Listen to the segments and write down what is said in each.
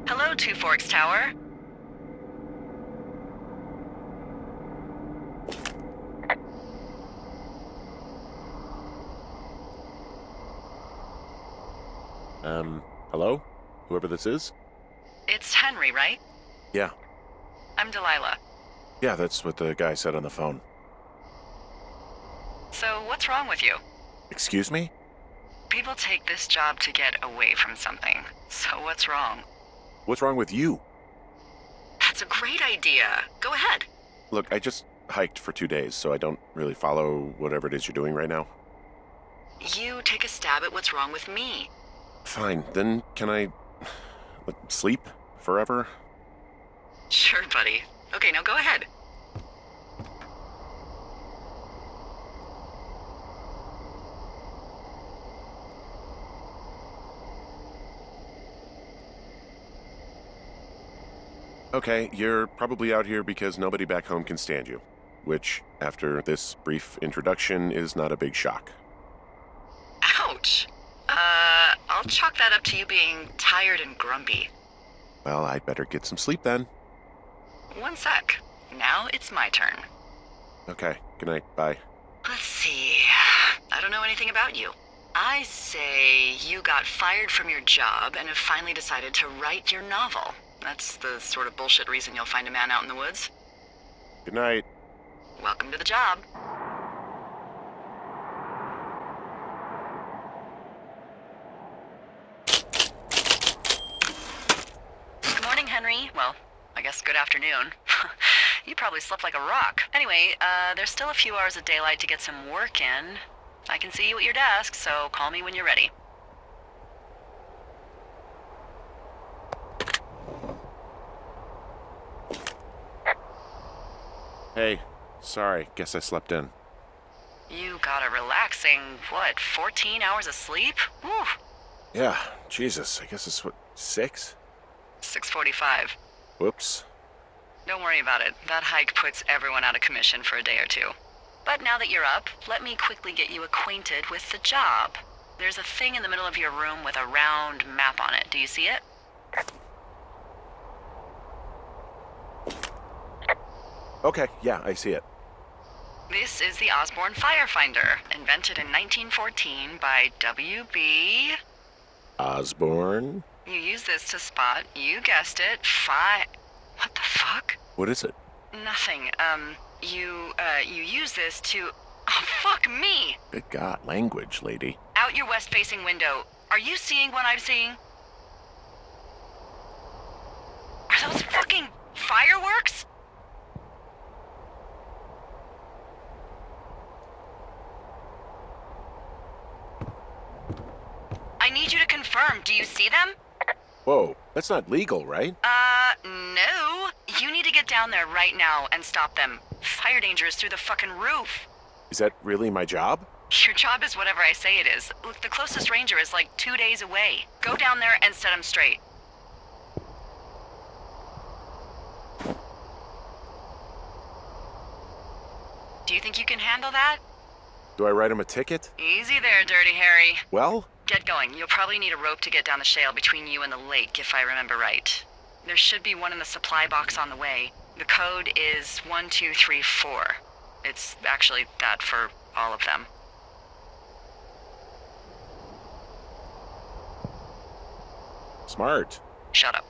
Hello, Two Forks Tower. Hello? Whoever this is? It's Henry, right? Yeah. I'm Delilah. Yeah, that's what the guy said on the phone. So, what's wrong with you? Excuse me? People take this job to get away from something. So, what's wrong? What's wrong with you? That's a great idea. Go ahead. Look, I just hiked for 2 days, so I don't really follow whatever it is you're doing right now. You take a stab at what's wrong with me. Fine, then can I sleep forever? Sure, buddy. Okay, now go ahead. Okay, you're probably out here because nobody back home can stand you, which, after this brief introduction, is not a big shock. Ouch. I'll chalk that up to you being tired and grumpy. Well, I'd better get some sleep then. One sec. Now it's my turn. Okay, good night, bye. Let's see. I don't know anything about you. I say you got fired from your job and have finally decided to write your novel. That's the sort of bullshit reason you'll find a man out in the woods. Good night. Welcome to the job. Good morning, Henry. Well, I guess good afternoon. You probably slept like a rock. Anyway, there's still a few hours of daylight to get some work in. I can see you at your desk, so call me when you're ready. Hey, sorry, guess I slept in. You got a relaxing, 14 hours of sleep? Whew. Yeah, Jesus, I guess it's 6? 6:45. Whoops. Don't worry about it. That hike puts everyone out of commission for a day or two. But now that you're up, let me quickly get you acquainted with the job. There's a thing in the middle of your room with a round map on it. Do you see it? Okay, yeah, I see it. This is the Osborne Firefinder, invented in 1914 by W.B. Osborne? You use this to spot, you guessed it, What the fuck? What is it? Nothing. You use this to... Oh, fuck me! Good God, language, lady. Out your west-facing window. Are you seeing what I'm seeing? Are those fucking fireworks? I need you to confirm. Do you see them? Whoa, that's not legal, right? No. You need to get down there right now and stop them. Fire danger is through the fucking roof. Is that really my job? Your job is whatever I say it is. Look, the closest ranger is like 2 days away. Go down there and set them straight. Do you think you can handle that? Do I write him a ticket? Easy there, Dirty Harry. Well? Get going. You'll probably need a rope to get down the shale between you and the lake, if I remember right. There should be one in the supply box on the way. The code is 1234. It's actually that for all of them. Smart. Shut up.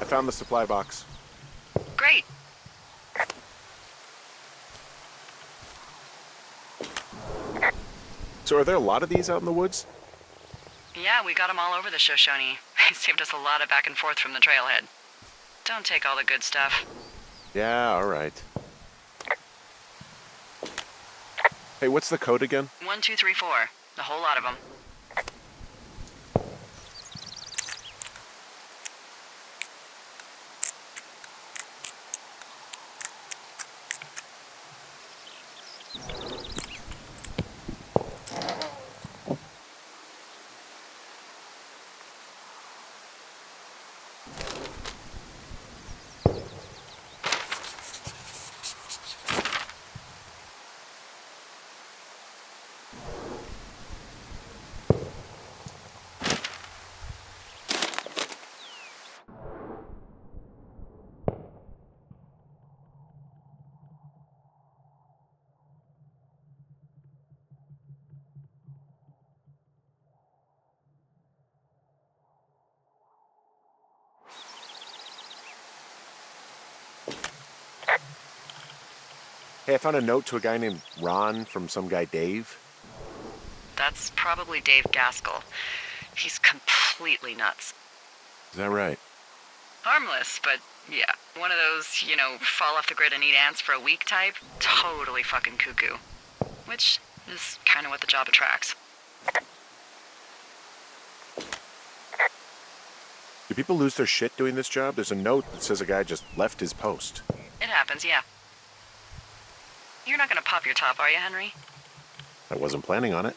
found the supply box. Great. So are there a lot of these out in the woods? Yeah, we got them all over the Shoshone. It saved us a lot of back and forth from the trailhead. Don't take all the good stuff. Yeah, all right. Hey, what's the code again? 1234. A whole lot of them. Hey, I found a note to a guy named Ron from some guy Dave. That's probably Dave Gaskell. He's completely nuts. Is that right? Harmless, but yeah, one of those, fall off the grid and eat ants for a week type. Totally fucking cuckoo. Which is kind of what the job attracts. Do people lose their shit doing this job? There's a note that says a guy just left his post. It happens, yeah. You're not gonna pop your top, are you, Henry? I wasn't planning on it.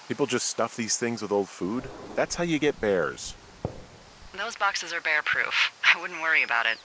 People just stuff these things with old food? That's how you get bears. Those boxes are bear-proof. I wouldn't worry about it.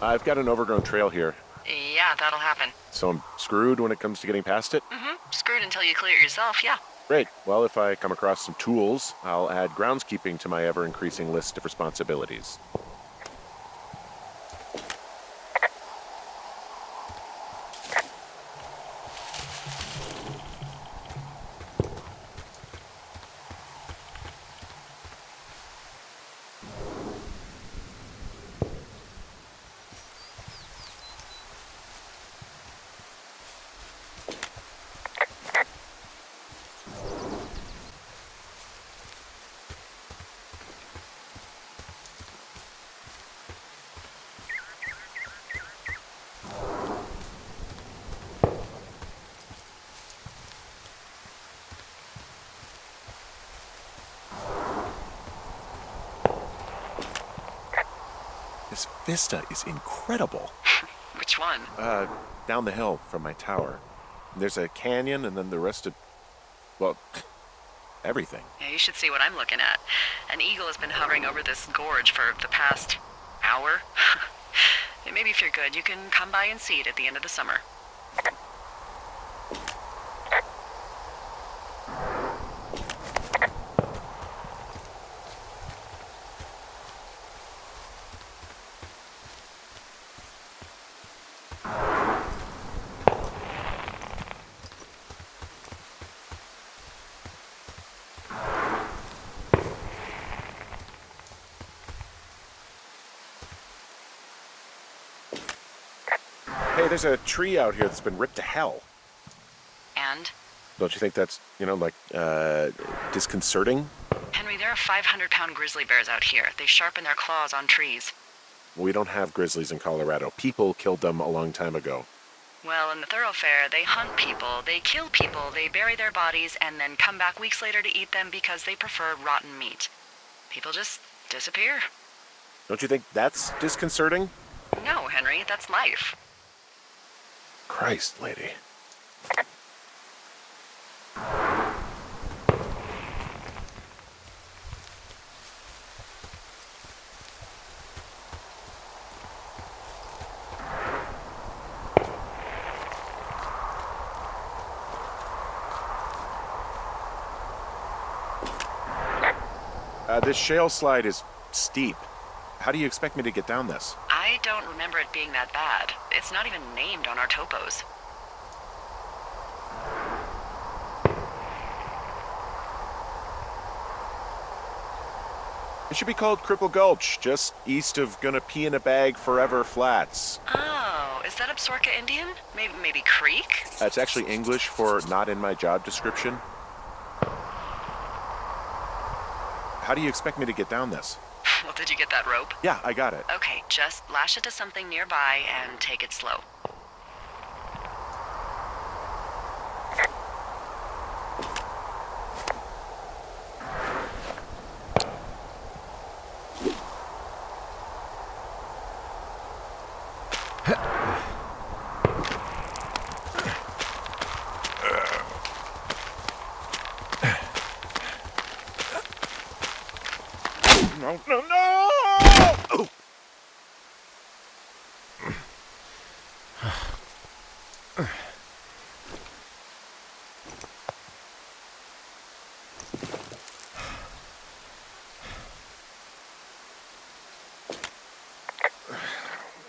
I've got an overgrown trail here, Yeah, that'll happen. so I'm screwed when it comes to getting past it. Screwed until you clear it yourself, yeah. Great. Well, if I come across some tools, I'll add groundskeeping to my ever-increasing list of responsibilities. This vista is incredible. Which one? Down the hill from my tower. There's a canyon and then the rest of, well, everything. Yeah, you should see what I'm looking at. An eagle has been hovering over this gorge for the past hour. And maybe if you're good, you can come by and see it at the end of the summer. Hey, there's a tree out here that's been ripped to hell. And? Don't you think that's, disconcerting? Henry, there are 500-pound grizzly bears out here. They sharpen their claws on trees. We don't have grizzlies in Colorado. People killed them a long time ago. Well, in the thoroughfare, they hunt people, they kill people, they bury their bodies, and then come back weeks later to eat them because they prefer rotten meat. People just disappear. Don't you think that's disconcerting? No, Henry, that's life. Christ, lady. This shale slide is steep. How do you expect me to get down this? I don't remember it being that bad. It's not even named on our topos. It should be called Cripple Gulch, just east of Gonna Pee in a Bag Forever Flats. Oh, is that Absaroka Indian? Maybe Creek? That's actually English for not in my job description. How do you expect me to get down this? Well, did you get that rope? Yeah, I got it. Okay, just lash it to something nearby and take it slow. No, no, no! Oh.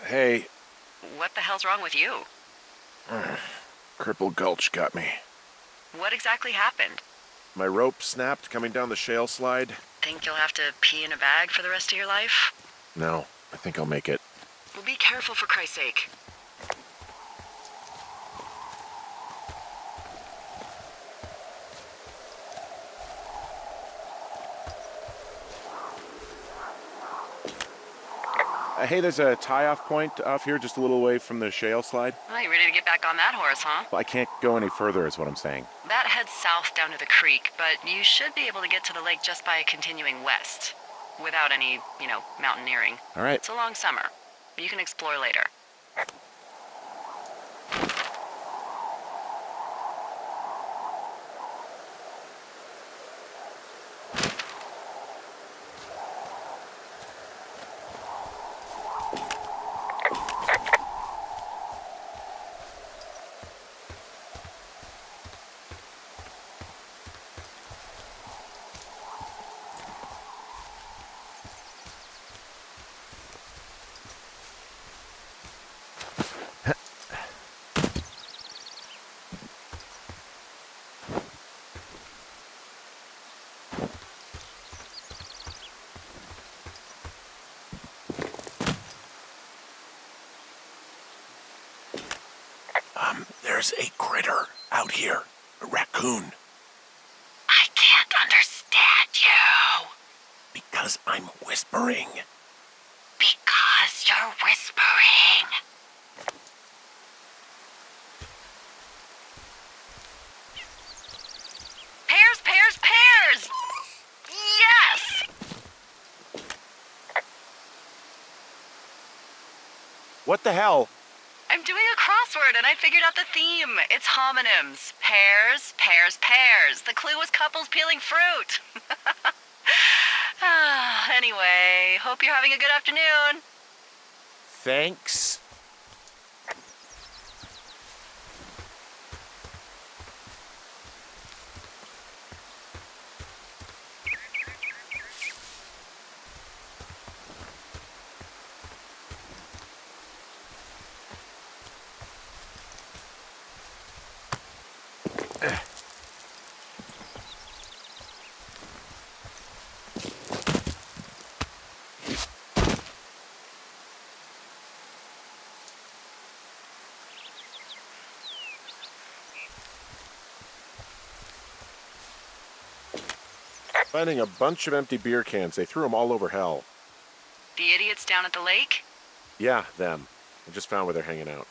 Hey. What the hell's wrong with you? Cripple Gulch got me. What exactly happened? My rope snapped coming down the shale slide. Think you'll have to pee in a bag for the rest of your life? No, I think I'll make it. Well, be careful for Christ's sake. Hey, there's a tie-off point off here just a little away from the shale slide. Oh, you ready to get back on that horse, huh? Well, I can't go any further is what I'm saying. That heads south down to the creek, but you should be able to get to the lake just by continuing west. Without any, mountaineering. All right. It's a long summer. You can explore later. There's a critter out here. A raccoon. I can't understand you. Because I'm whispering. Because you're whispering. Pears, pears, pears! Yes! What the hell? I'm doing a crossword and I figured out the theme. It's homonyms. Pears, pears, pears. The clue was couples peeling fruit. Anyway, hope you're having a good afternoon. Thanks. Finding a bunch of empty beer cans. They threw them all over hell. The idiots down at the lake? Yeah, them. I just found where they're hanging out.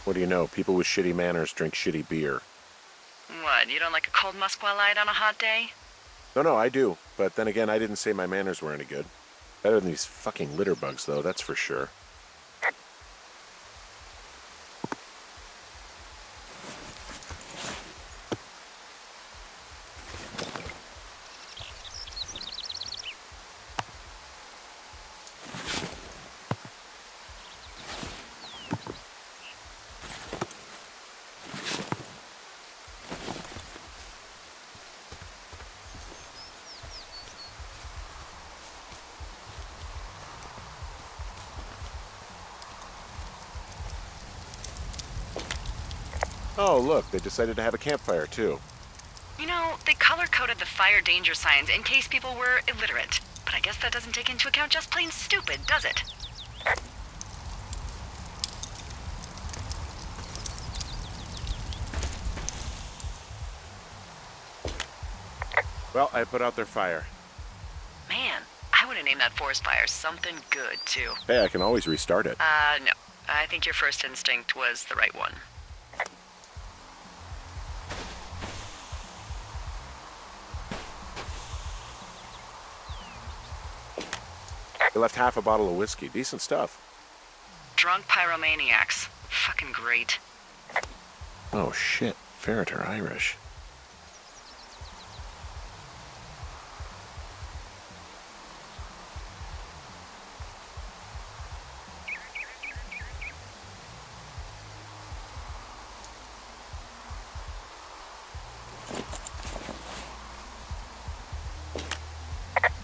What do you know? People with shitty manners drink shitty beer. What, you don't like a cold Musqua Light on a hot day? No, I do. But then again, I didn't say my manners were any good. Better than these fucking litter bugs, though, that's for sure. Oh, look, they decided to have a campfire, too. You know, they color-coded the fire danger signs in case people were illiterate. But I guess that doesn't take into account just plain stupid, does it? Well, I put out their fire. Man, I would have named that forest fire something good, too. Hey, I can always restart it. No. I think your first instinct was the right one. They left half a bottle of whiskey. Decent stuff. Drunk pyromaniacs. Fucking great. Oh, shit. Ferret are Irish.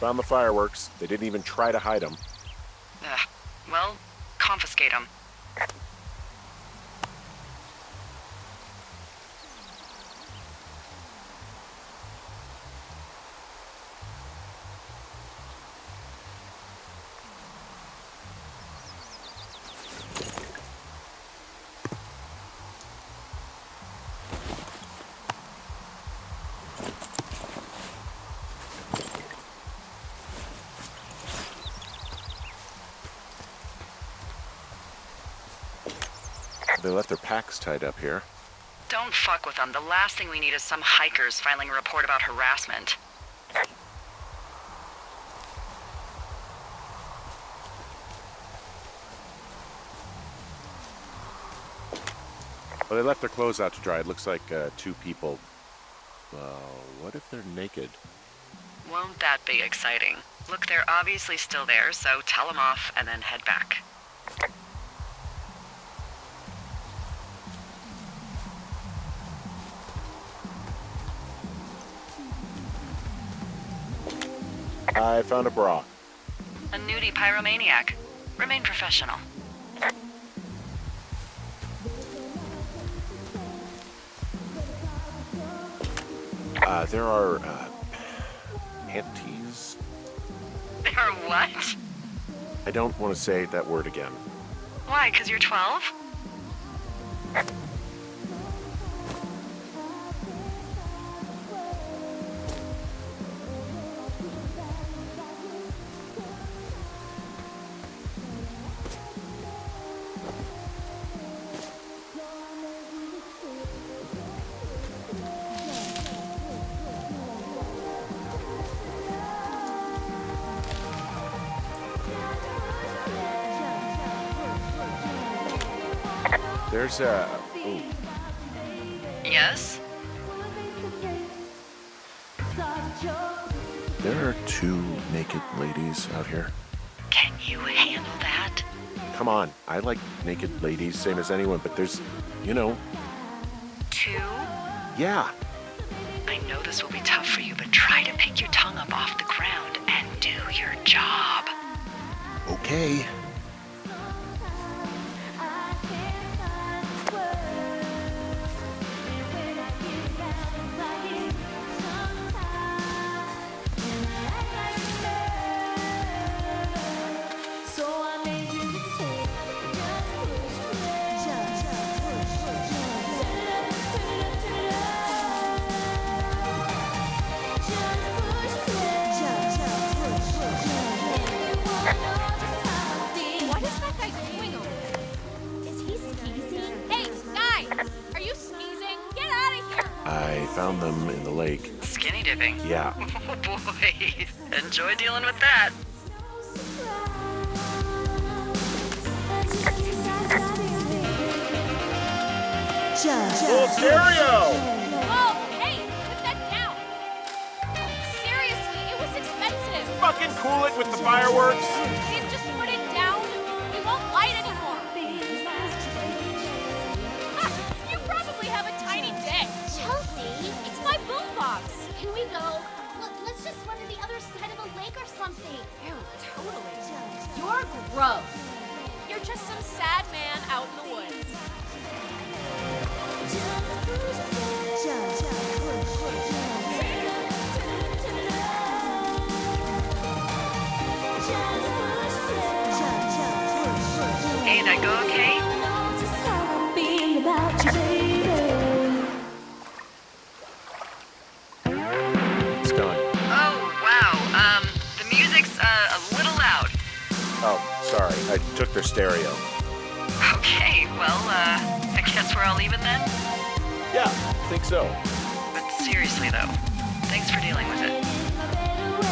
Found the fireworks. They didn't even try to hide them. Well, confiscate them. They left their packs tied up here. Don't fuck with them. The last thing we need is some hikers filing a report about harassment. Well, they left their clothes out to dry. It looks like two people. What if they're naked? Won't that be exciting? Look, they're obviously still there, so tell them off and then head back. I found a bra. A nudie pyromaniac. Remain professional. There are, panties. There are what? I don't want to say that word again. Why, 'cause you're 12? There's a... Ooh. Yes? There are two naked ladies out here. Can you handle that? Come on, I like naked ladies, same as anyone, but there's, you know... Two? Yeah. I know this will be tough for you, but try to pick your tongue up off the ground and do your job. Okay. doing over there? Is he skeezing? Hey, guy! Are you skeezing? Get out of here! I found them in the lake. Skinny dipping. Yeah. Oh boy. Enjoy dealing with that. Full stereo! Whoa, hey, put that down! Seriously, it was expensive. Fucking cool it with the fireworks. Please just put it down. We won't light anymore. Ah, you probably have a tiny dick. Chelsea, It's my boombox. can we go? Let's just run to the other side of the lake or something. Ew, totally. You're gross. You're just some sad man out in the woods. Hey, did I go okay? It's done. Oh, wow. The music's a little loud. Oh, sorry. I took their stereo. Okay, well, I guess we're all even then? Yeah, think so. But seriously, though, thanks for dealing with it.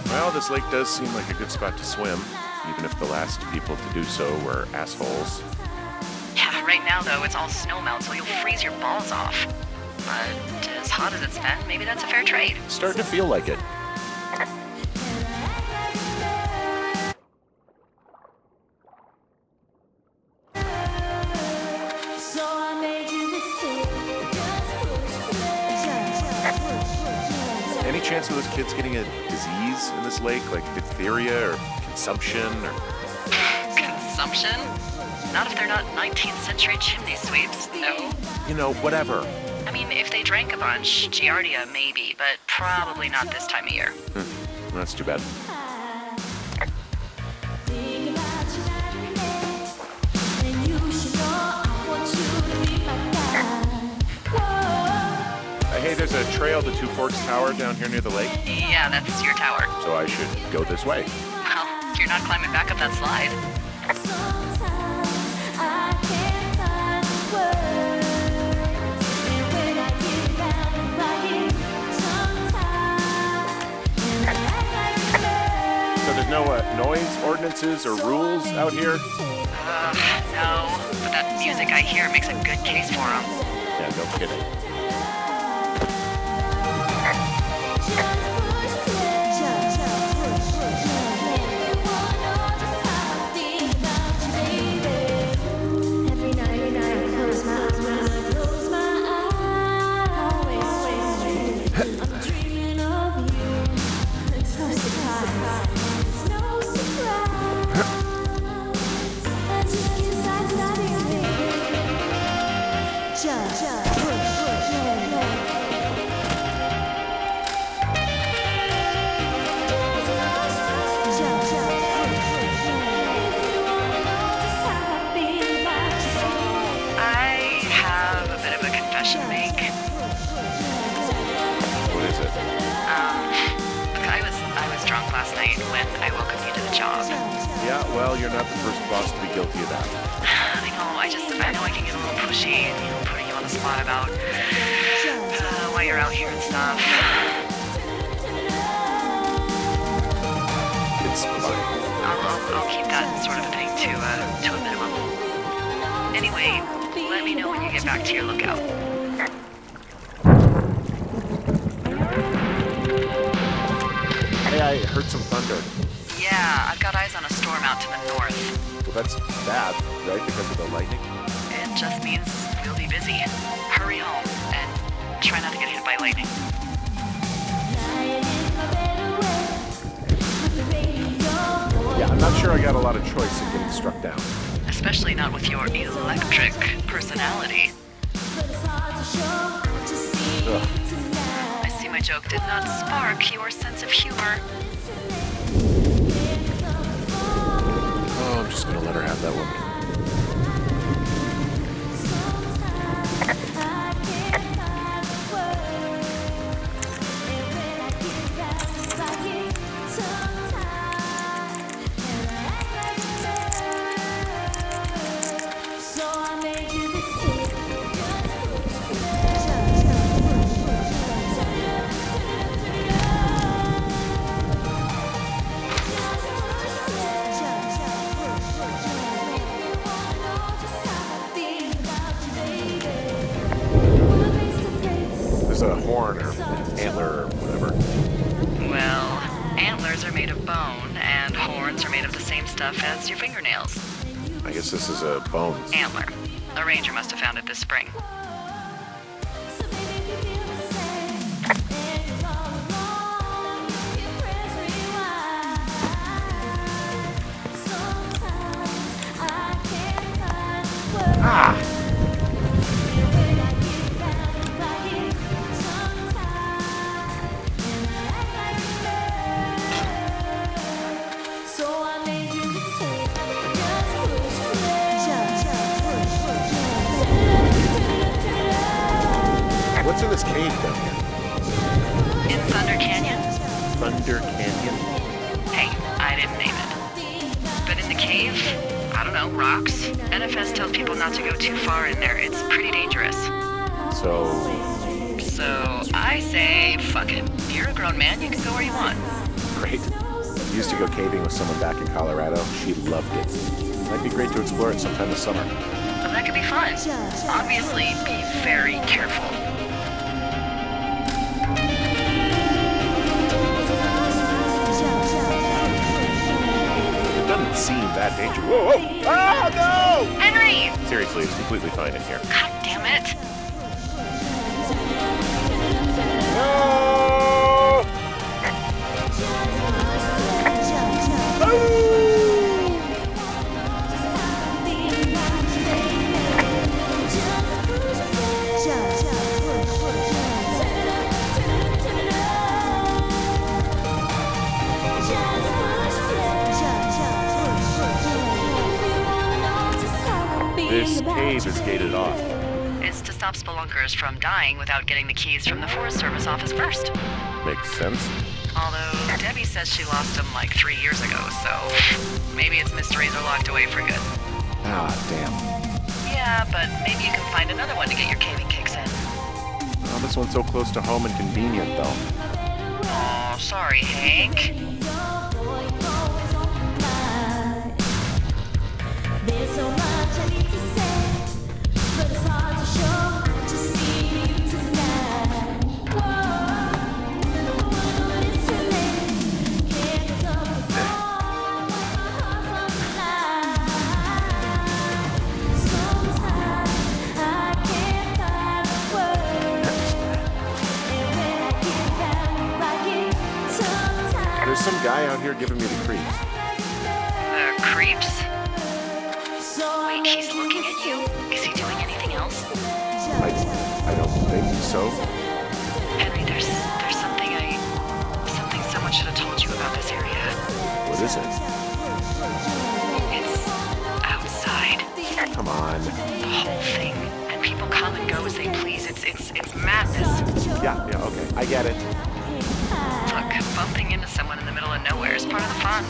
Well, this lake does seem like a good spot to swim, even if the last people to do so were assholes. Yeah, right now, though, it's all snowmelt, so you'll freeze your balls off. But as hot as it's been, maybe that's a fair trade. Starting to feel like it. Any chance of those kids getting a disease in this lake, like diphtheria or consumption or... Consumption? Not if they're not 19th century chimney sweeps, no. You know, whatever. I mean, if they drank a bunch, Giardia maybe, but probably not this time of year. That's too bad. Hey, there's a trail to Two Forks Tower down here near the lake, Yeah, that's your tower. so I should go this way. Well, you're not climbing back up that slide. So there's no noise ordinances or rules out here? No, but that music I hear makes a good case for them. Yeah, no kidding. I have a bit of a confession to make. What is it? Look, I was drunk last night when I welcomed you to the job. Yeah, well, you're not the first boss to be guilty of that. I know I can get a little pushy and, putting you on the spot about why you're out here and stuff. It's fine. I'll keep that sort of thing to a minimum. Anyway, let me know when you get back to your lookout. Hey, I heard some thunder. Yeah, I've got eyes on a storm out to the north. Well, that's bad, right? Because of the lightning? It just means we'll be busy. Hurry home and try not to get hit by lightning. Yeah, I'm not sure I got a lot of choice in getting struck down. Especially not with your electric personality. Ugh. I see my joke did not spark your sense of humor. horn or an antler or whatever. Well, antlers are made of bone, and horns are made of the same stuff as your fingernails. I guess this is a bone. Antler. A ranger must have found it this spring. Ah! What's in this cave down here? In Thunder Canyon? Thunder Canyon? Hey, I didn't name it. But in the cave, I don't know, rocks? NFS tells people not to go too far in there. It's pretty dangerous. So I say, fuck it. You're a grown man, you can go where you want. great. I used to go caving with someone back in Colorado. She loved it. Might be great to explore it sometime this summer. Well, that could be fun. Obviously, be very careful. It doesn't seem that dangerous. Whoa, whoa! Oh, no! Henry! Seriously, it's completely fine in here. God damn it. No! This cave is gated off. It's to stop spelunkers from dying without getting the keys from the Forest Service office first. Makes sense. Although Debbie says she lost them like 3 years ago, so maybe its mysteries are locked away for good. Ah, damn. Yeah, but maybe you can find another one to get your caving kicks in. Oh, this one's so close to home and convenient, though. Aw, sorry, Hank. There's so much I need to say, but it's hard to show. Just see you tonight. Whoa, what is too late? Can't come before my heart's on the line. Sometimes I can't find words, and when I get back, I get sometimes. There's some guy out here giving me the creeps. Creeps? Wait, he's looking at you? Is he doing anything else? I don't think so. Henry, there's something someone should have told you about this area. What is it? It's outside. Come on. The whole thing. And people come and go as they please. It's madness. Yeah, okay. I get it. Look, bumping into someone in the middle of nowhere is part of the fun.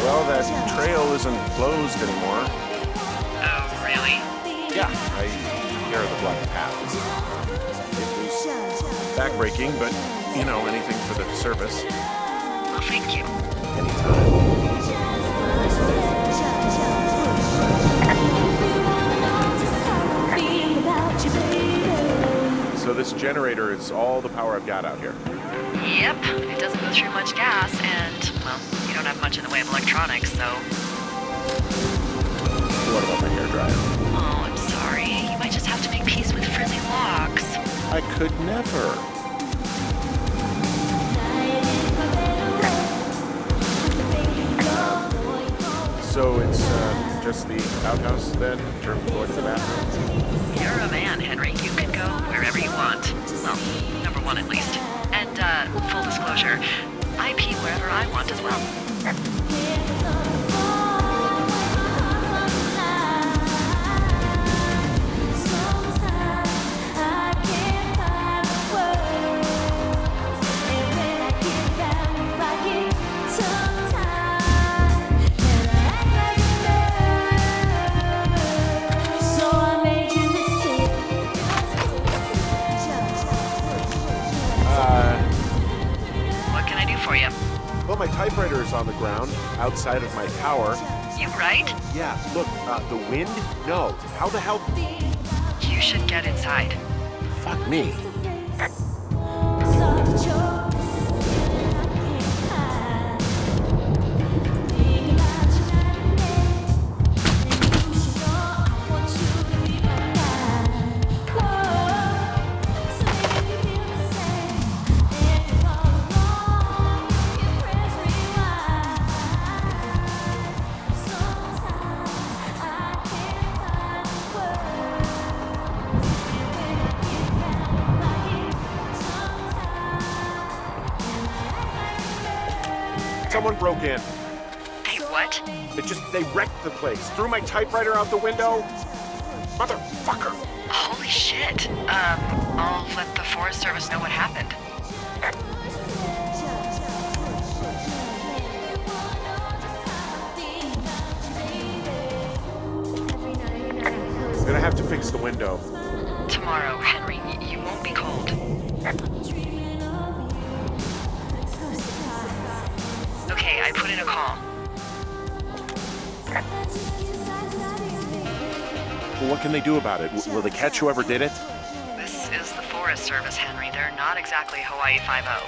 Well, that trail isn't closed anymore. Oh, really? Yeah, I took care of the blocked path. It was backbreaking, but, you know, anything for the service. Well, thank you. Anytime. So this generator is all the power I've got out here. Yep, it doesn't go through much gas, and, well, you don't have much in the way of electronics, so... What about my hairdryer? Oh, I'm sorry. You might just have to make peace with frizzy locks. I could never. So it's just the outhouse then, in terms of going to the bathroom? You're a man, Henry. You can go wherever you want. Well, number one at least. And, full disclosure, I pee wherever I want as well. What can I do for you? Well, my typewriter is on the ground, outside of my tower. You right? Yeah, look, the wind? No. How the hell? You should get inside. Fuck me. Someone broke in. Hey, what? They wrecked the place. Threw my typewriter out the window. Motherfucker. Holy shit. I'll let the Forest Service know what happened. I'm gonna have to fix the window. Tomorrow, Henry, you won't be cold. Okay, I put in a call. Well, what can they do about it? Will they catch whoever did it? This is the Forest Service, Henry. They're not exactly Hawaii Five-0.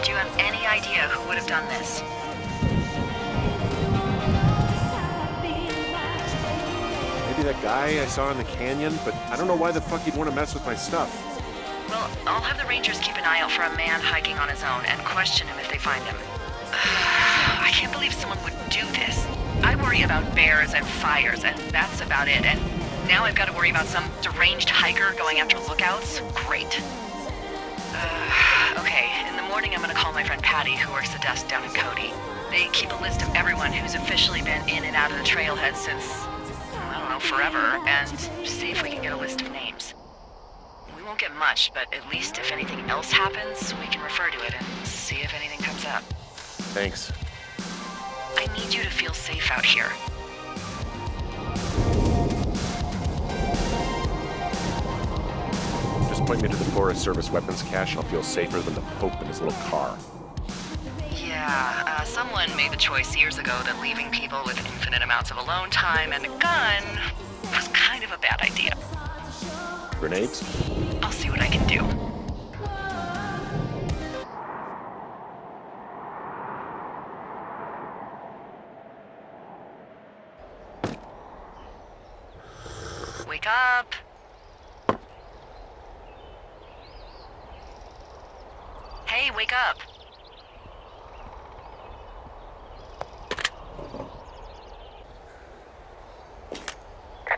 Do you have any idea who would have done this? Maybe that guy I saw in the canyon, but I don't know why the fuck he'd want to mess with my stuff. Well, I'll have the Rangers keep an eye out for a man hiking on his own and question him if they find him. I can't believe someone would do this. I worry about bears and fires, and that's about it. And now I've got to worry about some deranged hiker going after lookouts? Great. Okay, in the morning I'm going to call my friend Patty, who works the desk down in Cody. They keep a list of everyone who's officially been in and out of the trailhead since, I don't know, forever, and see if we can get a list of names. We won't get much, but at least if anything else happens, we can refer to it and see if anything comes up. Thanks. I need you to feel safe out here. Just point me to the Forest Service weapons cache and I'll feel safer than the Pope in his little car. Yeah, someone made the choice years ago that leaving people with infinite amounts of alone time and a gun was kind of a bad idea. Grenades? I'll see what I can do. Wake up! Hey, wake up!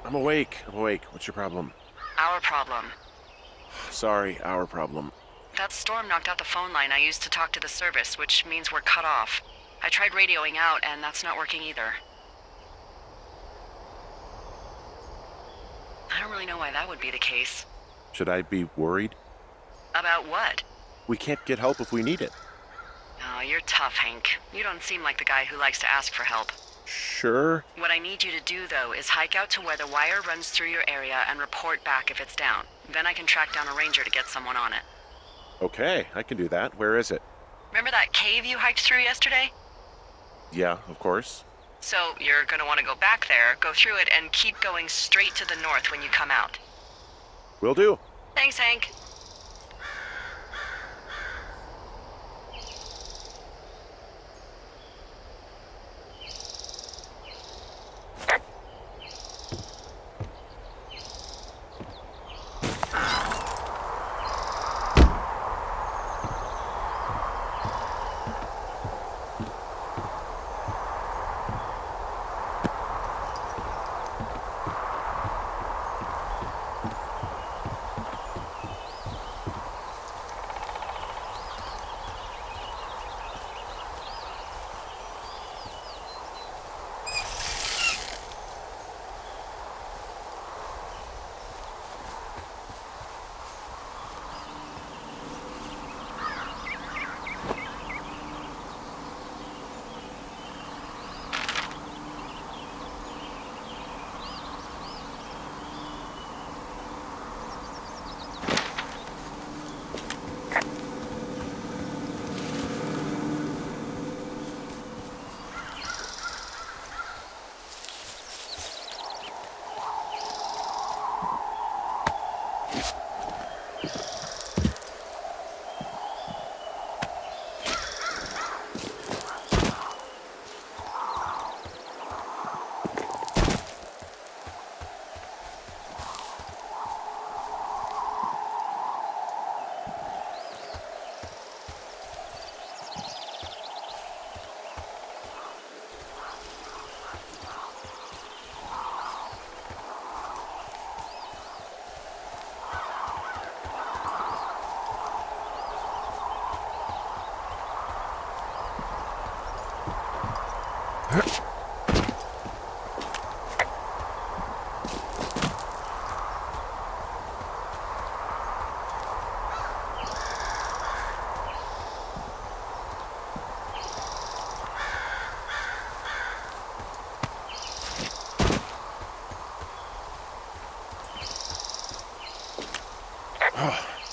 I'm awake. What's your problem? Our problem. Sorry, our problem. That storm knocked out the phone line I used to talk to the service, which means we're cut off. I tried radioing out, and that's not working either. I don't really know why that would be the case. Should I be worried? About what? We can't get help if we need it. Oh, you're tough, Hank. You don't seem like the guy who likes to ask for help. Sure. What I need you to do, though, is hike out to where the wire runs through your area and report back if it's down. Then I can track down a ranger to get someone on it. Okay, I can do that. Where is it? Remember that cave you hiked through yesterday? Yeah, of course. So you're gonna want to go back there, go through it, and keep going straight to the north when you come out. Will do. Thanks, Hank.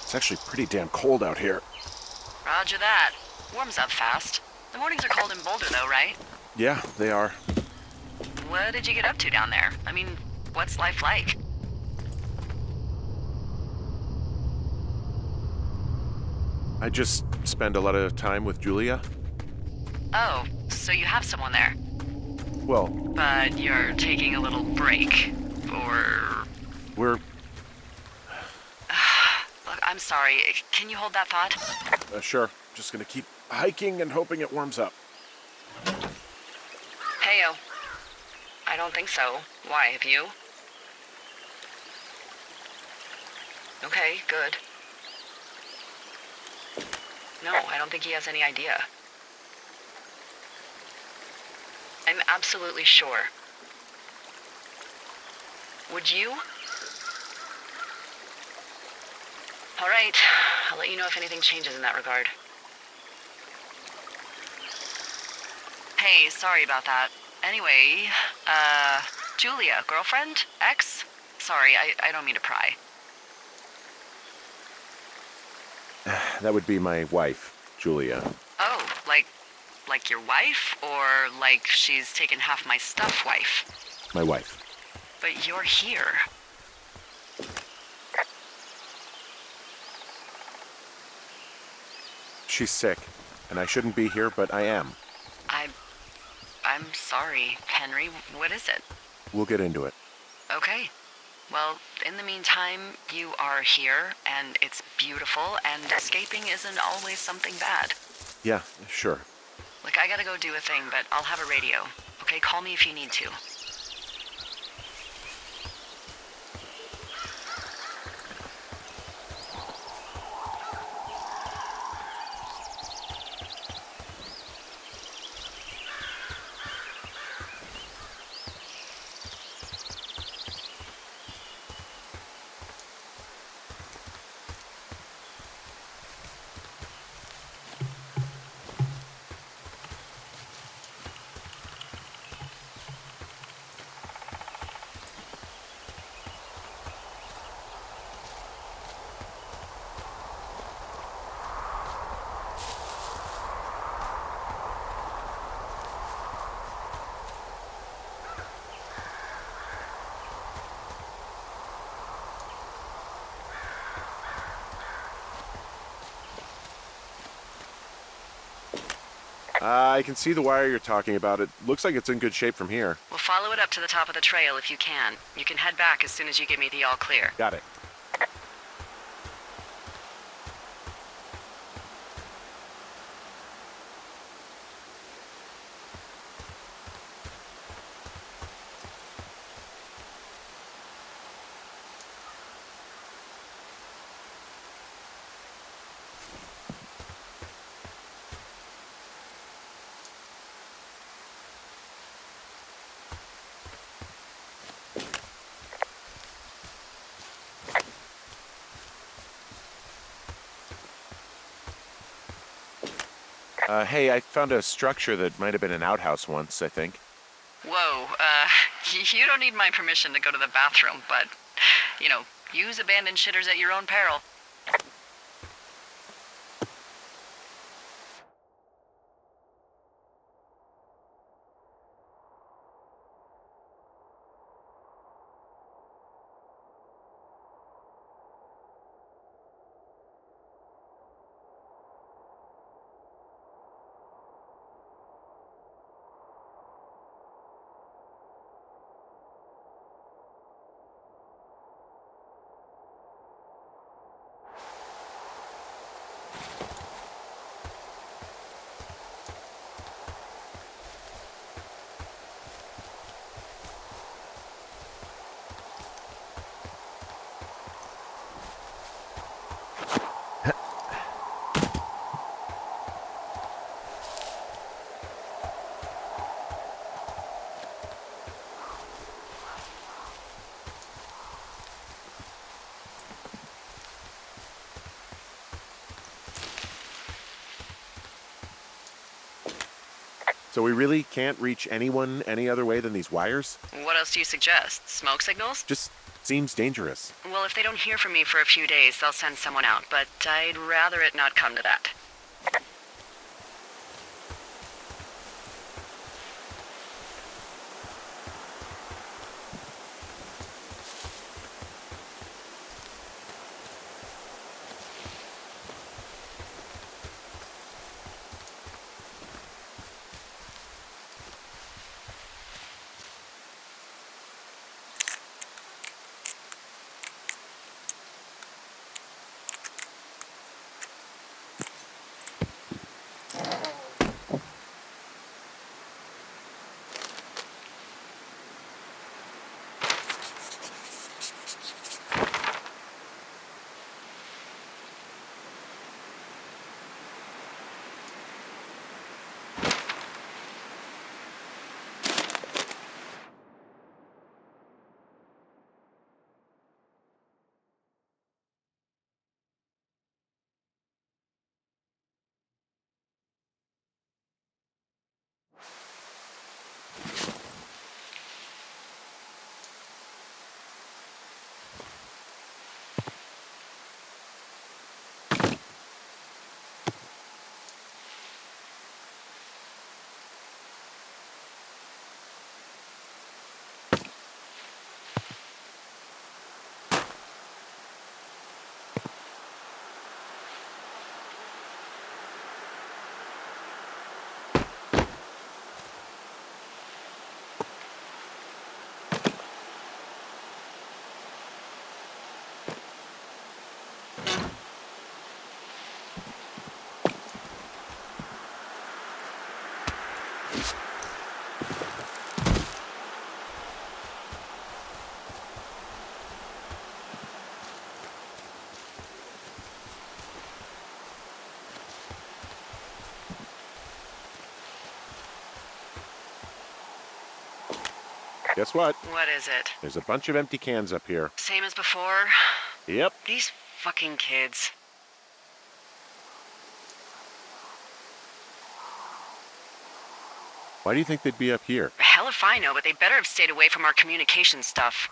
It's actually pretty damn cold out here. Roger that. Warms up fast. The mornings are cold in Boulder, though, right? Yeah, they are. What did you get up to down there? I mean, what's life like? I just spend a lot of time with Julia. Oh, so you have someone there. Well, But you're taking a little break. Or... we're... Look, I'm sorry. Can you hold that thought? sure. Just gonna keep hiking and hoping it warms up. Heyo. I don't think so. Why, have you? Okay, good. No, I don't think he has any idea. I'm absolutely sure. Would you? All right, I'll let you know if anything changes in that regard. Hey, sorry about that. Anyway, Julia, girlfriend? Ex? Sorry, I don't mean to pry. That would be my wife, Julia. Oh, like your wife? Or like she's taken half my stuff wife? My wife. But you're here. She's sick, and I shouldn't be here, but I am. I'm sorry, Henry. What is it? We'll get into it. Okay. Well, in the meantime, you are here, and it's beautiful, and escaping isn't always something bad. Yeah, sure. Look, I gotta go do a thing, but I'll have a radio. Okay, call me if you need to. I can see the wire you're talking about. It looks like it's in good shape from here. We'll follow it up to the top of the trail if you can. You can head back as soon as you give me the all clear. Got it. Hey, I found a structure that might have been an outhouse once, I think. Whoa, you don't need my permission to go to the bathroom, but, use abandoned shitters at your own peril. So we really can't reach anyone any other way than these wires? What else do you suggest? Smoke signals? Just seems dangerous. Well, if they don't hear from me for a few days, they'll send someone out, but I'd rather it not come to that. Guess what? What is it? There's a bunch of empty cans up here. Same as before? Yep. These fucking kids. Why do you think they'd be up here? Hell if I know, but they better have stayed away from our communication stuff.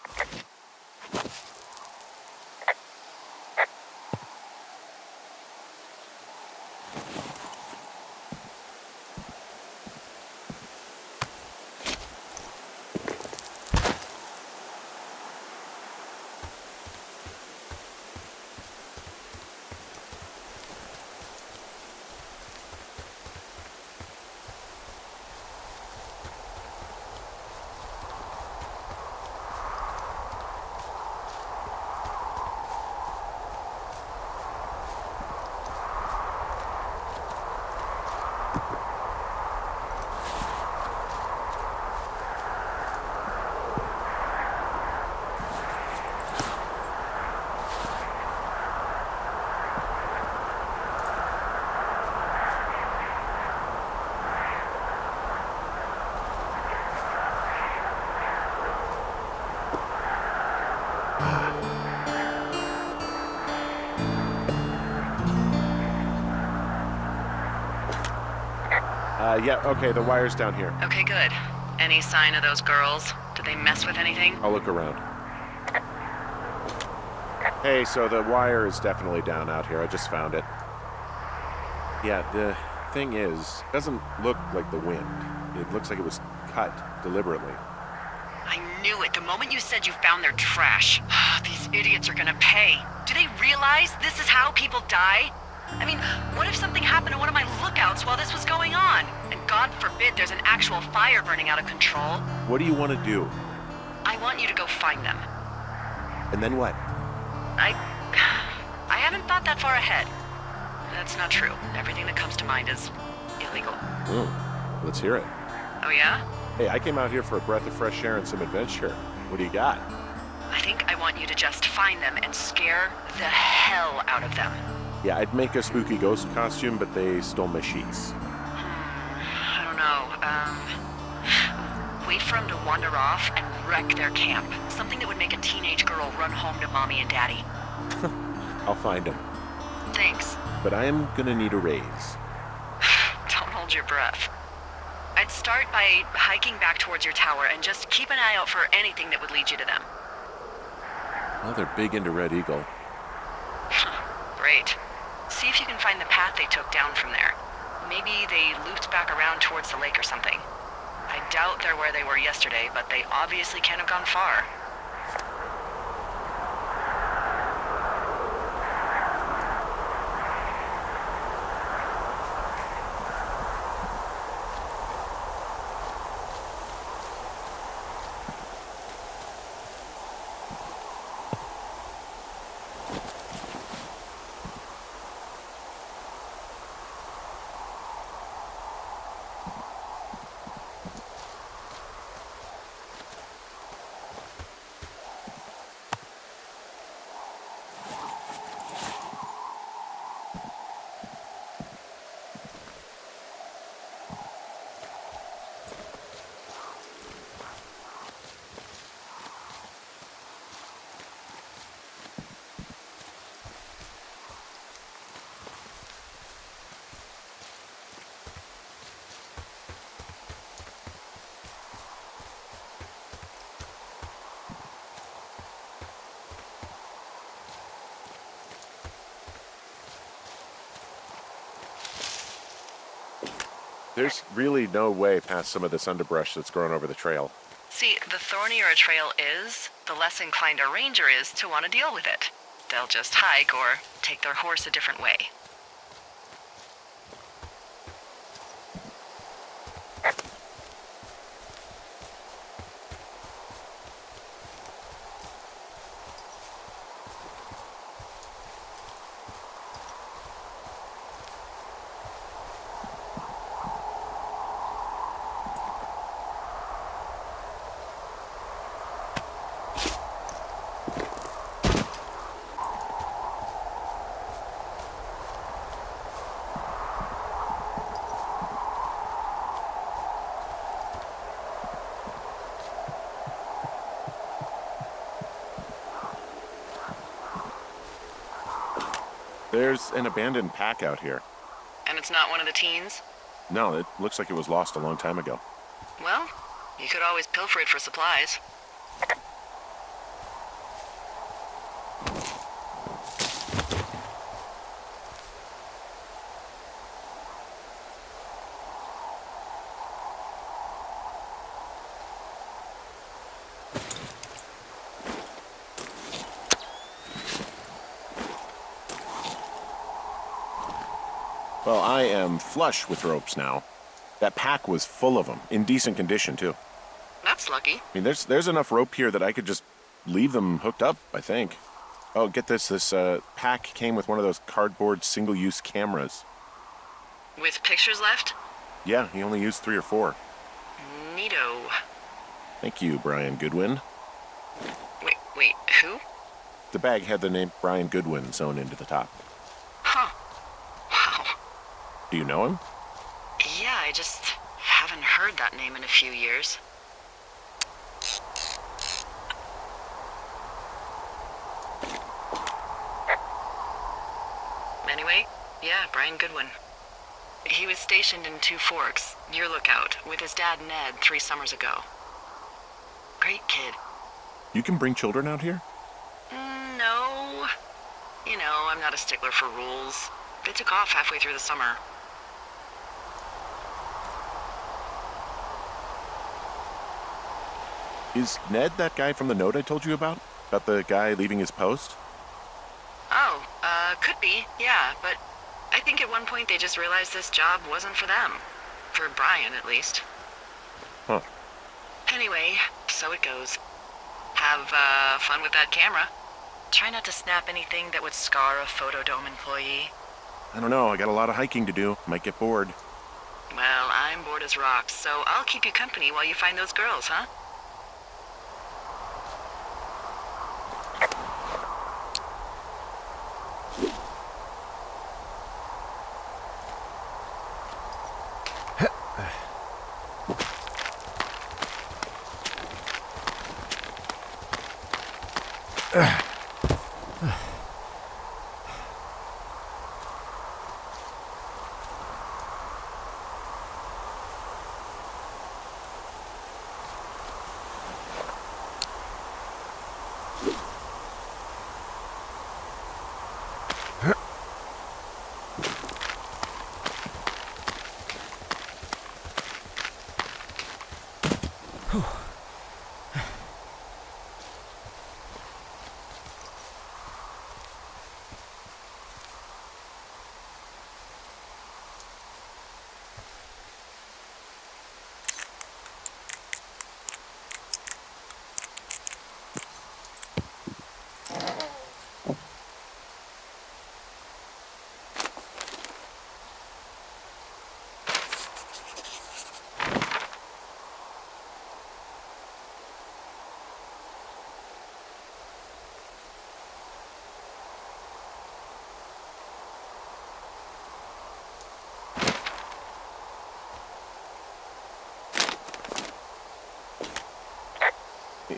Yeah, okay, the wire's down here. Okay, good. Any sign of those girls? Did they mess with anything? I'll look around. Hey, so the wire is definitely down out here. I just found it. Yeah, the thing is, it doesn't look like the wind. It looks like it was cut deliberately. I knew it the moment you said you found their trash. These idiots are gonna pay. Do they realize this is how people die? I mean, what if something happened to one of my lookouts while this was going on? And God forbid there's an actual fire burning out of control. What do you want to do? I want you to go find them. And then what? I haven't thought that far ahead. That's not true. Everything that comes to mind is illegal. Let's hear it. Oh yeah? Hey, I came out here for a breath of fresh air and some adventure. What do you got? I think I want you to just find them and scare the hell out of them. Yeah, I'd make a spooky ghost costume, but they stole my sheets. I don't know. Wait for them to wander off and wreck their camp. Something that would make a teenage girl run home to mommy and daddy. I'll find them. Thanks. But I am gonna need a raise. Don't hold your breath. I'd start by hiking back towards your tower and just keep an eye out for anything that would lead you to them. Well, they're big into Red Eagle. Great. See if you can find the path they took down from there. Maybe they looped back around towards the lake or something. I doubt they're where they were yesterday, but they obviously can't have gone far. There's really no way past some of this underbrush that's grown over the trail. See, the thornier a trail is, the less inclined a ranger is to want to deal with it. They'll just hike or take their horse a different way. There's an abandoned pack out here. And it's not one of the teens? No, it looks like it was lost a long time ago. Well, you could always pilfer it for supplies. Well, I am flush with ropes now. That pack was full of them, in decent condition, too. That's lucky. I mean, there's enough rope here that I could just leave them hooked up, I think. Oh, get this. This pack came with one of those cardboard single-use cameras. With pictures left? Yeah, he only used 3 or 4. Neato. Thank you, Brian Goodwin. Wait, who? The bag had the name Brian Goodwin sewn into the top. Huh. Wow. Do you know him? Yeah, I just haven't heard that name in a few years. Anyway, yeah, Brian Goodwin. He was stationed in Two Forks, your lookout, with his dad Ned 3 summers ago. Great kid. You can bring children out here? No. You know, I'm not a stickler for rules. They took off halfway through the summer. Is Ned that guy from the note I told you about? About the guy leaving his post? Oh, could be, yeah, but I think at one point they just realized this job wasn't for them. For Brian, at least. Huh. Anyway, so it goes. Have, fun with that camera. Try not to snap anything that would scar a Photodome employee. I don't know, I got a lot of hiking to do. Might get bored. Well, I'm bored as rocks, so I'll keep you company while you find those girls, huh?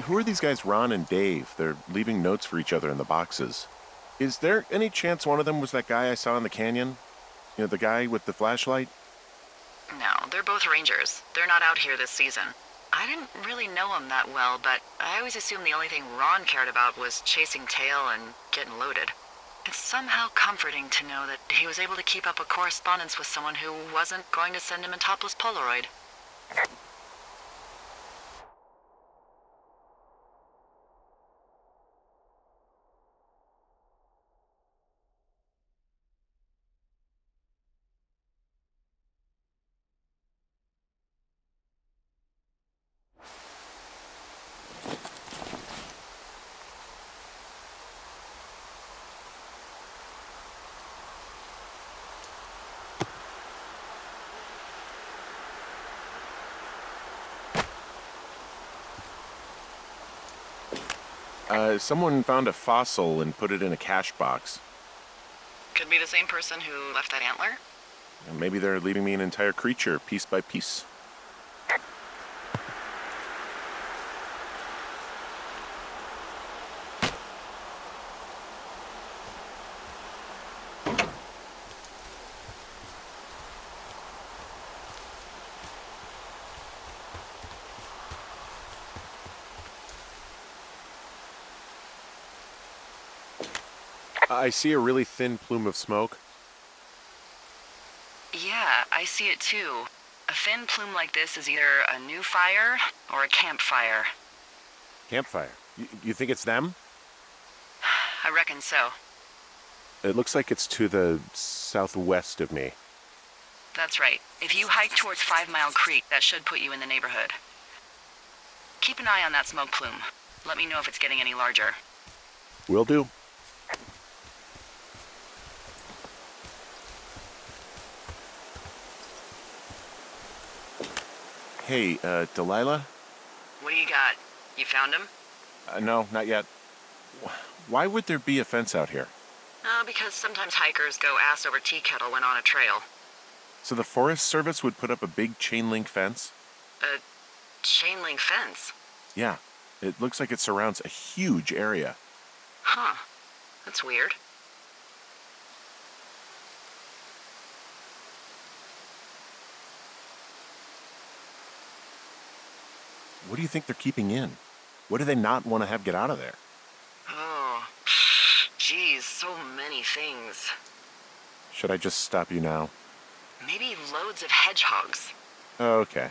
Who are these guys, Ron and Dave? They're leaving notes for each other in the boxes. Is there any chance one of them was that guy I saw in the canyon? You know, the guy with the flashlight? No, they're both rangers. They're not out here this season. I didn't really know him that well, but I always assumed the only thing Ron cared about was chasing tail and getting loaded. It's somehow comforting to know that he was able to keep up a correspondence with someone who wasn't going to send him a topless Polaroid. Someone found a fossil and put it in a cash box. Could be the same person who left that antler? And maybe they're leaving me an entire creature, piece by piece. I see a really thin plume of smoke. Yeah, I see it too. A thin plume like this is either a new fire or a campfire. Campfire. You think it's them? I reckon so. It looks like it's to the southwest of me. That's right. If you hike towards 5 Mile Creek, that should put you in the neighborhood. Keep an eye on that smoke plume. Let me know if it's getting any larger. Will do. Hey, Delilah? What do you got? You found him? No, not yet. Why would there be a fence out here? Because sometimes hikers go ass over tea kettle when on a trail. So the Forest Service would put up a big chain link fence? A chain link fence? Yeah. It looks like it surrounds a huge area. Huh. That's weird. What do you think they're keeping in? What do they not want to have get out of there? Oh, geez, so many things. Should I just stop you now? Maybe loads of hedgehogs. Okay.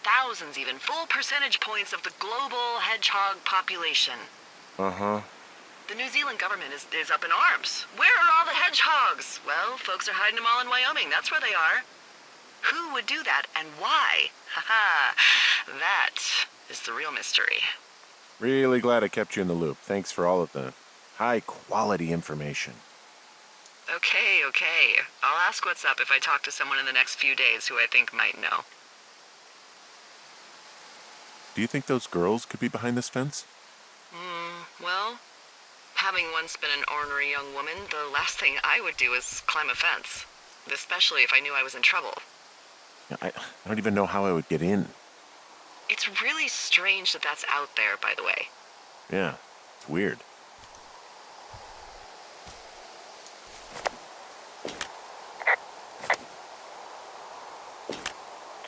Thousands even, full percentage points of the global hedgehog population. Uh-huh. The New Zealand government is up in arms. Where are all the hedgehogs? Well, folks are hiding them all in Wyoming. That's where they are. Who would do that and why? Haha, that is the real mystery. Really glad I kept you in the loop. Thanks for all of the high-quality information. Okay. I'll ask what's up if I talk to someone in the next few days who I think might know. Do you think those girls could be behind this fence? Well, having once been an ornery young woman, the last thing I would do is climb a fence. Especially if I knew I was in trouble. I don't even know how I would get in. It's really strange that that's out there, by the way. Yeah, it's weird.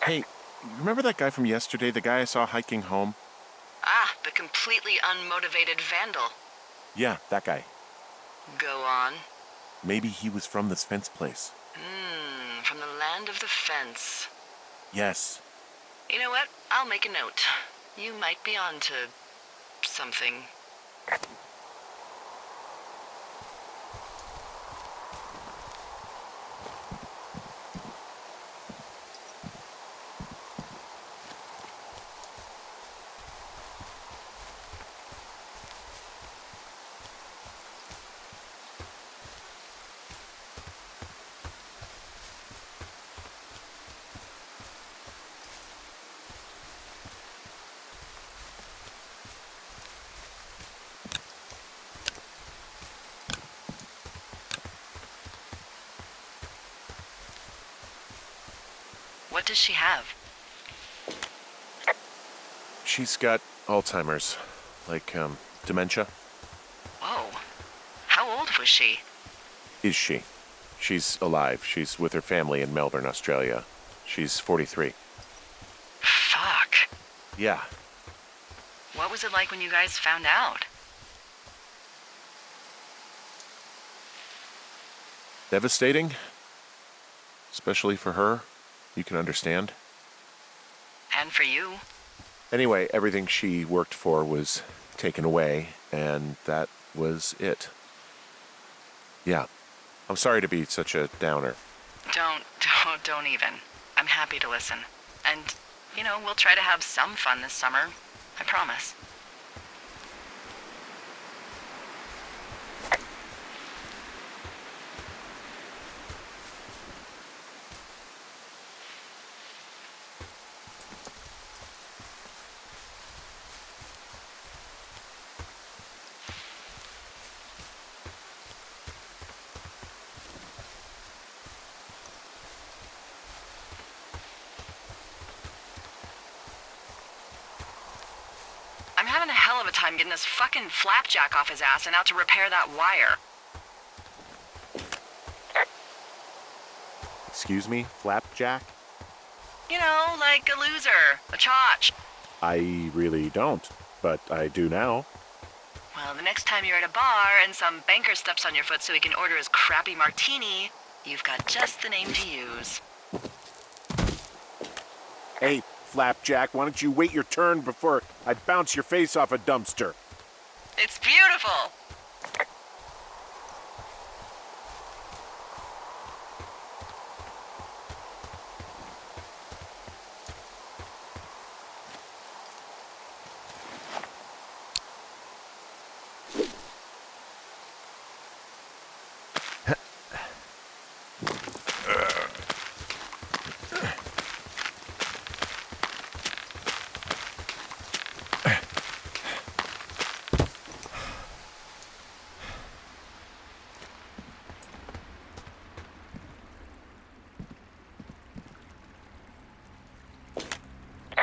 Hey, remember that guy from yesterday, the guy I saw hiking home? Ah, the completely unmotivated vandal. Yeah, that guy. Go on. Maybe he was from this fence place. From the land of the fence. Yes. You know what? I'll make a note. You might be onto something. What does she have? She's got Alzheimer's. Like, dementia. Whoa. How old was she? Is she? She's alive. She's with her family in Melbourne, Australia. She's 43. Fuck. Yeah. What was it like when you guys found out? Devastating. Especially for her. You can understand. And for you? Anyway, everything she worked for was taken away, and that was it. Yeah. I'm sorry to be such a downer. Don't even. I'm happy to listen. And, we'll try to have some fun this summer. I promise. I'm having a hell of a time getting this fucking flapjack off his ass and out to repair that wire. Excuse me? Flapjack? Like a loser, a chotch. I really don't, but I do now. Well, the next time you're at a bar and some banker steps on your foot so he can order his crappy martini, you've got just the name to use. Hey, Flapjack, why don't you wait your turn before I bounce your face off a dumpster? It's beautiful.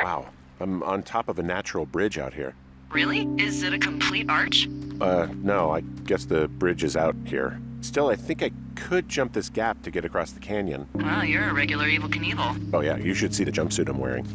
Wow, I'm on top of a natural bridge out here. Really? Is it a complete arch? No, I guess the bridge is out here. Still, I think I could jump this gap to get across the canyon. Well, you're a regular Evel Knievel. Oh yeah, you should see the jumpsuit I'm wearing.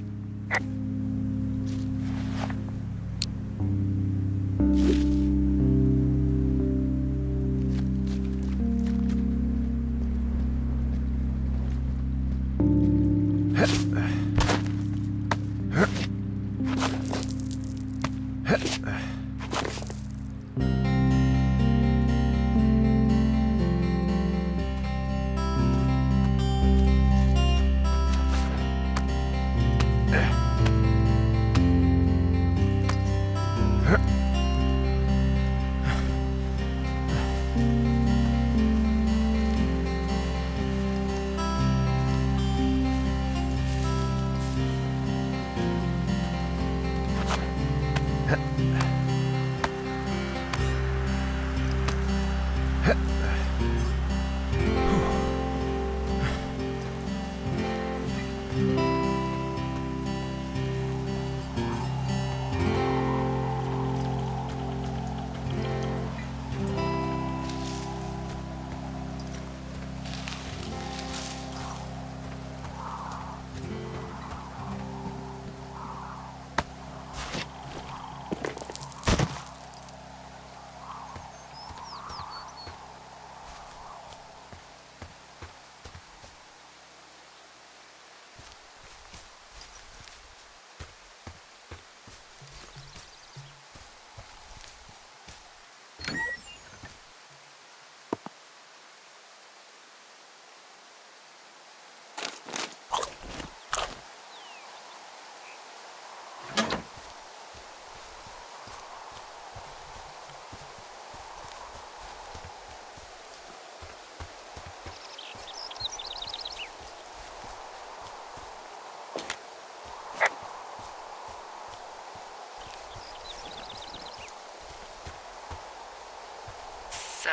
So,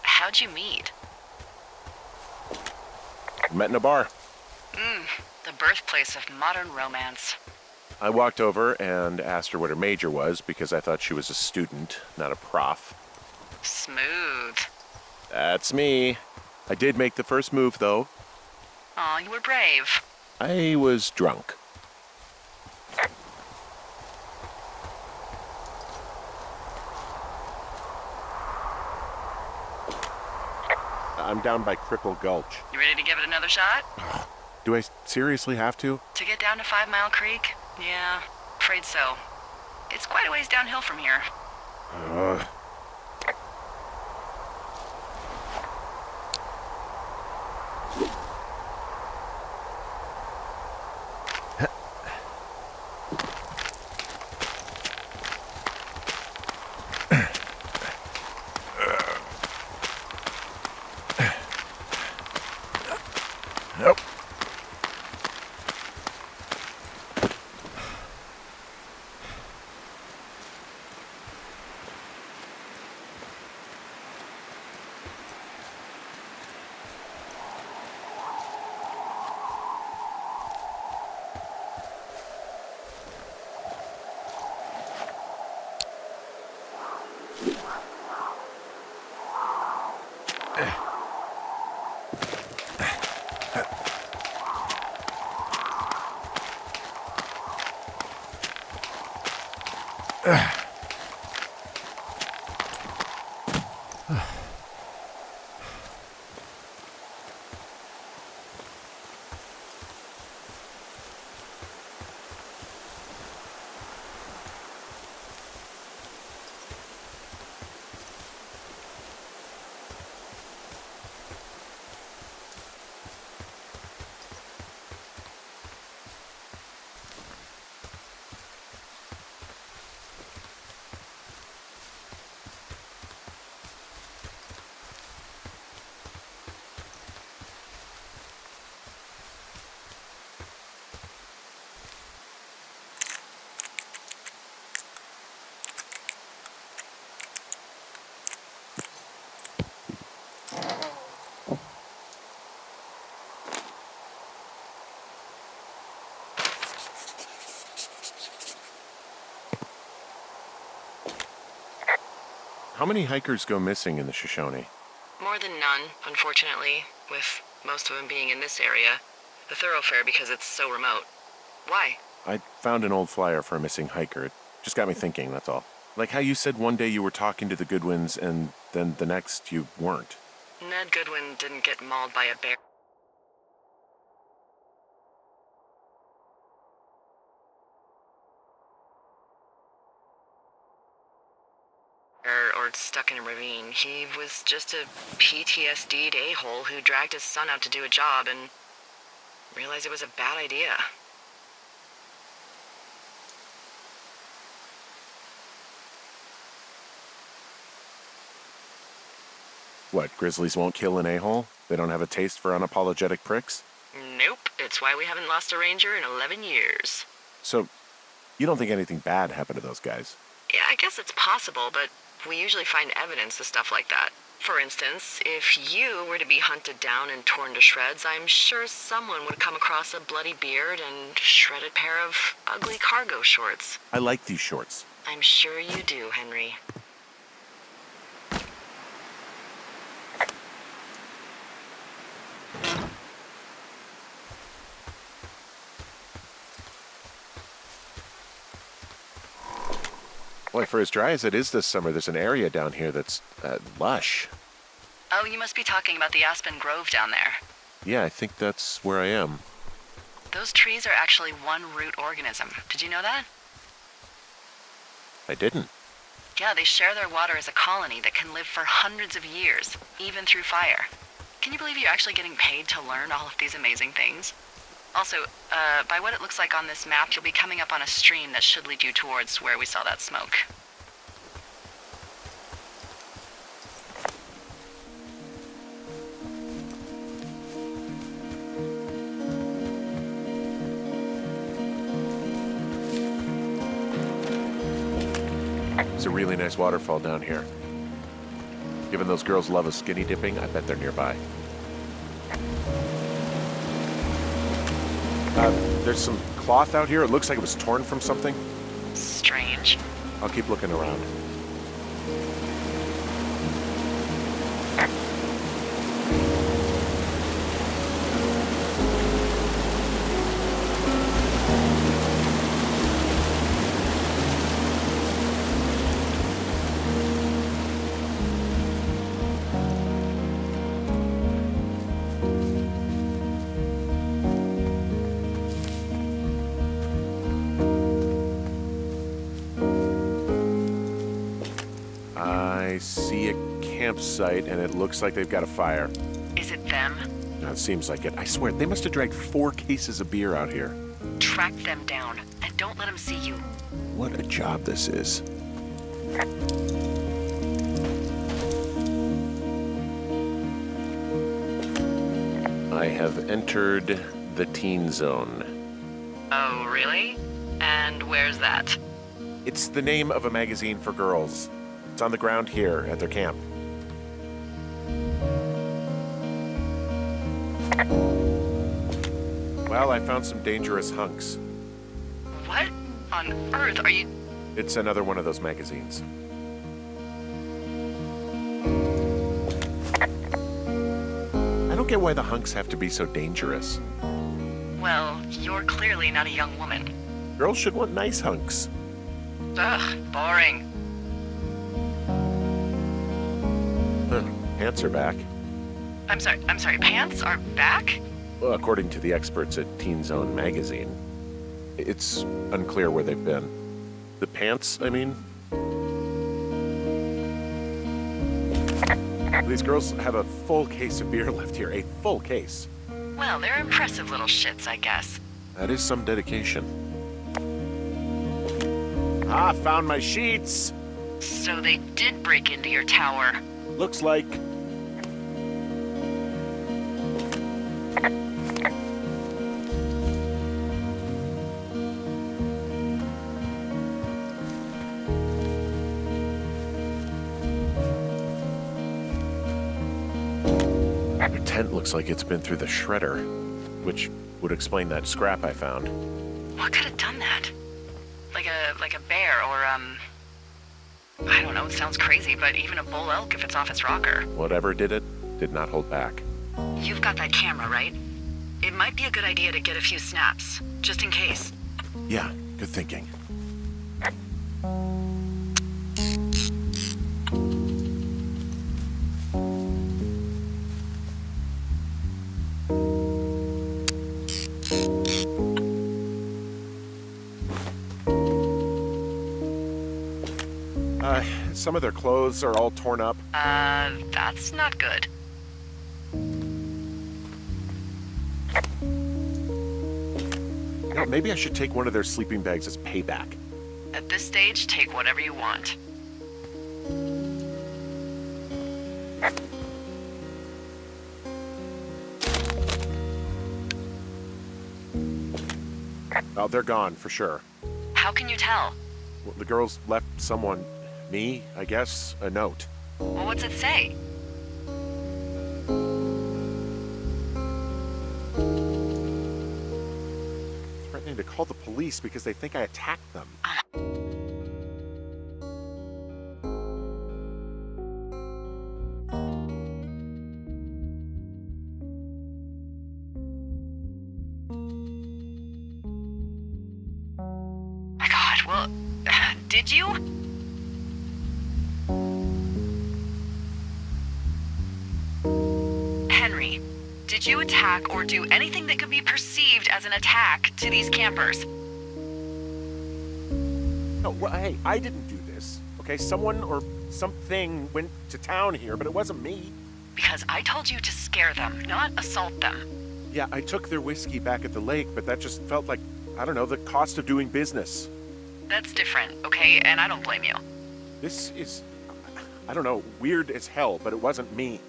how'd you meet? Met in a bar. The birthplace of modern romance. I walked over and asked her what her major was because I thought she was a student, not a prof. Smooth. That's me. I did make the first move, though. Aw, you were brave. I was drunk. I'm down by Cripple Gulch. You ready to give it another shot? Do I seriously have to? To get down to 5 Mile Creek? Yeah, afraid so. It's quite a ways downhill from here. Nope. How many hikers go missing in the Shoshone? More than none, unfortunately, with most of them being in this area. The thoroughfare because it's so remote. Why? I found an old flyer for a missing hiker. It just got me thinking, that's all. Like how you said one day you were talking to the Goodwins and then the next you weren't. Ned Goodwin didn't get mauled by a bear. Or stuck in a ravine. He was just a PTSD'd a-hole who dragged his son out to do a job and realized it was a bad idea. What, grizzlies won't kill an a-hole? They don't have a taste for unapologetic pricks? Nope, it's why we haven't lost a ranger in 11 years. So, you don't think anything bad happened to those guys? Yeah, I guess it's possible, but we usually find evidence of stuff like that. For instance, if you were to be hunted down and torn to shreds, I'm sure someone would come across a bloody beard and shredded pair of ugly cargo shorts. I like these shorts. I'm sure you do, Henry. Boy, for as dry as it is this summer, there's an area down here that's lush. Oh, you must be talking about the Aspen Grove down there. Yeah, I think that's where I am. Those trees are actually one root organism. Did you know that? I didn't. Yeah, they share their water as a colony that can live for hundreds of years, even through fire. Can you believe you're actually getting paid to learn all of these amazing things? Also, by what it looks like on this map, you'll be coming up on a stream that should lead you towards where we saw that smoke. It's a really nice waterfall down here. Given those girls love a skinny dipping, I bet they're nearby. There's some cloth out here. It looks like it was torn from something. Strange. I'll keep looking around. I see a campsite, and it looks like they've got a fire. Is it them? No, it seems like it. I swear, they must have dragged 4 cases of beer out here. Track them down, and don't let them see you. What a job this is. I have entered the teen zone. Oh, really? And where's that? It's the name of a magazine for girls. It's on the ground here at their camp. Well, I found some dangerous hunks. What on earth are you... It's another one of those magazines. I don't get why the hunks have to be so dangerous. Well, you're clearly not a young woman. Girls should want nice hunks. Ugh, boring. Huh, pants are back. I'm sorry, pants are back? Well, according to the experts at Teen Zone magazine. It's unclear where they've been. The pants, I mean? These girls have a full case of beer left here. A full case. Well, they're impressive little shits, I guess. That is some dedication. Ah, found my sheets! So they did break into your tower. Looks like... Their tent looks like it's been through the shredder, which would explain that scrap I found. What could have done that? Like a bear or, I don't know, it sounds crazy, but even a bull elk if it's off its rocker. Whatever did it, did not hold back. You've got that camera, right? It might be a good idea to get a few snaps, just in case. Yeah, good thinking. Some of their clothes are all torn up. That's not good. You know, maybe I should take one of their sleeping bags as payback. At this stage, take whatever you want. Oh, they're gone, for sure. How can you tell? Well, the girls left someone, me, I guess, a note. Well, what's it say? call the police because they think I attacked them. My God, well, did you? Henry, did you attack or do anything that could be perceived as an attack to these campers? No, well, hey, I didn't do this. Okay, someone or something went to town here, but it wasn't me. Because I told you to scare them, not assault them. Yeah, I took their whiskey back at the lake, but that just felt like, I don't know, the cost of doing business. That's different, okay? And I don't blame you. This is, I don't know, weird as hell, but it wasn't me.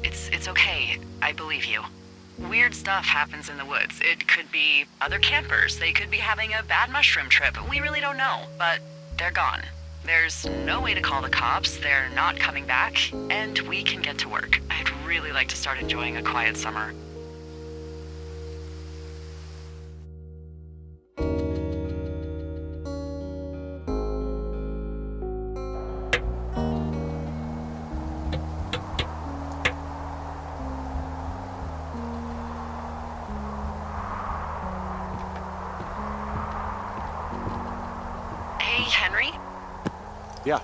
It's okay. I believe you. Weird stuff happens in the woods. It could be other campers. They could be having a bad mushroom trip. We really don't know, but they're gone. There's no way to call the cops. They're not coming back, and we can get to work. I'd really like to start enjoying a quiet summer. Hey, Henry? Yeah,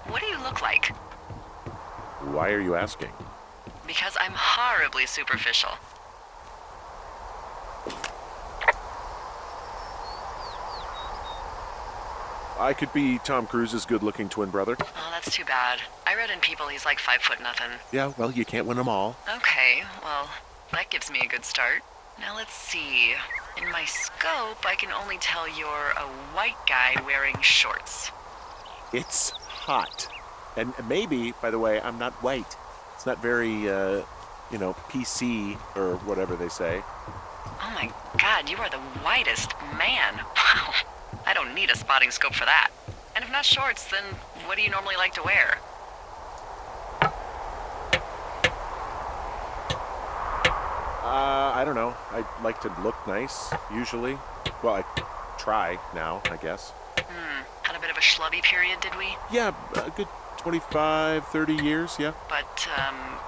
What do you look like? why are you asking? Because I'm horribly superficial. I could be Tom Cruise's good-looking twin brother. Oh, that's too bad. I read in People he's like 5'0" nothing. Yeah, well, you can't win them all. Okay, well, that gives me a good start. Now let's see. In my scope, I can only tell you're a white guy wearing shorts. It's hot. And maybe, by the way, I'm not white. It's not very, PC or whatever they say. Oh my God, you are the whitest man. Wow. I don't need a spotting scope for that. And if not shorts, then what do you normally like to wear? I don't know. I like to look nice, usually. Well, I try now, I guess. Had a bit of a schlubby period, did we? Yeah, a good 25, 30 years, yeah. But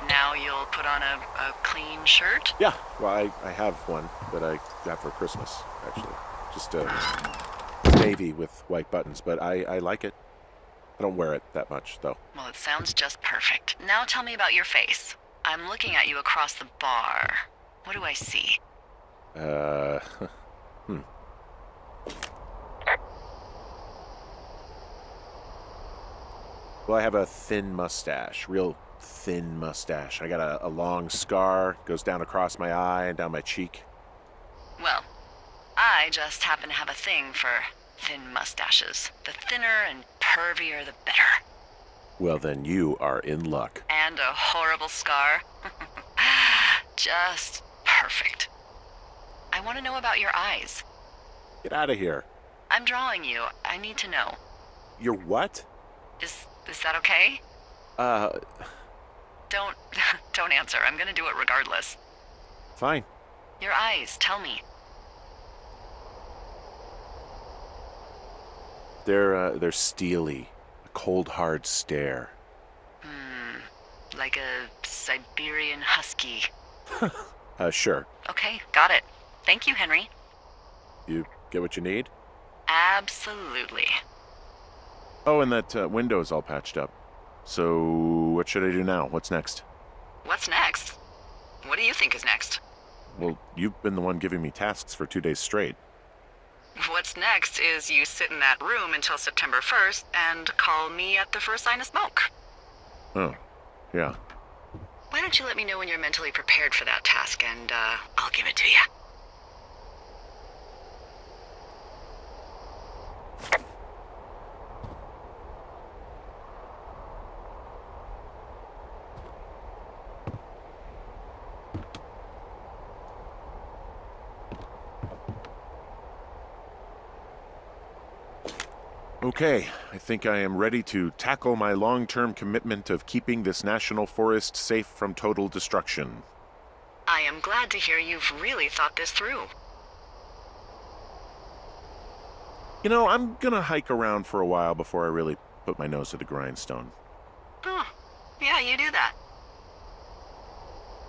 now you'll put on a clean shirt? Yeah, well, I have one that I got for Christmas, actually. Just navy with white buttons, but I like it. I don't wear it that much, though. Well, it sounds just perfect. Now tell me about your face. I'm looking at you across the bar. What do I see? Well, I have a thin mustache, real thin mustache. I got a long scar, goes down across my eye and down my cheek. Well, I just happen to have a thing for thin mustaches. The thinner and pervier, the better. Well, then you are in luck. And a horrible scar. Just perfect. I want to know about your eyes. Get out of here. I'm drawing you. I need to know. You're what? Is that okay? Don't answer. I'm gonna do it regardless. Fine. Your eyes, tell me. They're steely. A cold, hard stare. Like a Siberian husky. Sure. Okay, got it. Thank you, Henry. You get what you need? Absolutely. Oh, and that window's all patched up. So, what should I do now? What's next? What's next? What do you think is next? Well, you've been the one giving me tasks for 2 days straight. What's next is you sit in that room until September 1st and call me at the first sign of smoke. Oh, yeah. Why don't you let me know when you're mentally prepared for that task and I'll give it to you. Okay, I think I am ready to tackle my long-term commitment of keeping this national forest safe from total destruction. I am glad to hear you've really thought this through. You know, I'm gonna hike around for a while before I really put my nose to the grindstone. Oh, yeah, you do that.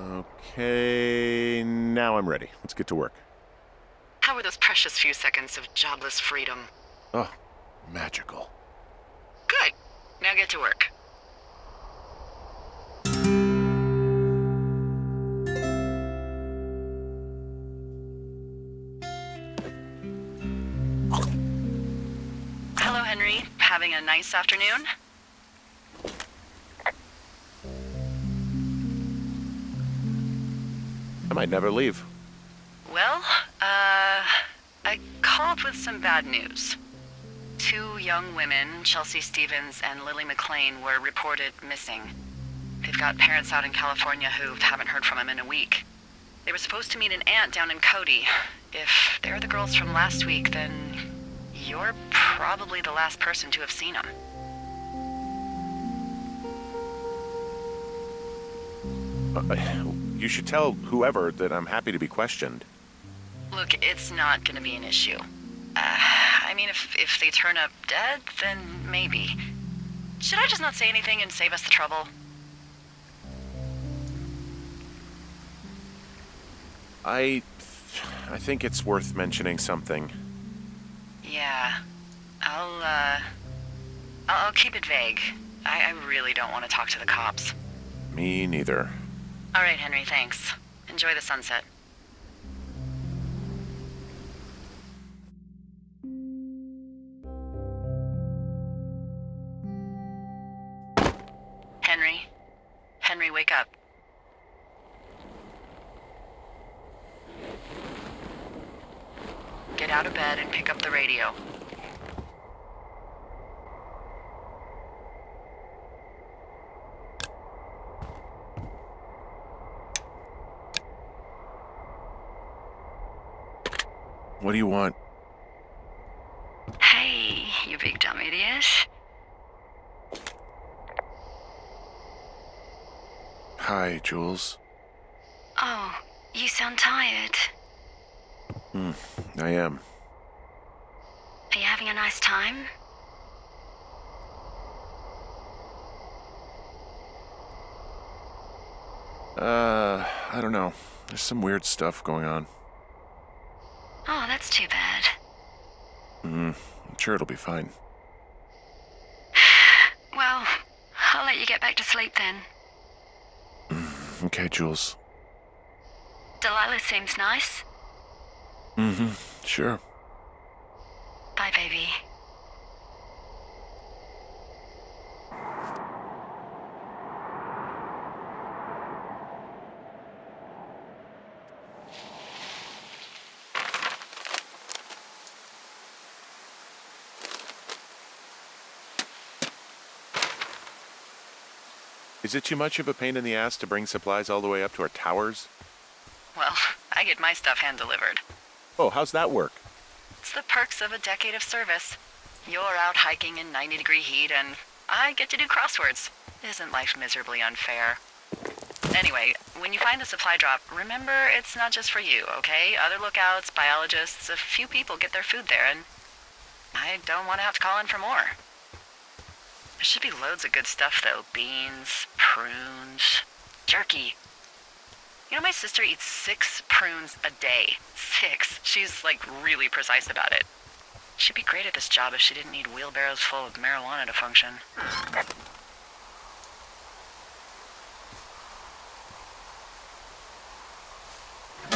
Okay, now I'm ready. Let's get to work. How were those precious few seconds of jobless freedom? Oh, magical. Good. Now get to work. Hello, Henry. Having a nice afternoon? I might never leave. Well, I called with some bad news. 2 young women, Chelsea Stevens and Lily McLean, were reported missing. They've got parents out in California who haven't heard from them in a week. They were supposed to meet an aunt down in Cody. If they're the girls from last week, then you're probably the last person to have seen them. You should tell whoever that I'm happy to be questioned. Look, it's not gonna be an issue. I mean, if they turn up dead, then maybe. Should I just not say anything and save us the trouble? I think it's worth mentioning something. Yeah. I'll keep it vague. I really don't want to talk to the cops. Me neither. All right, Henry, thanks. Enjoy the sunset. Henry? Henry, wake up. Get out of bed and pick up the radio. What do you want? Hey, you big dumb idiot. Hi, Jules. Oh, you sound tired. I am. Are you having a nice time? I don't know. There's some weird stuff going on. Oh, that's too bad. I'm sure it'll be fine. Well, I'll let you get back to sleep then. Okay, Jules. Delilah seems nice. Sure. Bye, baby. Is it too much of a pain in the ass to bring supplies all the way up to our towers? Well, I get my stuff hand-delivered. Oh, how's that work? It's the perks of a decade of service. You're out hiking in 90-degree heat, and I get to do crosswords. Isn't life miserably unfair? Anyway, when you find the supply drop, remember it's not just for you, okay? Other lookouts, biologists, a few people get their food there, and I don't want to have to call in for more. There should be loads of good stuff, though. Beans, prunes, jerky. You know, my sister eats 6 prunes a day. 6. She's, really precise about it. She'd be great at this job if she didn't need wheelbarrows full of marijuana to function.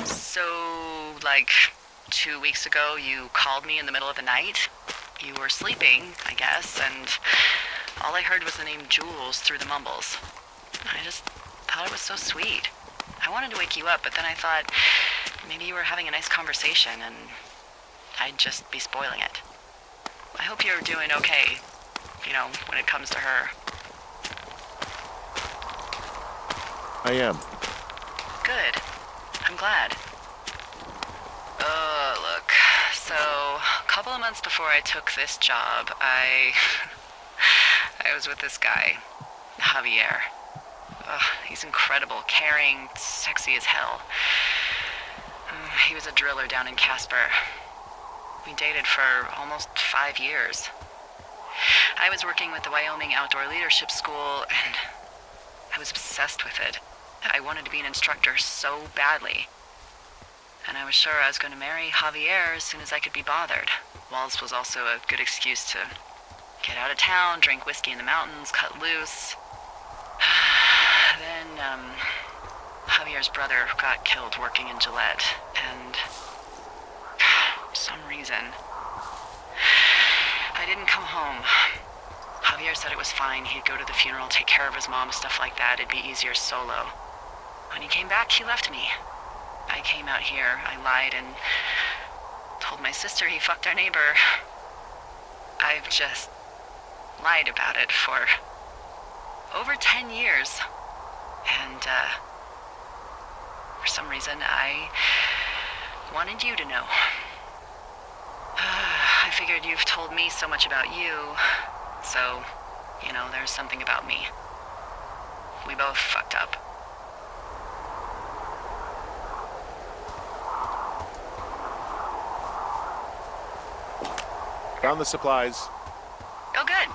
So, 2 weeks ago, you called me in the middle of the night. You were sleeping, I guess, and all I heard was the name Jules through the mumbles. I just thought it was so sweet. I wanted to wake you up, but then I thought maybe you were having a nice conversation and I'd just be spoiling it. I hope you're doing okay, when it comes to her. I am. Good. I'm glad. Look. So, a couple of months before I took this job, I was with this guy, Javier. He's incredible, caring, sexy as hell. He was a driller down in Casper. We dated for almost 5 years. I was working with the Wyoming Outdoor Leadership School, and I was obsessed with it. I wanted to be an instructor so badly. And I was sure I was going to marry Javier as soon as I could be bothered. Walls was also a good excuse to get out of town, drink whiskey in the mountains, cut loose. Then, Javier's brother got killed working in Gillette, and for some reason, I didn't come home. Javier said it was fine. He'd go to the funeral, take care of his mom, stuff like that. It'd be easier solo. When he came back, he left me. I came out here, I lied, and told my sister he fucked our neighbor. I've just lied about it for over 10 years. And, for some reason, I wanted you to know. I figured you've told me so much about you, so, there's something about me. We both fucked up. Found the supplies. Oh, good.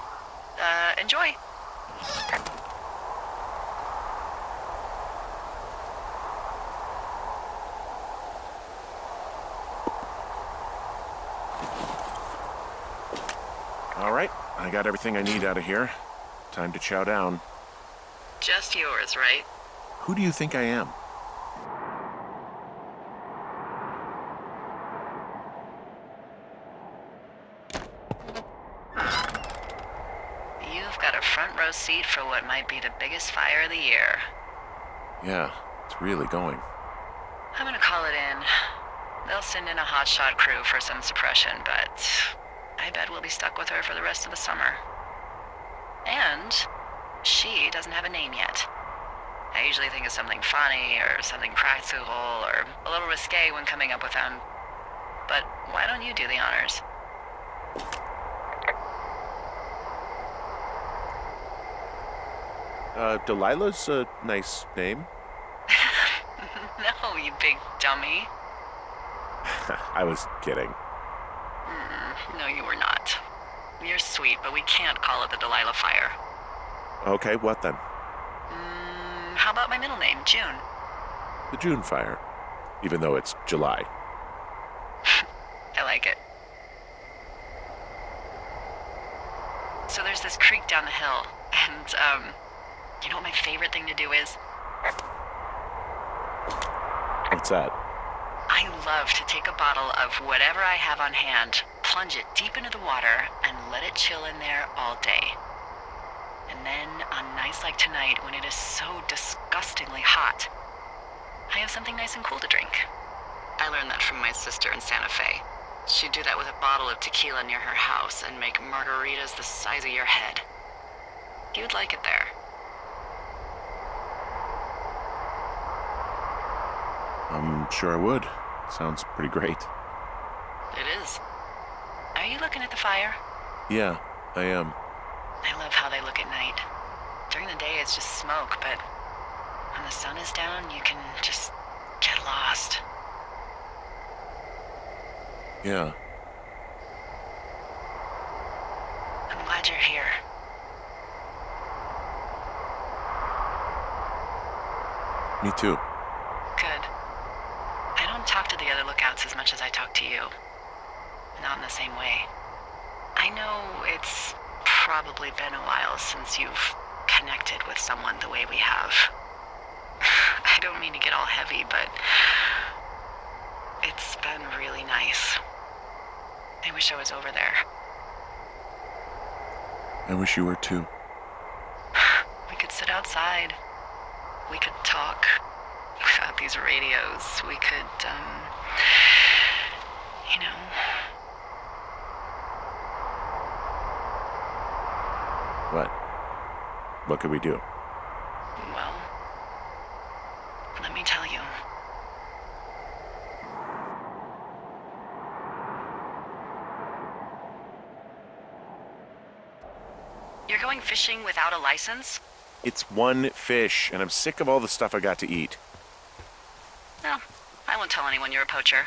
Enjoy. All right, I got everything I need out of here. Time to chow down. Just yours, right? Who do you think I am? You've got a front row seat for what might be the biggest fire of the year. Yeah, it's really going. I'm gonna call it in. They'll send in a hotshot crew for some suppression, but I bet we'll be stuck with her for the rest of the summer. And she doesn't have a name yet. I usually think of something funny or something practical or a little risque when coming up with them. But why don't you do the honors? Delilah's a nice name. No, you big dummy. I was kidding. No, you were not. You're sweet, but we can't call it the Delilah Fire. Okay, what then? How about my middle name, June? The June fire. Even though it's July. I like it. So there's this creek down the hill, and, you know what my favorite thing to do is? What's that? I love to take a bottle of whatever I have on hand, plunge it deep into the water, and let it chill in there all day. And then, on nights like tonight, when it is so disgustingly hot, I have something nice and cool to drink. I learned that from my sister in Santa Fe. She'd do that with a bottle of tequila near her house and make margaritas the size of your head. You'd like it there. I'm sure I would. Sounds pretty great. It is. Are you looking at the fire? Yeah, I am. I love how they look at night. During the day, it's just smoke, but when the sun is down, you can just get lost. Yeah. I'm glad you're here. Me too. Good. I don't talk to the other lookouts as much as I talk to you. Not in the same way. I know it's probably been a while since you've connected with someone the way we have. I don't mean to get all heavy, but it's been really nice. I wish I was over there. I wish you were too. We could sit outside. We could talk without these radios. We could, you know. What? What could we do? Well, let me tell you. You're going fishing without a license? It's one fish, and I'm sick of all the stuff I got to eat. No, I won't tell anyone you're a poacher.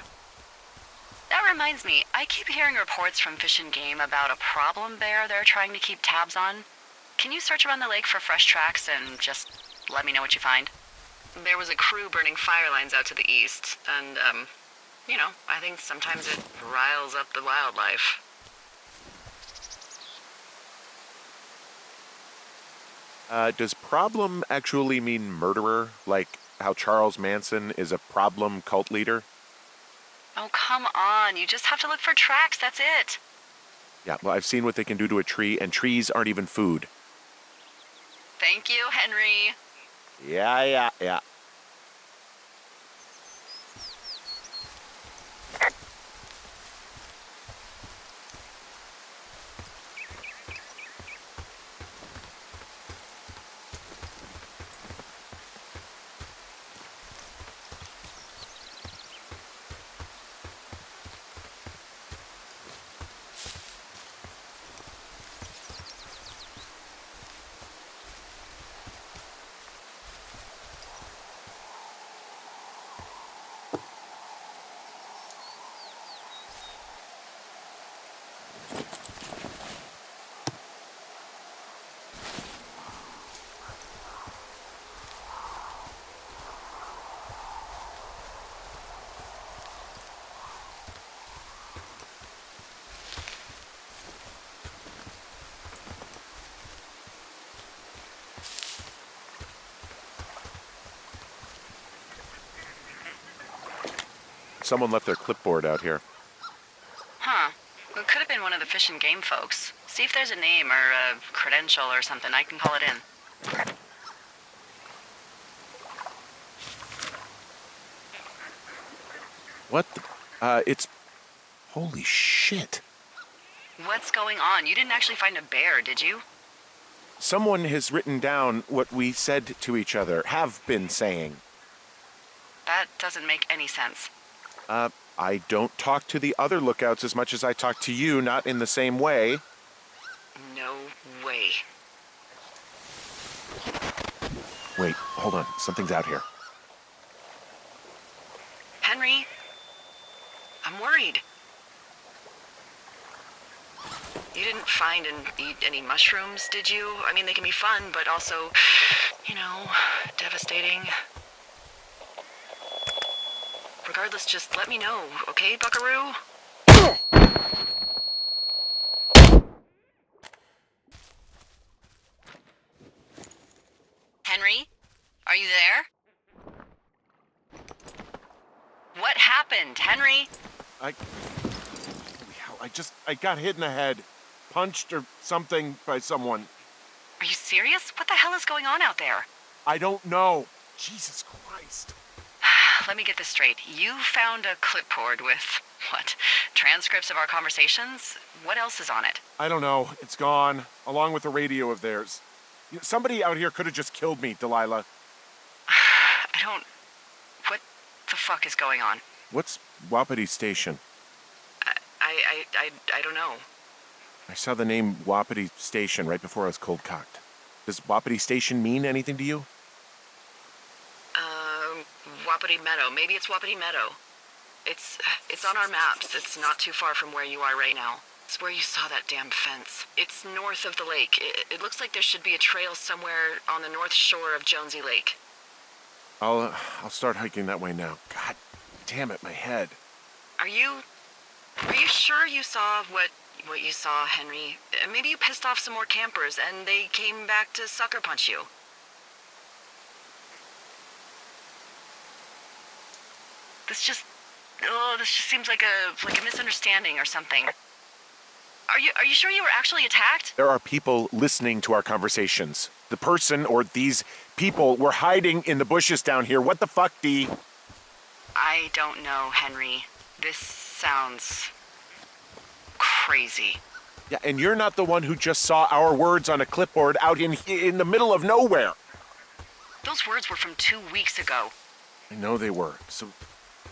That reminds me, I keep hearing reports from Fish and Game about a problem bear they're trying to keep tabs on. Can you search around the lake for fresh tracks and just let me know what you find? There was a crew burning fire lines out to the east, and, I think sometimes it riles up the wildlife. Does problem actually mean murderer? Like how Charles Manson is a problem cult leader? Oh, come on. You just have to look for tracks, that's it. Yeah, well, I've seen what they can do to a tree, and trees aren't even food. Thank you, Henry. Yeah. Someone left their clipboard out here. Huh. It could have been one of the Fish and Game folks. See if there's a name or a credential or something. I can call it in. What the? It's... Holy shit. What's going on? You didn't actually find a bear, did you? Someone has written down what we said to each other, have been saying. That doesn't make any sense. I don't talk to the other lookouts as much as I talk to you, not in the same way. No way. Wait, hold on. Something's out here. Henry? I'm worried. You didn't find and eat any mushrooms, did you? I mean, they can be fun, but also, devastating. Regardless, just let me know, okay, buckaroo? Henry? Are you there? What happened, Henry? Holy hell, I got hit in the head. Punched or something by someone. Are you serious? What the hell is going on out there? I don't know. Jesus Christ. Let me get this straight. You found a clipboard with, transcripts of our conversations? What else is on it? I don't know. It's gone, along with the radio of theirs. Somebody out here could have just killed me, Delilah. What the fuck is going on? What's Wapiti Station? I don't know. I saw the name Wapiti Station right before I was cold-cocked. Does Wapiti Station mean anything to you? Wapiti Meadow. Maybe it's Wapiti Meadow. It's on our maps. It's not too far from where you are right now. It's where you saw that damn fence. It's north of the lake. It looks like there should be a trail somewhere on the north shore of Jonesy Lake. I'll start hiking that way now. God damn it, my head. Are you sure you saw what you saw, Henry? Maybe you pissed off some more campers and they came back to sucker punch you. This just seems like a misunderstanding or something. Are you sure you were actually attacked? There are people listening to our conversations. The person or these people were hiding in the bushes down here. What the fuck, Dee? I don't know, Henry. This sounds crazy. Yeah, and you're not the one who just saw our words on a clipboard out in the middle of nowhere. Those words were from 2 weeks ago. I know they were. So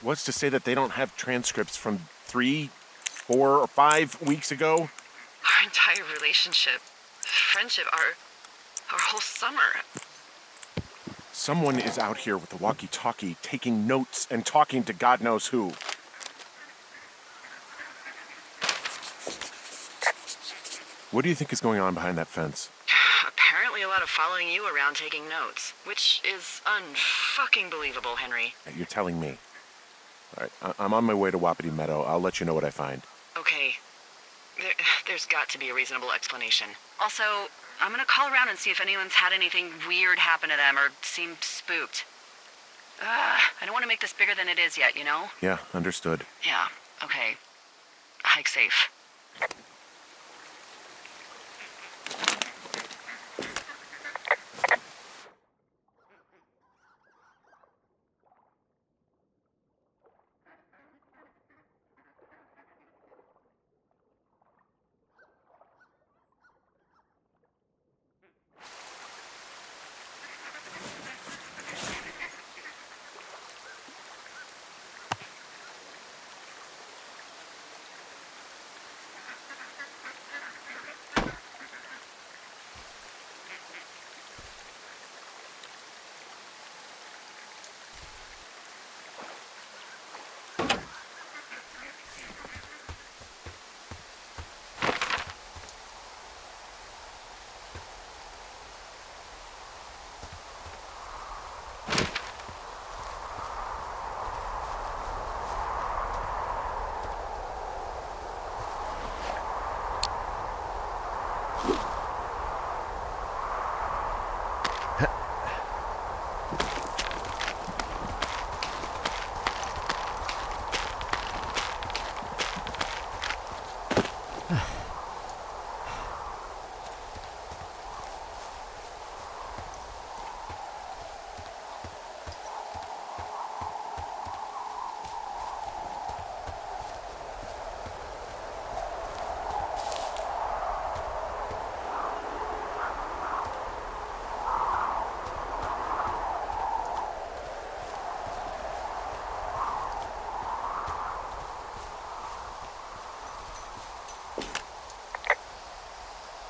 what's to say that they don't have transcripts from 3, 4, or 5 weeks ago? Our entire relationship, friendship, our whole summer. Someone is out here with the walkie-talkie taking notes and talking to God knows who. What do you think is going on behind that fence? Apparently a lot of following you around taking notes, which is unfucking believable, Henry. You're telling me. All right, I'm on my way to Wapiti Meadow. I'll let you know what I find. Okay. There's got to be a reasonable explanation. Also, I'm gonna call around and see if anyone's had anything weird happen to them or seemed spooked. I don't want to make this bigger than it is yet, you know? Yeah, understood. Yeah, okay. Hike safe.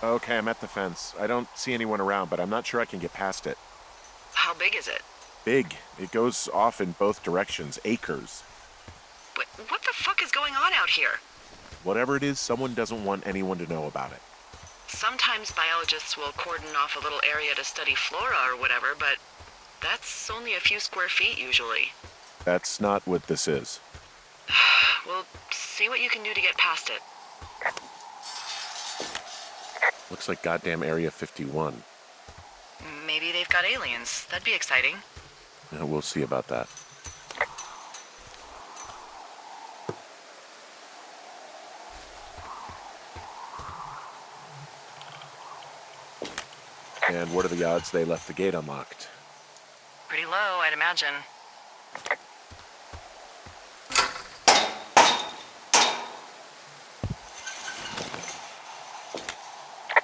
Okay, I'm at the fence. I don't see anyone around, but I'm not sure I can get past it. How big is it? Big. It goes off in both directions. Acres. What the fuck is going on out here? Whatever it is, someone doesn't want anyone to know about it. Sometimes biologists will cordon off a little area to study flora or whatever, but that's only a few square feet usually. That's not what this is. Well, see what you can do to get past it. Looks like goddamn Area 51. Maybe they've got aliens. That'd be exciting. Yeah, we'll see about that. And what are the odds they left the gate unlocked? Pretty low, I'd imagine.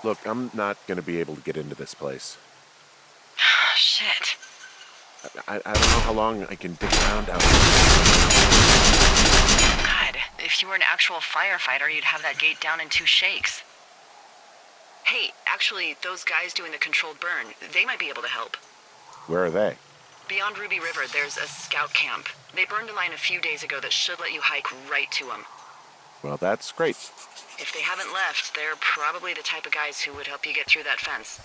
Look, I'm not going to be able to get into this place. Shit. I don't know how long I can dig around out here. God, if you were an actual firefighter, you'd have that gate down in 2 shakes. Hey, actually, those guys doing the controlled burn, they might be able to help. Where are they? Beyond Ruby River, there's a scout camp. They burned a line a few days ago that should let you hike right to them. Well, that's great. If they haven't left, they're probably the type of guys who would help you get through that fence.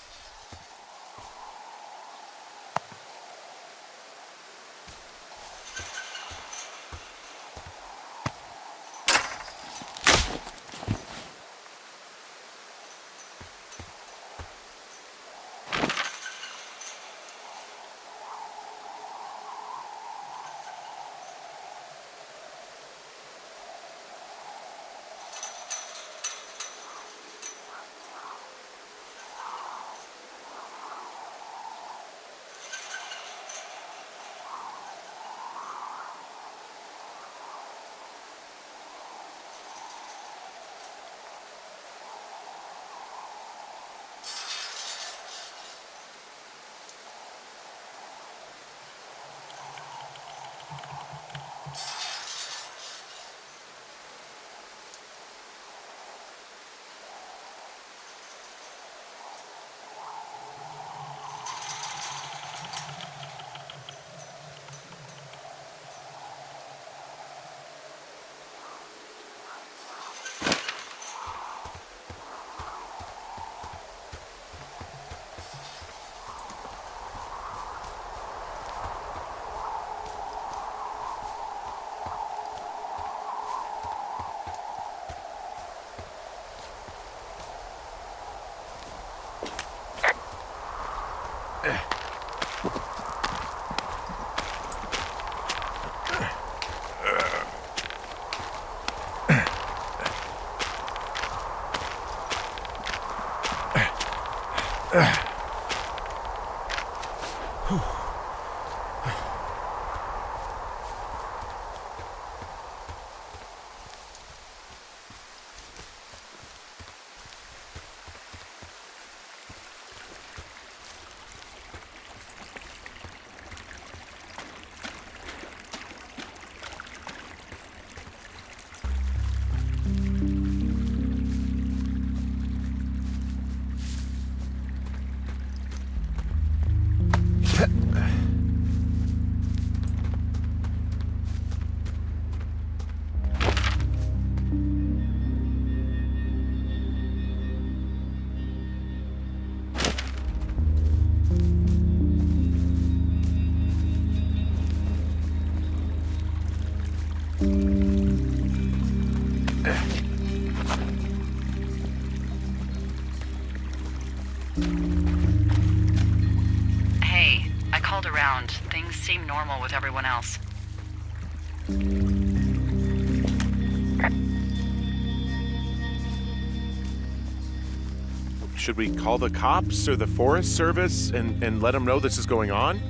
Hey, I called around. Things seem normal with everyone else. Should we call the cops or the Forest Service and let them know this is going on?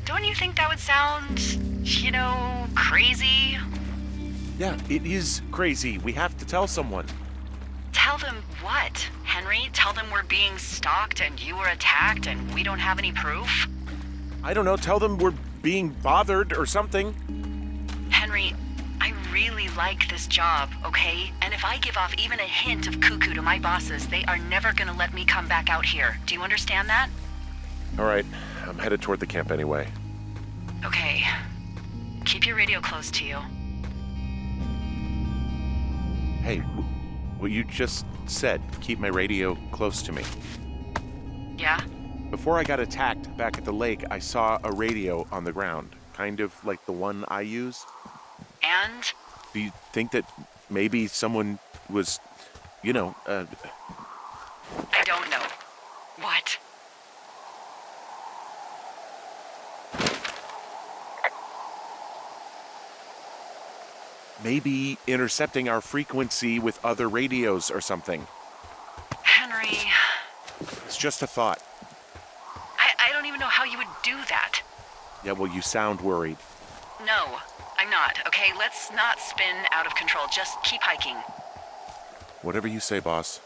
Don't you think that would sound, crazy? Yeah, it is crazy. We have to tell someone. Tell them what, Henry? Tell them we're being stalked and you were attacked and we don't have any proof? I don't know, tell them we're being bothered or something. Henry, I really like this job, okay? And if I give off even a hint of cuckoo to my bosses, they are never gonna let me come back out here. Do you understand that? All right, I'm headed toward the camp anyway. Okay. Keep your radio close to you. Hey, what you just said, keep my radio close to me. Yeah? Before I got attacked back at the lake, I saw a radio on the ground, kind of like the one I use. And? Do you think that maybe someone was, I don't know. What? maybe intercepting our frequency with other radios or something? Henry, It's just a thought. I don't even know how you would do that. Yeah, well, you sound worried. No, I'm not, okay? Let's not spin out of control. Just keep hiking. Whatever you say, boss.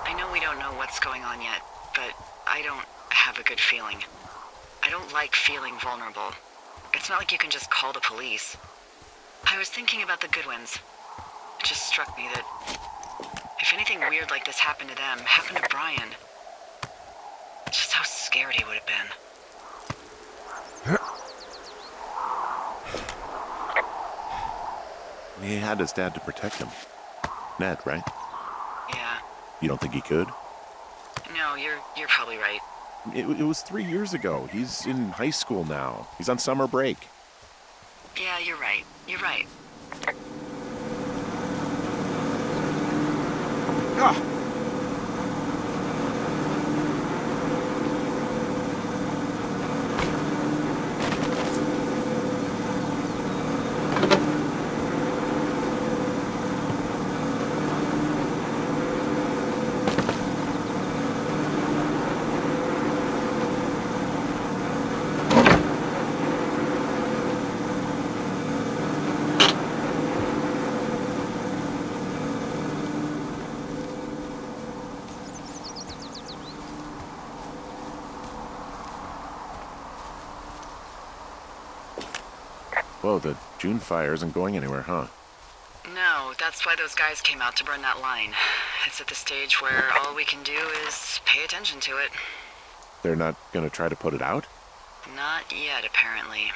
I know we don't know what's going on yet, but I don't have a good feeling. I don't like feeling vulnerable. It's not like you can just call the police. I was thinking about the Goodwins. It just struck me that if anything weird like this happened to them, happened to Brian, just how scared he would have been. He had his dad to protect him. Ned, right? Yeah. You don't think he could? No, you're probably right. It was 3 years ago. He's in high school now. He's on summer break. Yeah, you're right. You're right. Ah! Whoa, the June fire isn't going anywhere, huh? No, that's why those guys came out to burn that line. It's at the stage where all we can do is pay attention to it. They're not gonna try to put it out? Not yet, apparently.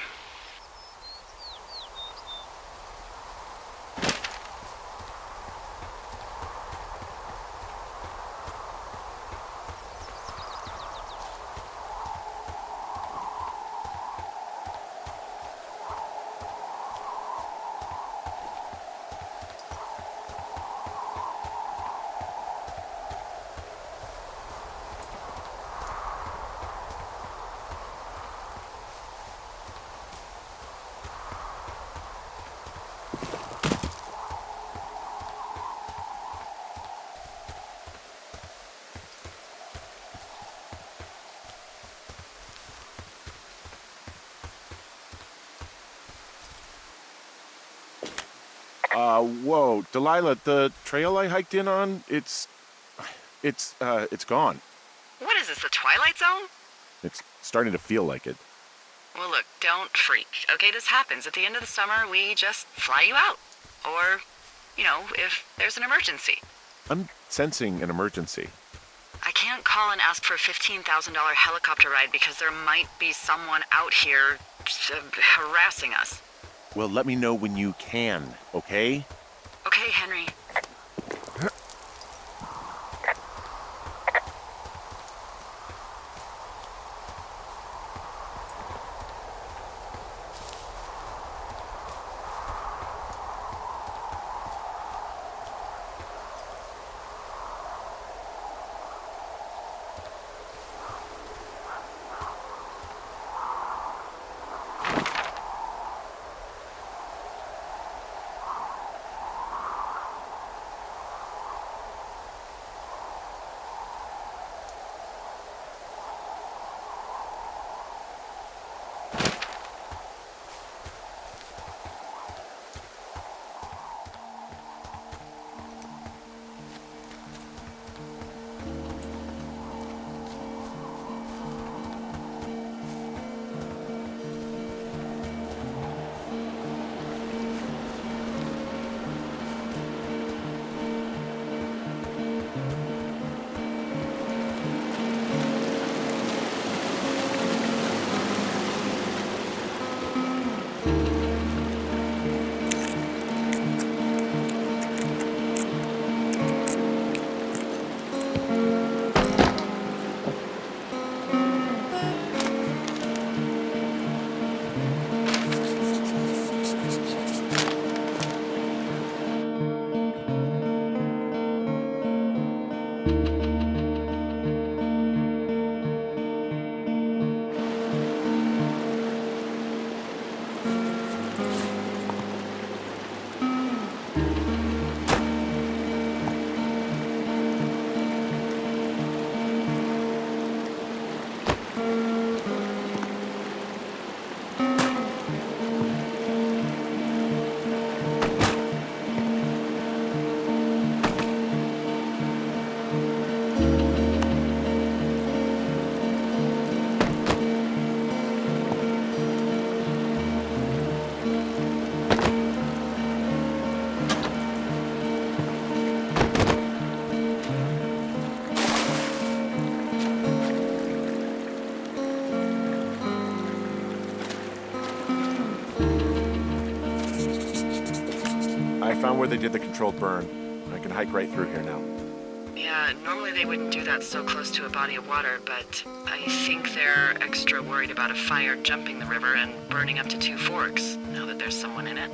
Whoa, Delilah, the trail I hiked in on, it's gone. What is this, the Twilight Zone? It's starting to feel like it. Well, look, don't freak. Okay, this happens. At the end of the summer, we just fly you out. Or, if there's an emergency. I'm sensing an emergency. I can't call and ask for a $15,000 helicopter ride because there might be someone out here harassing us. Well, let me know when you can, okay? Okay, Henry. I found where they did the controlled burn. I can hike right through here now. Yeah, normally they wouldn't do that so close to a body of water, but I think they're extra worried about a fire jumping the river and burning up to 2 forks, now that there's someone in it.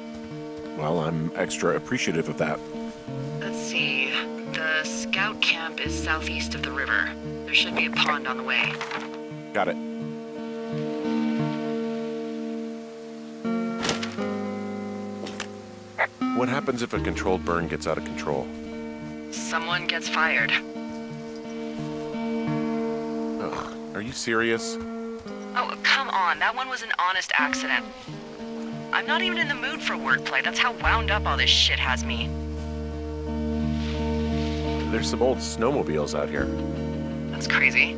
Well, I'm extra appreciative of that. Let's see. The scout camp is southeast of the river. There should be a pond on the way. Got it. What happens if a controlled burn gets out of control? Someone gets fired. Ugh, are you serious? Oh, come on. That one was an honest accident. I'm not even in the mood for wordplay. That's how wound up all this shit has me. There's some old snowmobiles out here. That's crazy.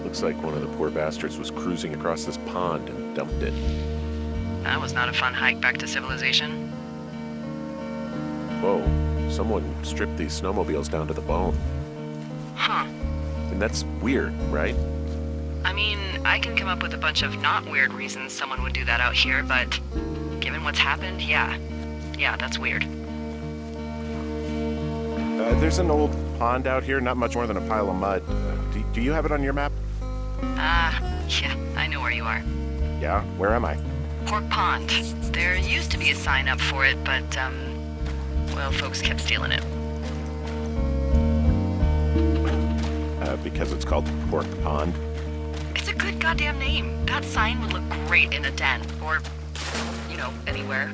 Looks like one of the poor bastards was cruising across this pond and dumped it. That was not a fun hike back to civilization. Whoa, someone stripped these snowmobiles down to the bone. Huh. And that's weird, right? I mean, I can come up with a bunch of not weird reasons someone would do that out here, but given what's happened, yeah. Yeah, that's weird. There's an old pond out here, not much more than a pile of mud. Do you have it on your map? Yeah, I know where you are. Yeah, where am I? Pork Pond. There used to be a sign up for it, but, well, folks kept stealing it. Because it's called Pork Pond. It's a good goddamn name. That sign would look great in a den, or, anywhere.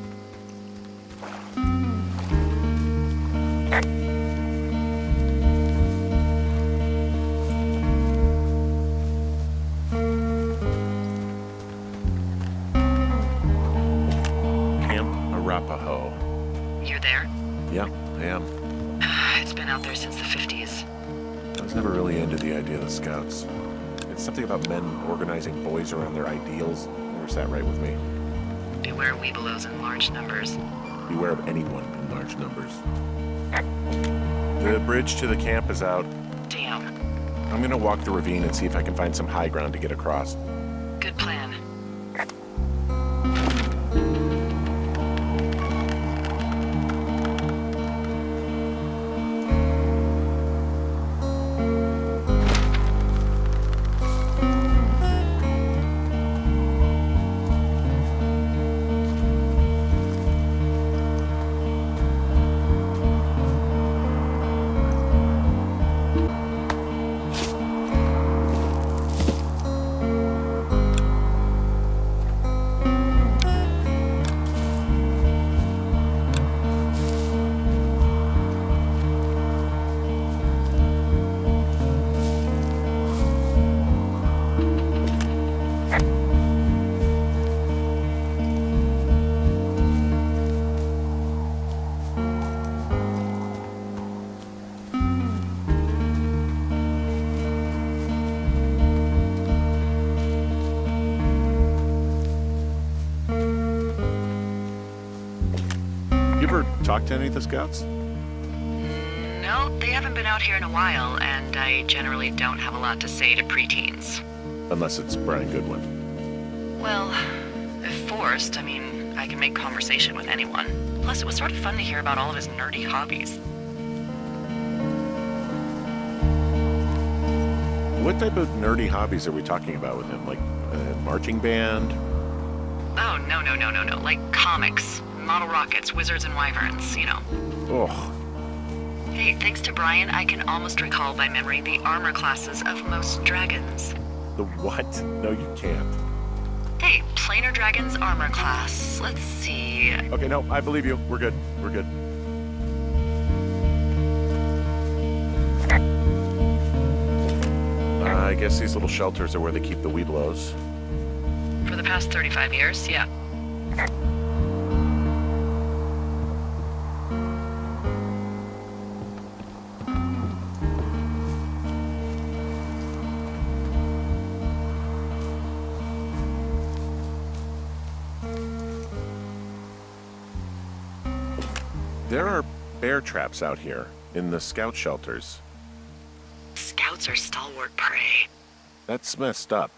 You're there? Yeah, I am. It's been out there since the 50s. I was never really into the idea of the Scouts. It's something about men organizing boys around their ideals. Never sat right with me. Beware weebelows in large numbers. Beware of anyone in large numbers. The bridge to the camp is out. Damn. I'm gonna walk the ravine and see if I can find some high ground to get across. Good plan. You ever talk to any of the Scouts? No, they haven't been out here in a while, and I generally don't have a lot to say to preteens. Unless it's Brian Goodwin. Well, if forced, I mean, I can make conversation with anyone. Plus, it was sort of fun to hear about all of his nerdy hobbies. What type of nerdy hobbies are we talking about with him? Like a marching band? Oh, no. Like comics, model rockets, wizards and wyverns, you know. Oh, Hey, thanks to Brian, I can almost recall by memory the armor classes of most dragons. the what? No, you can't. Hey, planar dragon's armor class. Let's see. Okay, no, I believe you. We're good. We're good. I guess these little shelters are where they keep the weeblos. For the past 35 years, yeah. There are bear traps out here in the scout shelters. Scouts are stalwart prey. That's messed up.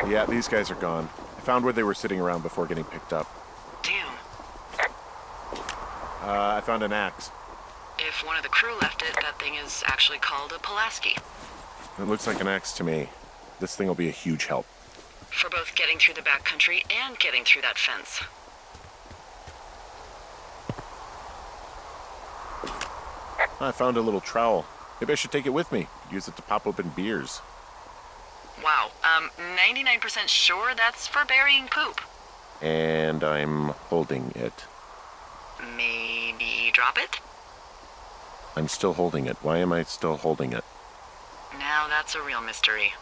Yeah, these guys are gone. I found where they were sitting around before getting picked up. Damn. I found an axe. If one of the crew left it, that thing is actually called a Pulaski. It looks like an axe to me. This thing will be a huge help. For both getting through the backcountry and getting through that fence. I found a little trowel. Maybe I should take it with me. Use it to pop open beers. Wow, 99% sure that's for burying poop. And I'm holding it. Maybe drop it? I'm still holding it. Why am I still holding it? Now that's a real mystery.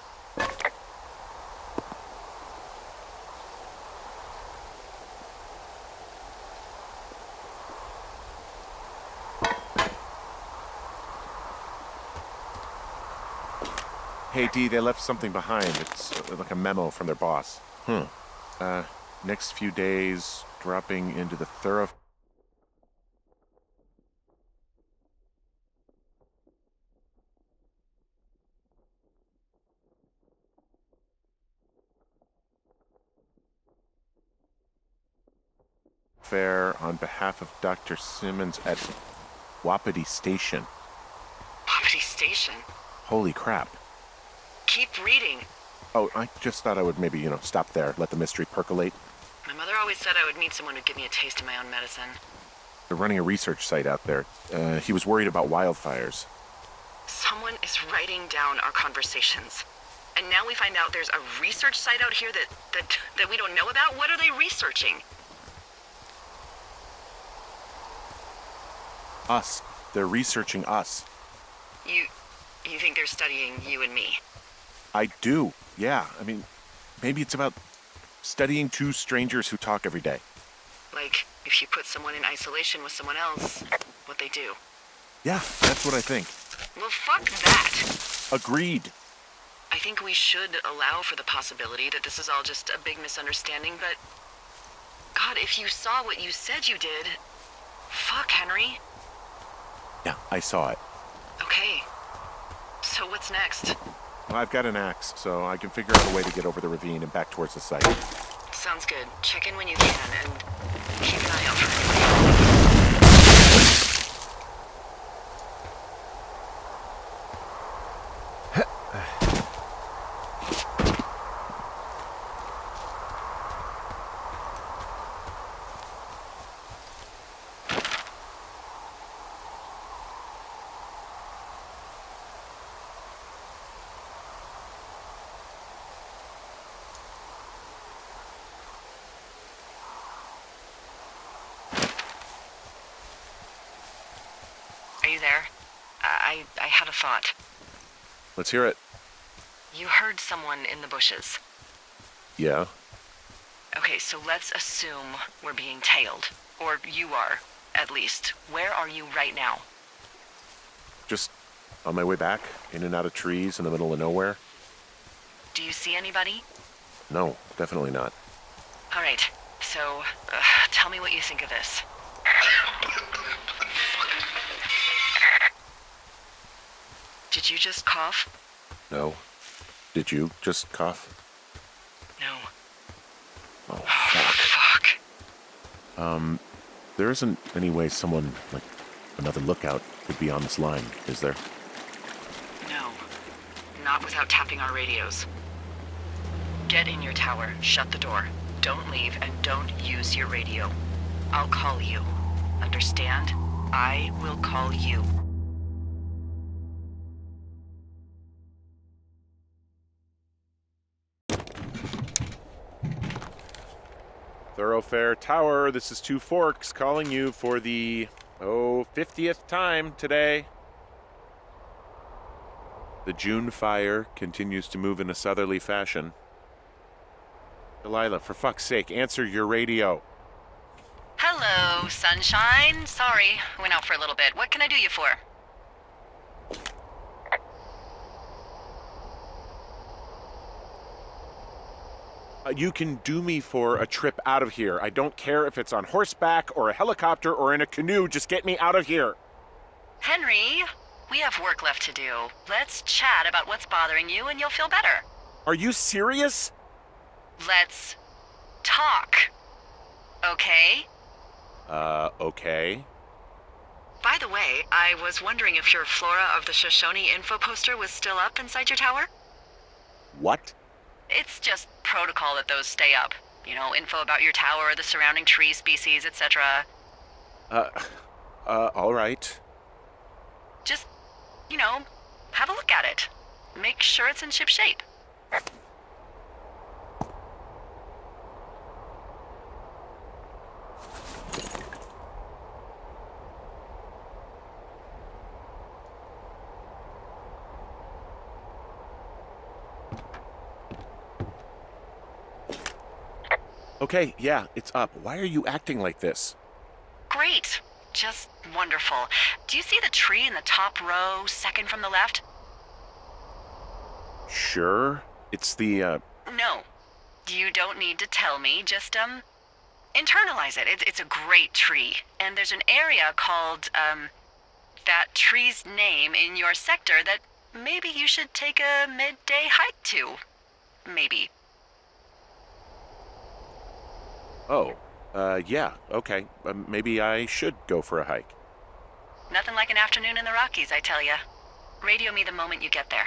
Hey, Dee, they left something behind. It's like a memo from their boss. Next few days, dropping into the thoroughfare. On behalf of Dr. Simmons at Wapiti Station. Wapiti Station? Holy crap. Keep reading. Oh, I just thought I would maybe, stop there, let the mystery percolate. My mother always said I would meet someone who'd give me a taste of my own medicine. They're running a research site out there. He was worried about wildfires. Someone is writing down our conversations. And now we find out there's a research site out here that we don't know about? What are they researching? Us. They're researching us. You think they're studying you and me? I do, yeah. I mean, maybe it's about studying two strangers who talk every day. Like, if you put someone in isolation with someone else, what they do. Yeah, that's what I think. Well, fuck that. Agreed. I think we should allow for the possibility that this is all just a big misunderstanding, but... God, if you saw what you said you did... Fuck, Henry. Yeah, I saw it. Okay. So what's next? Well, I've got an axe, so I can figure out a way to get over the ravine and back towards the site. Sounds good. Check in when you can, and keep an eye out for anything. Are you there? I had a thought. Let's hear it. You heard someone in the bushes. Yeah? Okay, so let's assume we're being tailed. Or you are, at least. Where are you right now? Just on my way back, in and out of trees in the middle of nowhere. Do you see anybody? No, definitely not. All right, so tell me what you think of this. Did you just cough? No. Did you just cough? No. Oh, Fuck. There isn't any way someone, like another lookout, could be on this line, is there? No. Not without tapping our radios. Get in your tower, shut the door. Don't leave, and don't use your radio. I'll call you. Understand? I will call you. Thoroughfare Tower, this is Two Forks calling you for the, 50th time today. The June fire continues to move in a southerly fashion. Delilah, for fuck's sake, answer your radio. Hello, sunshine. Sorry, I went out for a little bit. What can I do you for? You can do me for a trip out of here. I don't care if it's on horseback or a helicopter or in a canoe. Just get me out of here. Henry, we have work left to do. Let's chat about what's bothering you and you'll feel better. Are you serious? Let's talk. Okay? Okay. By the way, I was wondering if your Flora of the Shoshone info poster was still up inside your tower? What? It's just protocol that those stay up. You know, info about your tower, the surrounding tree species, etc. All right. Just, have a look at it. Make sure it's in ship shape. Okay, yeah, it's up. Why are you acting like this? Great. Just wonderful. Do you see the tree in the top row, second from the left? sure? It's the, No. You don't need to tell me, just, internalize it. It's a great tree. And there's an area called, that tree's name in your sector that maybe you should take a midday hike to. Maybe. oh, yeah, okay. Maybe I should go for a hike. Nothing like an afternoon in the Rockies, I tell ya. Radio me the moment you get there.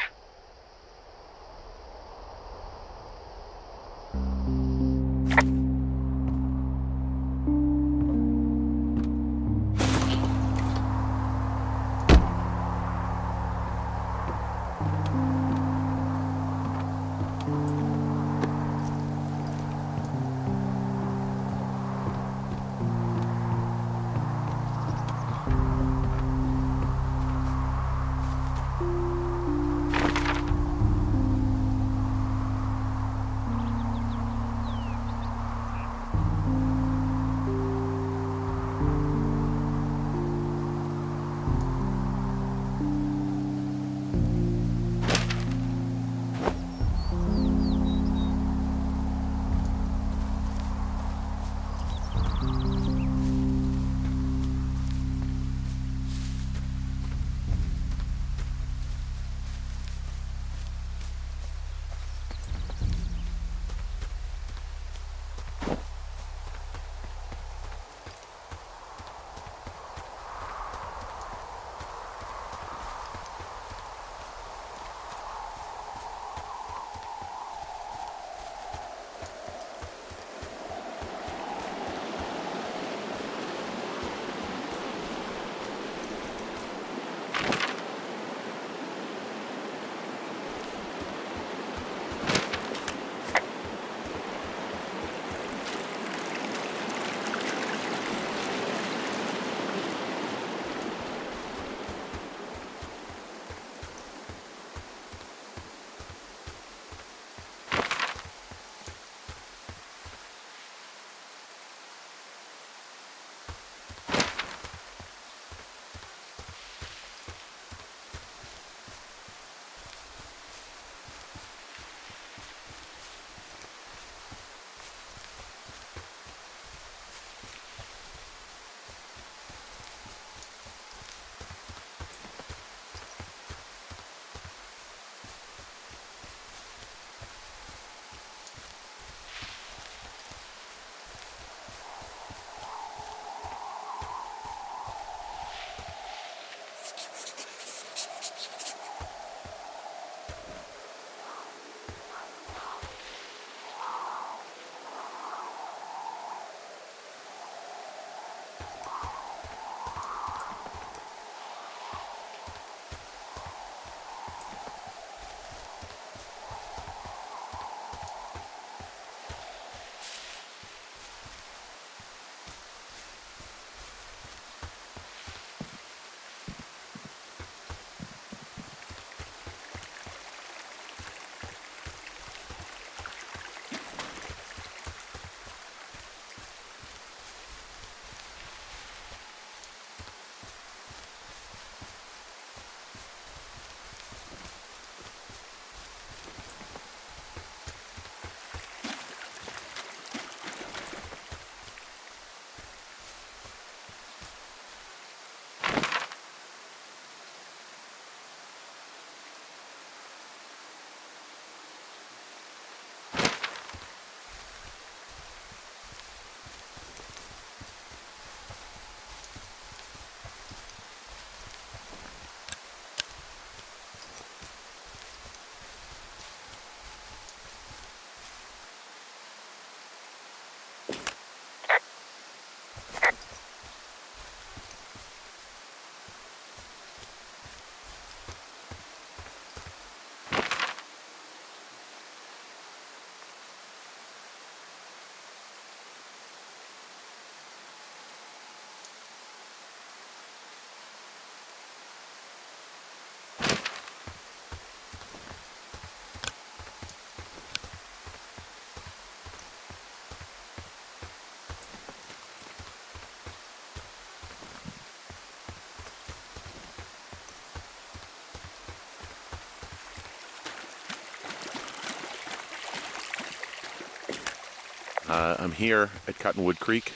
I'm here at Cottonwood Creek.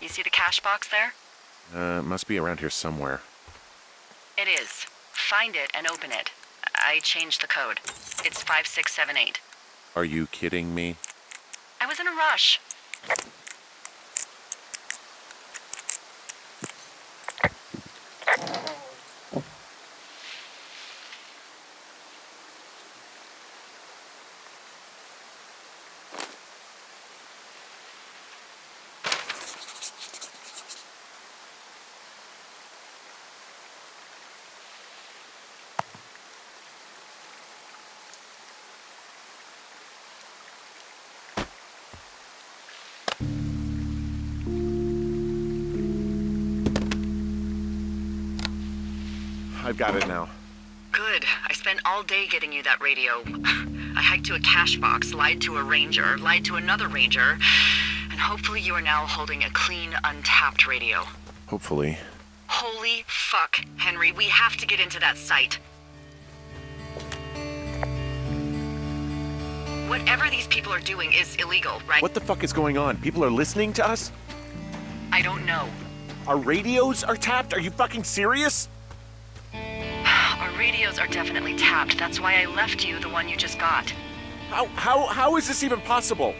You see the cash box there? Must be around here somewhere. It is. Find it and open it. I changed the code. It's 5678. Are you kidding me? I was in a rush. I've got it now. Good. I spent all day getting you that radio. I hiked to a cash box, lied to a ranger, lied to another ranger, and hopefully you are now holding a clean, untapped radio. Hopefully. Holy fuck, Henry, we have to get into that site. Whatever these people are doing is illegal, right? What the fuck is going on? People are listening to us? I don't know. Our radios are tapped? Are you fucking serious? Our radios are definitely tapped. That's why I left you the one you just got. How is this even possible?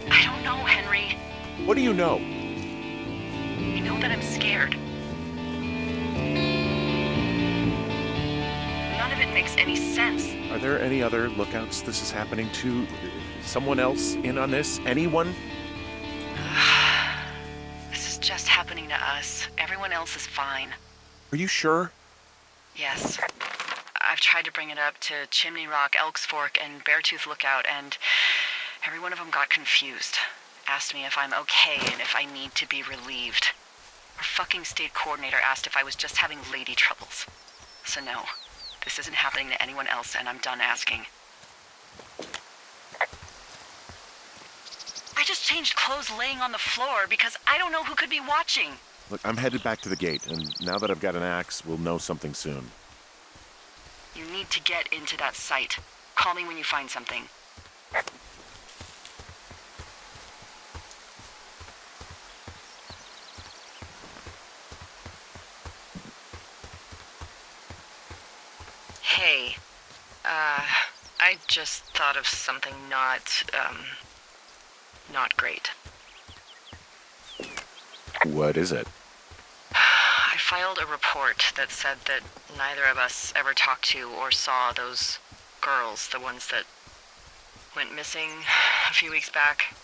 I don't know, Henry. What do you know? You know that I'm scared. None of it makes any sense. Are there any other lookouts this is happening to? Someone else in on this? Anyone? This is just happening to us. Everyone else is fine. Are you sure? Yes. I've tried to bring it up to Chimney Rock, Elks Fork, and Beartooth Lookout, and every one of them got confused. Asked me if I'm okay and if I need to be relieved. Our fucking state coordinator asked if I was just having lady troubles. So no, this isn't happening to anyone else, and I'm done asking. I just changed clothes laying on the floor because I don't know who could be watching. Look, I'm headed back to the gate, and now that I've got an axe, we'll know something soon. You need to get into that site. Call me when you find something. Hey, I just thought of something not great. What is it? I filed a report that said that neither of us ever talked to or saw those girls, the ones that went missing a few weeks back.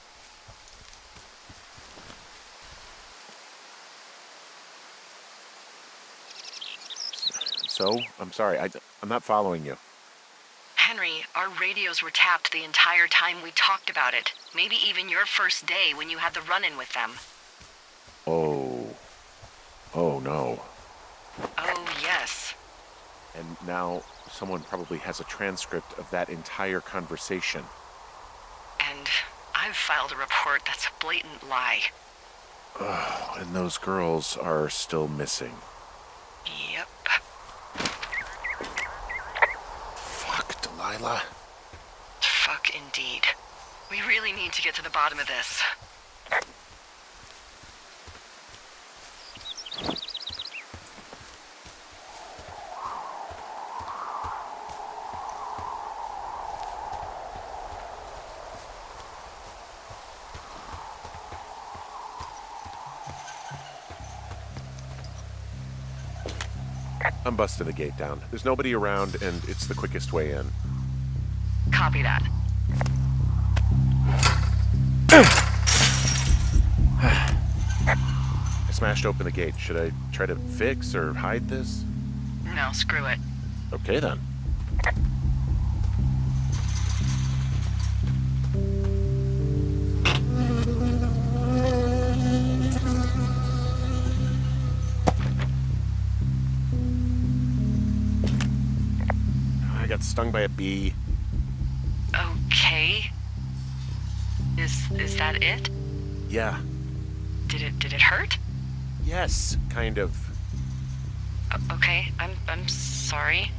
So? I'm sorry, I'm not following you. Henry, our radios were tapped the entire time we talked about it. Maybe even your first day when you had the run-in with them. Oh no. Oh, yes. And now someone probably has a transcript of that entire conversation. And I've filed a report that's a blatant lie. And those girls are still missing. Yep. Fuck, Delilah. Fuck indeed. We really need to get to the bottom of this. I'm busting the gate down. There's nobody around, and it's the quickest way in. Copy that. I smashed open the gate. Should I try to fix or hide this? No, screw it. Okay, then. I got stung by a bee. Okay. Is that it? Yeah. Did it hurt? Yes, kind of. Okay, I'm sorry.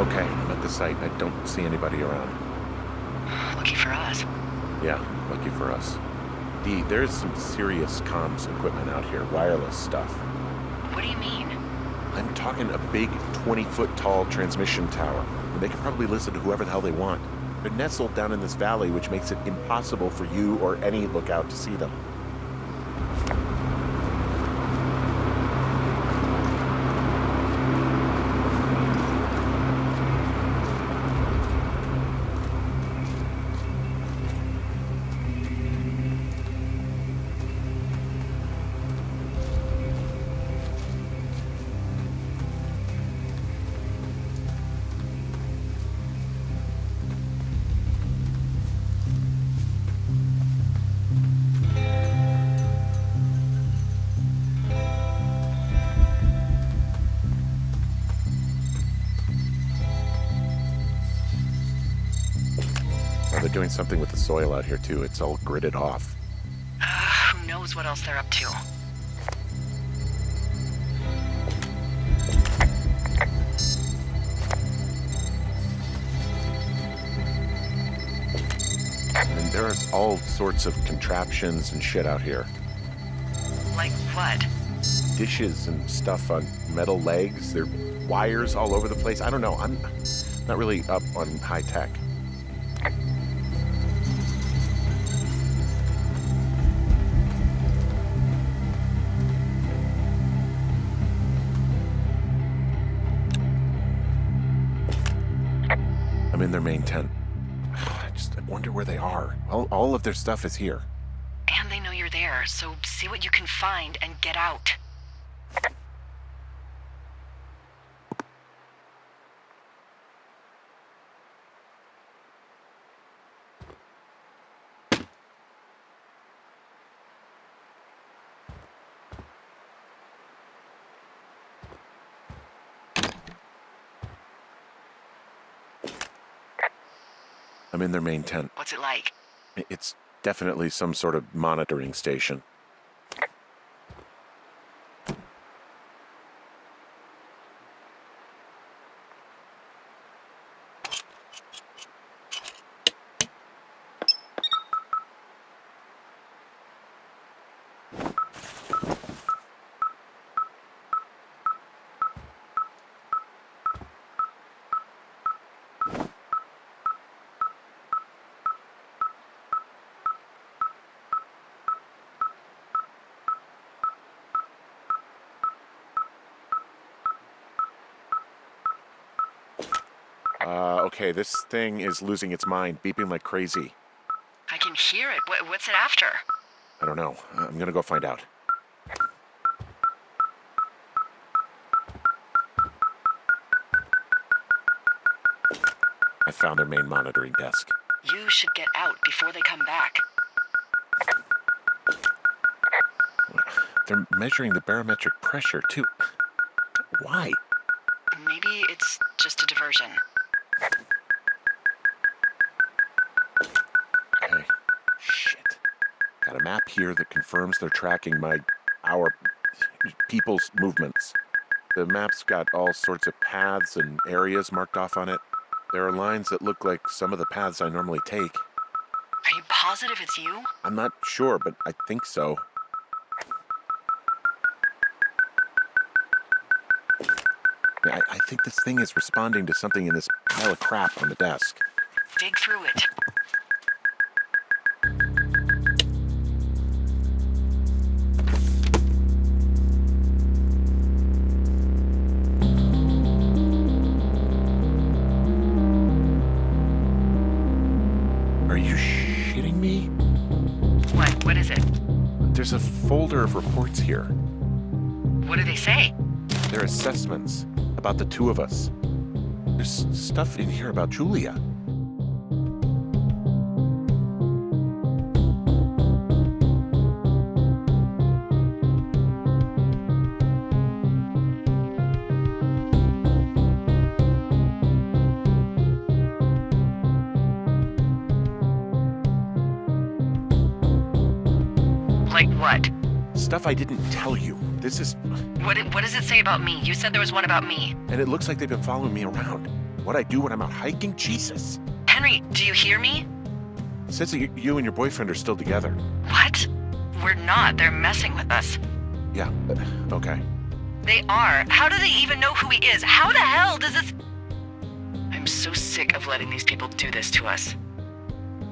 Okay, I'm at the site. I don't see anybody around. Lucky for us. Yeah, lucky for us. Dee, there's some serious comms equipment out here, wireless stuff. What do you mean? I'm talking a big 20-foot tall transmission tower. And they can probably listen to whoever the hell they want. They're nestled down in this valley, which makes it impossible for you or any lookout to see them. They're doing something with the soil out here, too. It's all gridded off. Who knows what else they're up to? And there's all sorts of contraptions and shit out here. Like what? Dishes and stuff on metal legs. There are wires all over the place. I don't know. I'm not really up on high tech. I'm in their main tent. I wonder where they are. All of their stuff is here. And they know you're there, so see what you can find and get out. I'm in their main tent. What's it like? It's definitely some sort of monitoring station. Okay, this thing is losing its mind, beeping like crazy. I can hear it. What's it after? I don't know. I'm gonna go find out. I found their main monitoring desk. You should get out before they come back. They're measuring the barometric pressure, too. Why? Maybe it's just a diversion. Okay. Shit. Got a map here that confirms they're tracking our people's movements. The map's got all sorts of paths and areas marked off on it. There are lines that look like some of the paths I normally take. Are you positive it's you? I'm not sure, but I think so. I think this thing is responding to something in this pile of crap on the desk. Dig through it. Are you shitting me? There's a folder of reports here. What do they say? They're assessments about the two of us. There's stuff in here about Julia. Like what? Stuff I didn't tell you. This is... What does it say about me? You said there was one about me. And it looks like they've been following me around. What I do when I'm out hiking? Jesus. Henry, do you hear me? It says that you and your boyfriend are still together. What? We're not. They're messing with us. Yeah, okay. They are. How do they even know who he is? How the hell does this... I'm so sick of letting these people do this to us.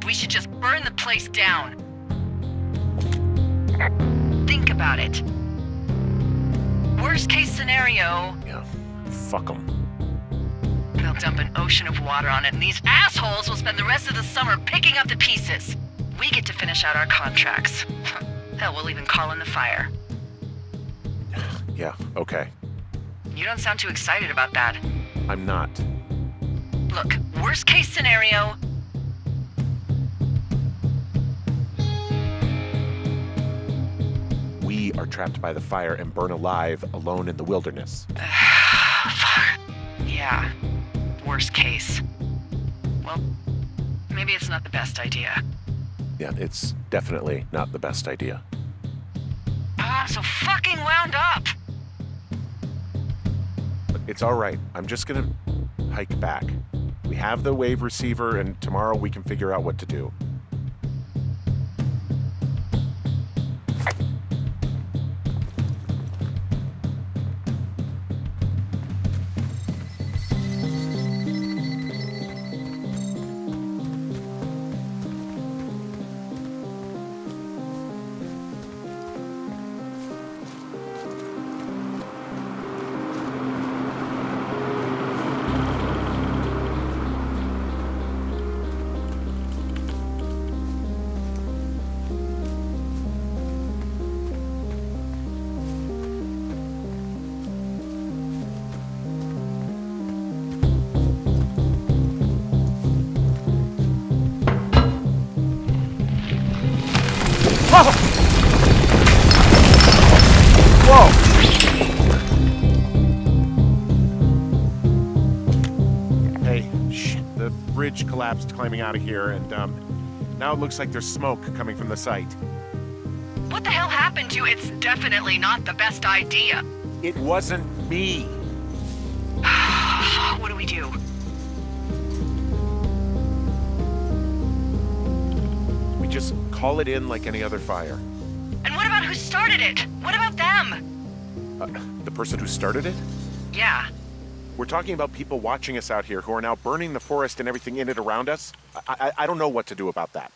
We should just burn the place down. Think about it. Worst case scenario, Yeah, fuck them. they'll dump an ocean of water on it, and these assholes will spend the rest of the summer picking up the pieces. We get to finish out our contracts. Hell, we'll even call in the fire. Yeah, okay. You don't sound too excited about that. I'm not. Look, worst case scenario, We are trapped by the fire and burn alive alone in the wilderness. fuck. Yeah, worst case. Well, maybe it's not the best idea. Yeah, it's definitely not the best idea. I'm so fucking wound up. It's all right. I'm just gonna hike back. We have the wave receiver, and tomorrow we can figure out what to do. Whoa! Hey, shit. The bridge collapsed climbing out of here, and, now it looks like there's smoke coming from the site. What the hell happened to you? It's definitely not the best idea. It wasn't me. What do we do? We just call it in like any other fire. And what about who started it? What about them? The person who started it? Yeah. We're talking about people watching us out here who are now burning the forest and everything in it around us. I don't know what to do about that.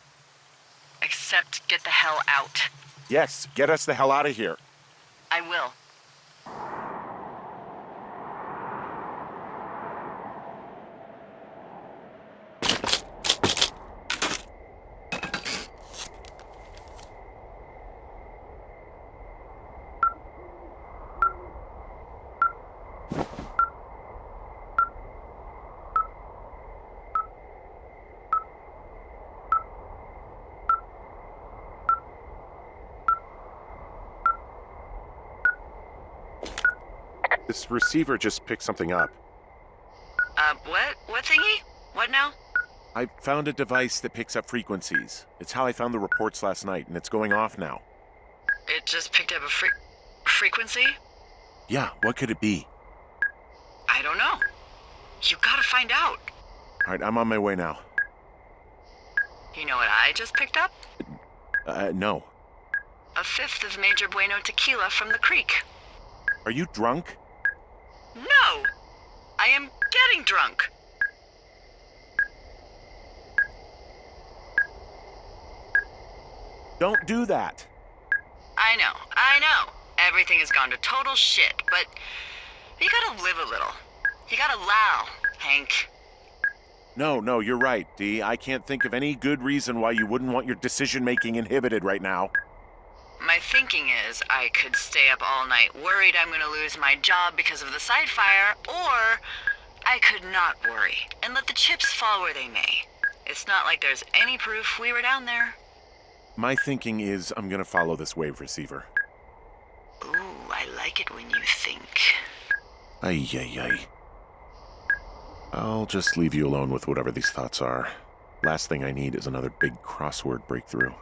Except get the hell out. Yes, get us the hell out of here. I will. This receiver just picked something up. What? What thingy? What now? I found a device that picks up frequencies. It's how I found the reports last night, and it's going off now. It just picked up a frequency? Yeah, what could it be? I don't know. You gotta find out. All right, I'm on my way now. You know what I just picked up? No. A fifth of Major Bueno tequila from the creek. Are you drunk? No! I am getting drunk. Don't do that. I know. Everything has gone to total shit, but you gotta live a little. You gotta allow, Hank. No, you're right, Dee. I can't think of any good reason why you wouldn't want your decision-making inhibited right now. My my thinking is I could stay up all night worried I'm gonna lose my job because of the side fire, or I could not worry and let the chips fall where they may. It's not like there's any proof we were down there. My thinking is I'm gonna follow this wave receiver. Ooh, I like it when you think. Ay, ay, ay. I'll just leave you alone with whatever these thoughts are. Last thing I need is another big crossword breakthrough.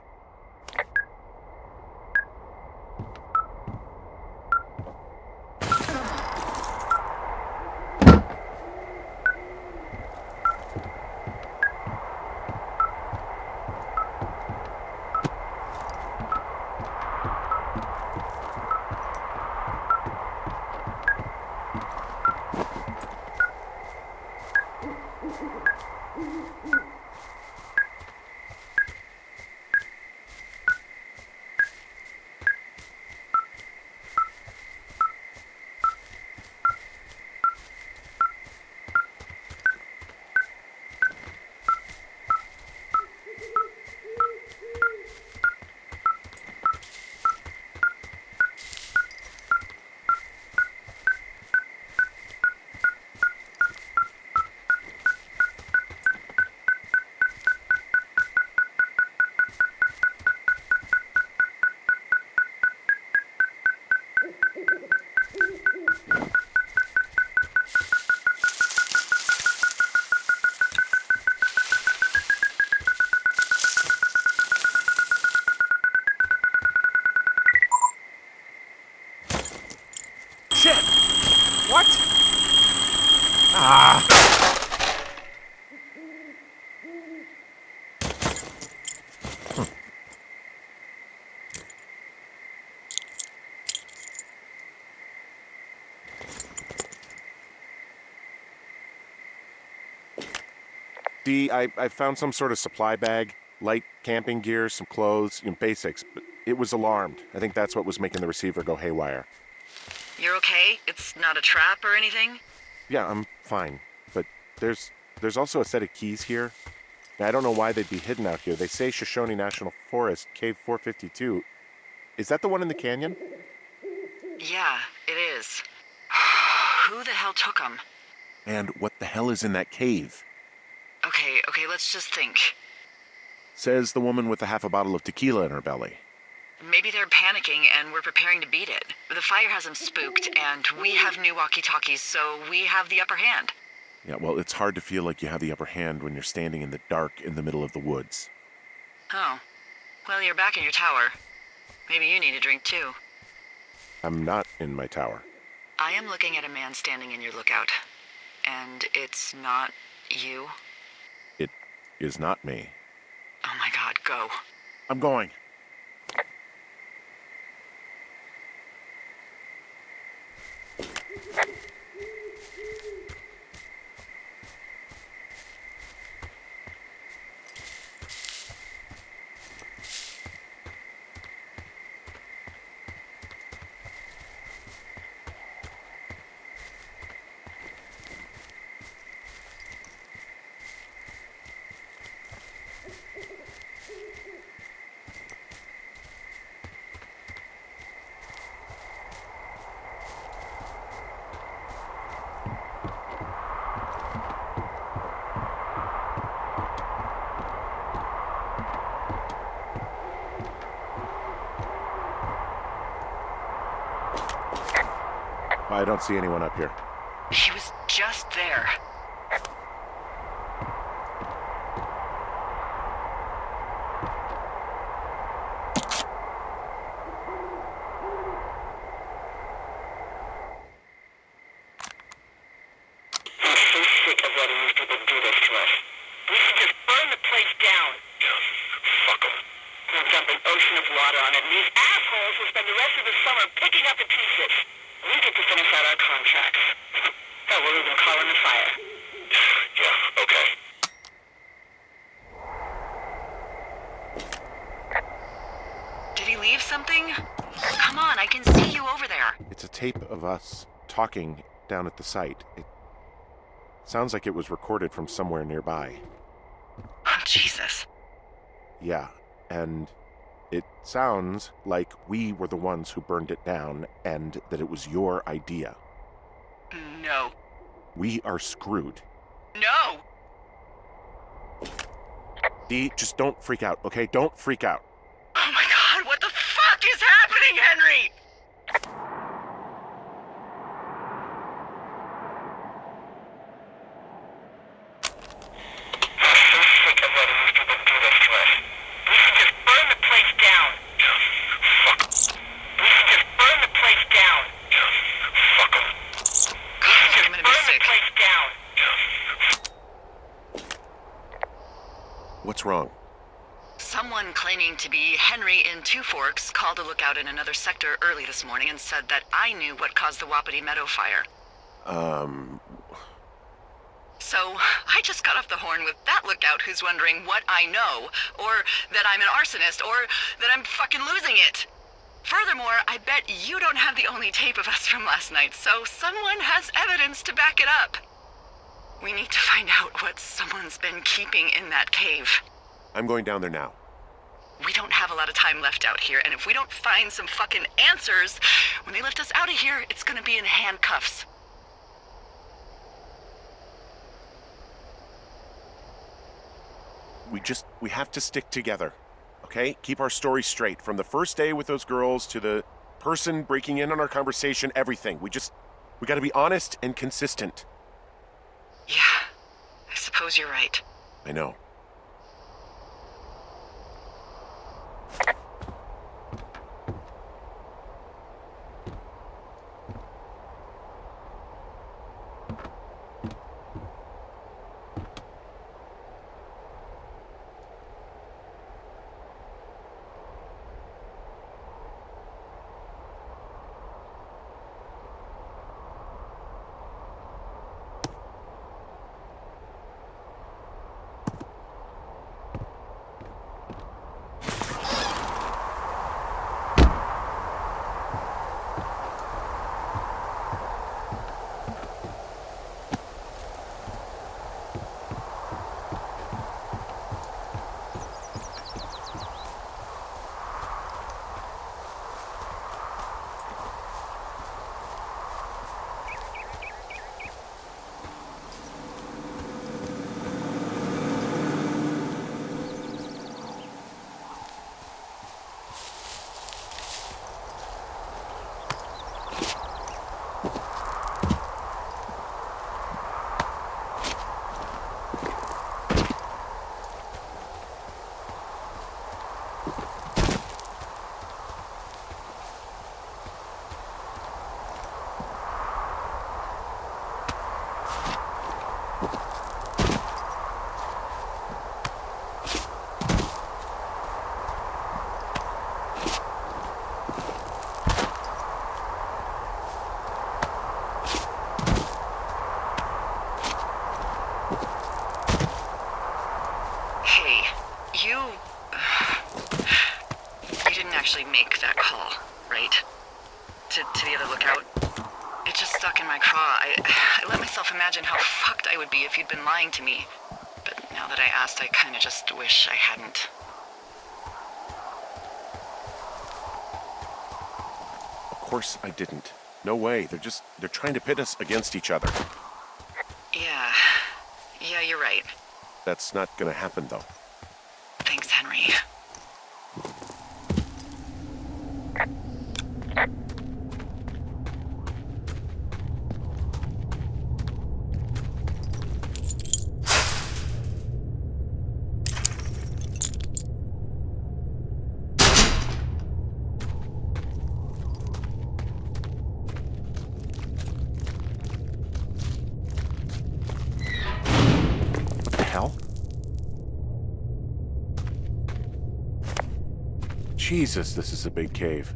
Shit! What? Ah! D, I found some sort of supply bag, light camping gear, some clothes, basics, but it was alarmed. I think that's what was making the receiver go haywire. You're okay? It's not a trap or anything? Yeah, I'm fine, but there's also a set of keys here. Now, I don't know why they'd be hidden out here. They say Shoshone National Forest, Cave 452. Is that the one in the canyon? Yeah, it is. Who the hell took them? And what the hell is in that cave? Okay, let's just think. Says the woman with a half a bottle of tequila in her belly. Maybe they're panicking and we're preparing to beat it. The fire has them spooked, and we have new walkie-talkies, so we have the upper hand. Yeah, well, it's hard to feel like you have the upper hand when you're standing in the dark in the middle of the woods. Oh. Well, you're back in your tower. Maybe you need a drink, too. I'm not in my tower. I am looking at a man standing in your lookout. And it's not you? It is not me. Oh my god, go. I'm going. I don't see anyone up here. He was just there. Something? Come on, I can see you over there. It's a tape of us talking down at the site. It sounds like it was recorded from somewhere nearby. Oh, Jesus. Yeah, and It sounds like we were the ones who burned it down and that it was your idea. No. We are screwed. No! Dee, just don't freak out, okay? Don't freak out. Oh my god, what the fuck is happening, Henry? What's wrong? Someone claiming to be Henry in Two Forks called a lookout in another sector early this morning and said that I knew what caused the Wapiti Meadow fire. So, I just got off the horn with that lookout who's wondering what I know, or that I'm an arsonist, or that I'm fucking losing it. Furthermore, I bet you don't have the only tape of us from last night, so someone has evidence to back it up. We need to find out what someone's been keeping in that cave. I'm going down there now. We don't have a lot of time left out here, and if we don't find some fucking answers, when they lift us out of here, it's gonna be in handcuffs. We have to stick together, okay? Keep our story straight. From the first day with those girls to the person breaking in on our conversation, everything. We gotta be honest and consistent. Yeah, I suppose you're right. I know. Actually make that call, right? To the other lookout. It just stuck in my craw. I let myself imagine how fucked I would be if you'd been lying to me. But now that I asked, I kinda just wish I hadn't. Of course I didn't. No way. They're trying to pit us against each other. Yeah, you're right. That's not gonna happen, though. Thanks, Henry. Jesus, this is a big cave.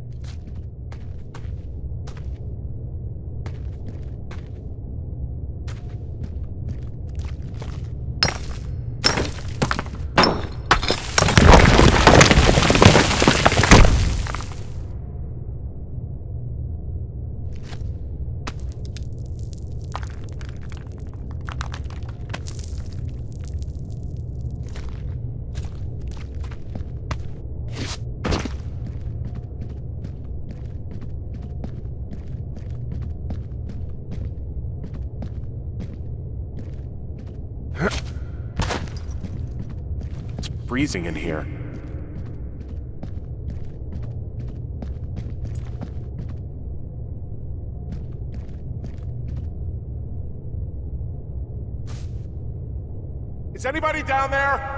freezing in here. Is anybody down there?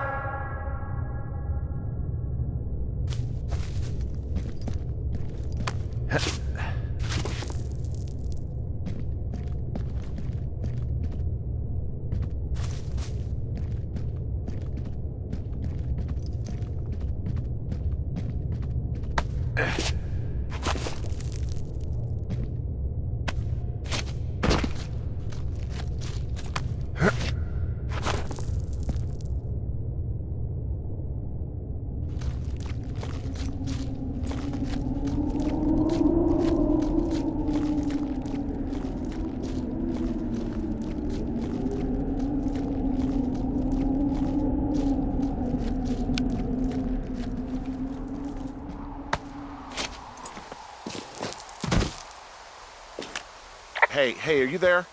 Hey, are you there?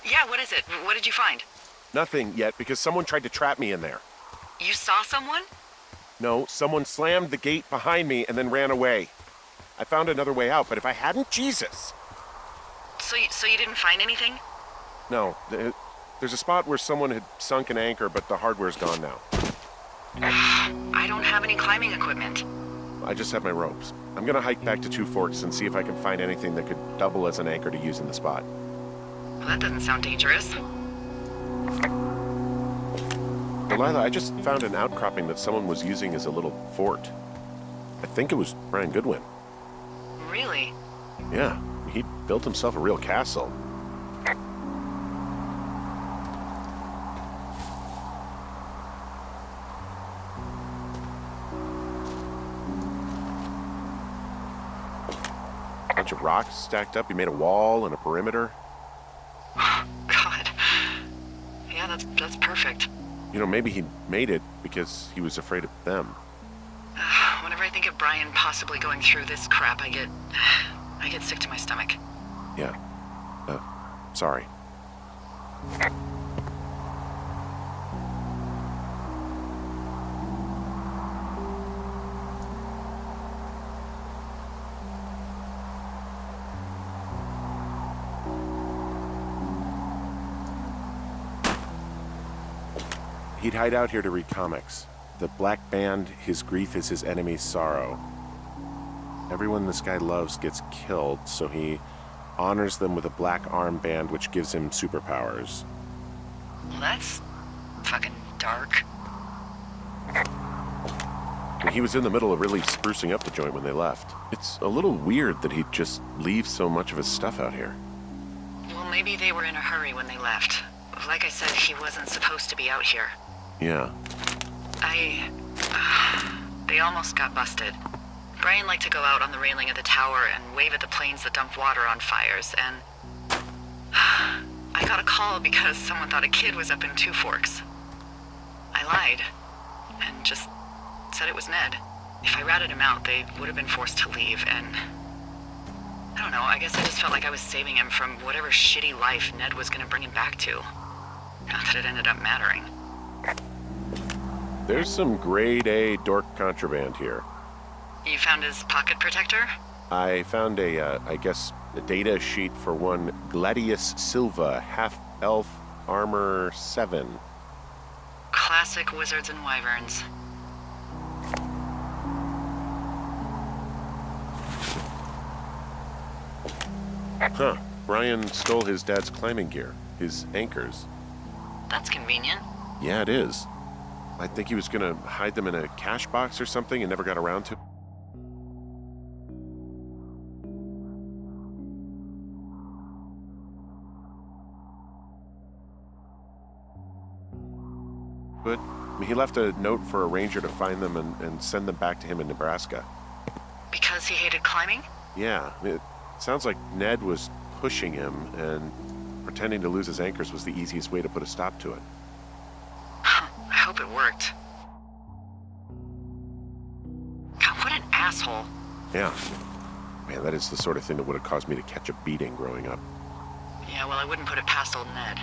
Yeah, what is it? What did you find? Nothing yet, because someone tried to trap me in there. You saw someone? No, someone slammed the gate behind me and then ran away. I found another way out, but if I hadn't, Jesus! So you didn't find anything? No, there's a spot where someone had sunk an anchor, but the hardware's gone now. I don't have any climbing equipment. I just have my ropes. I'm gonna hike back to Two Forks and see if I can find anything that could double as an anchor to use in the spot. Well, that doesn't sound dangerous. Delilah, I just found an outcropping that someone was using as a little fort. I think it was Brian Goodwin. Really? Yeah, he built himself a real castle. Bunch of rocks stacked up. He made a wall and a perimeter. God. Yeah, that's perfect. You know, maybe he made it because he was afraid of them. Whenever I think of Brian possibly going through this crap, I get sick to my stomach. Yeah. Sorry. He'd hide out here to read comics. The Black Band, his grief is his enemy's sorrow. Everyone this guy loves gets killed, so he honors them with a black armband which gives him superpowers. Well, that's fucking dark. And he was in the middle of really sprucing up the joint when they left. It's a little weird that he'd just leave so much of his stuff out here. Well, maybe they were in a hurry when they left. Like I said, he wasn't supposed to be out here. Yeah. They almost got busted. Brian liked to go out on the railing of the tower and wave at the planes that dumped water on fires, and I got a call because someone thought a kid was up in Two Forks. I lied, and just said it was Ned. If I ratted him out, they would have been forced to leave, and I don't know, I guess I just felt like I was saving him from whatever shitty life Ned was gonna bring him back to. Not that it ended up mattering. There's some grade A dork contraband here. You found his pocket protector? I found a data sheet for one Gladius Silva, half-elf armor 7. Classic wizards and wyverns. Huh. Brian stole his dad's climbing gear, his anchors. That's convenient. Yeah, it is. I think he was gonna hide them in a cash box or something and never got around to. But he left a note for a ranger to find them and send them back to him in Nebraska. Because he hated climbing? Yeah, it sounds like Ned was pushing him, and pretending to lose his anchors was the easiest way to put a stop to it. I hope it worked. God, what an asshole. Yeah. Man, that is the sort of thing that would have caused me to catch a beating growing up. Yeah, well, I wouldn't put it past old Ned.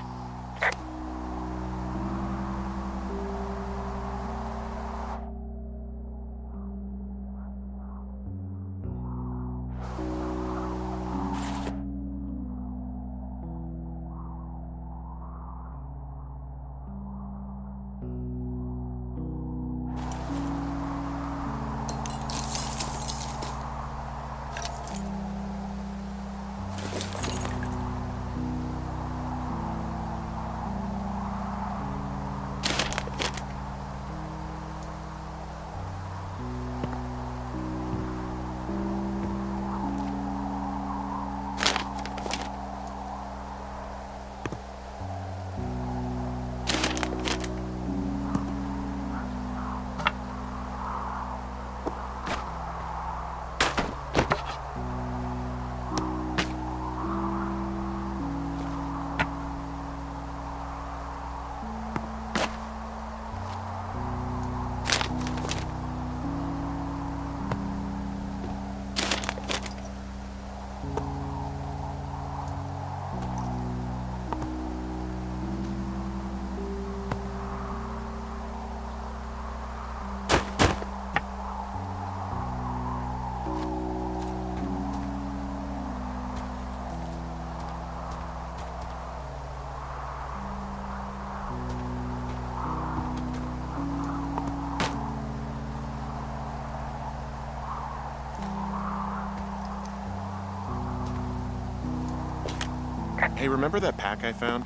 Hey, remember that pack I found?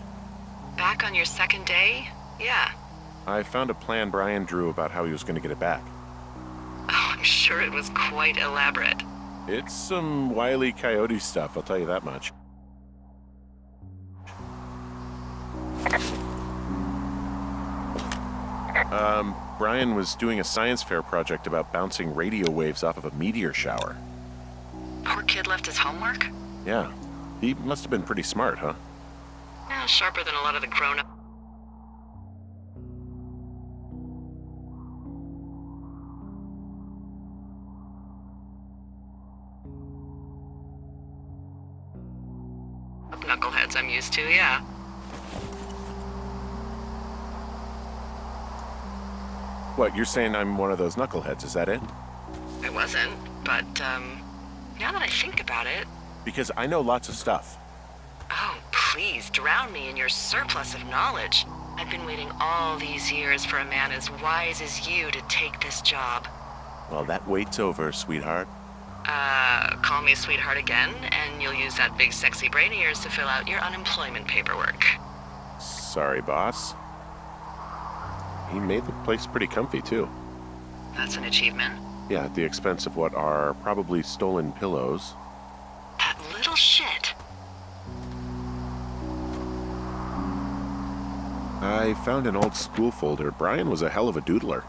Back on your second day? Yeah. I found a plan Brian drew about how he was going to get it back. Oh, I'm sure it was quite elaborate. It's some Wile E. Coyote stuff, I'll tell you that much. Brian was doing a science fair project about bouncing radio waves off of a meteor shower. Poor kid left his homework? Yeah, he must have been pretty smart, huh? Yeah, sharper than a lot of the grown-up. Knuckleheads I'm used to, yeah. What, you're saying I'm one of those knuckleheads, is that it? I wasn't, but, now that I think about it... Because I know lots of stuff. Oh, please, drown me in your surplus of knowledge. I've been waiting all these years for a man as wise as you to take this job. Well, that wait's over, sweetheart. Call me sweetheart again, and you'll use that big sexy brain of yours to fill out your unemployment paperwork. Sorry, boss. He made the place pretty comfy, too. That's an achievement. Yeah, at the expense of what are probably stolen pillows. That little shit. I found an old school folder. Brian was a hell of a doodler.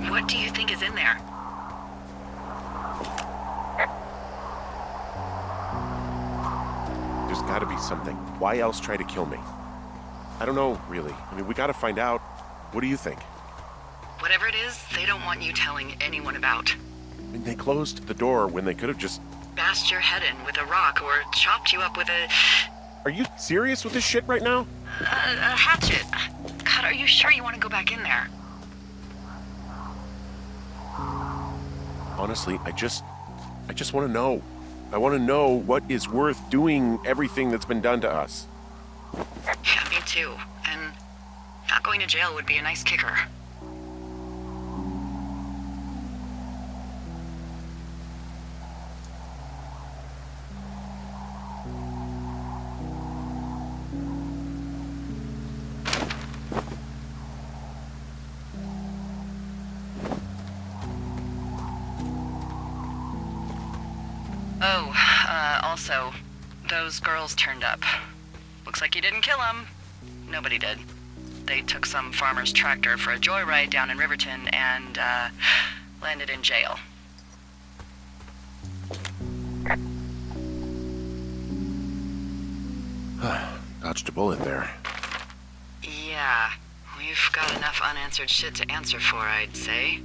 What do you think is in there? There's gotta be something. Why else try to kill me? I don't know, really. I mean, we gotta find out. What do you think? Whatever it is, they don't want you telling anyone about. I mean, they closed the door when they could have just... Bashed your head in with a rock or chopped you up with a Are you serious with this shit right now? hatchet. God, are you sure you want to go back in there? Honestly, I just want to know. I want to know what is worth doing everything that's been done to us. Yeah, me too. And not going to jail would be a nice kicker. Oh, also, those girls turned up. Looks like you didn't kill them. Nobody did. They took some farmer's tractor for a joyride down in Riverton and, landed in jail. Dodged a bullet there. Yeah, we've got enough unanswered shit to answer for, I'd say.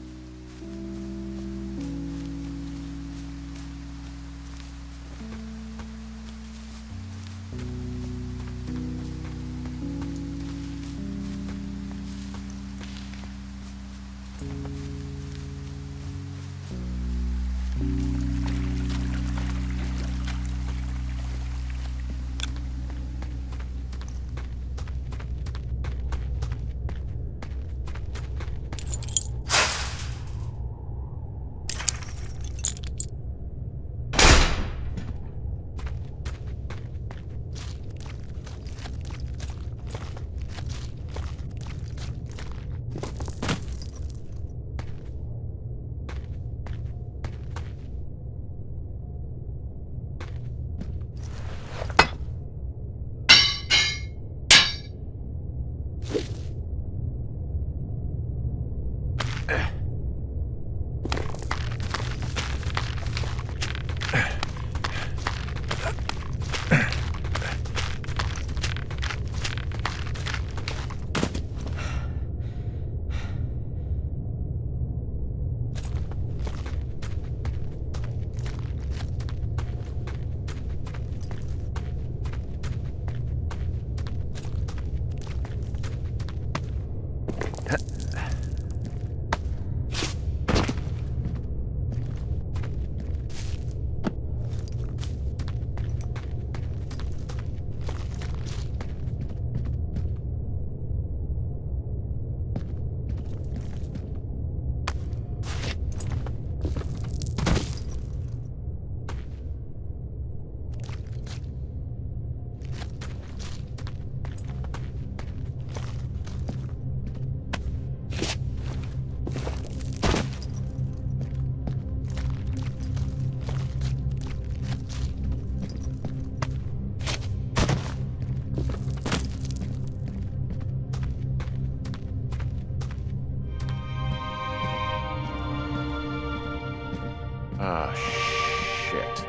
Ah, shit.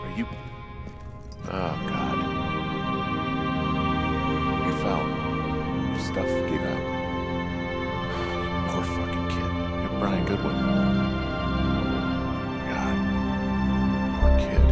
Are you... Oh, God. You fell. Your stuff gave out. Poor fucking kid. You're Brian Goodwin. God. Poor kid.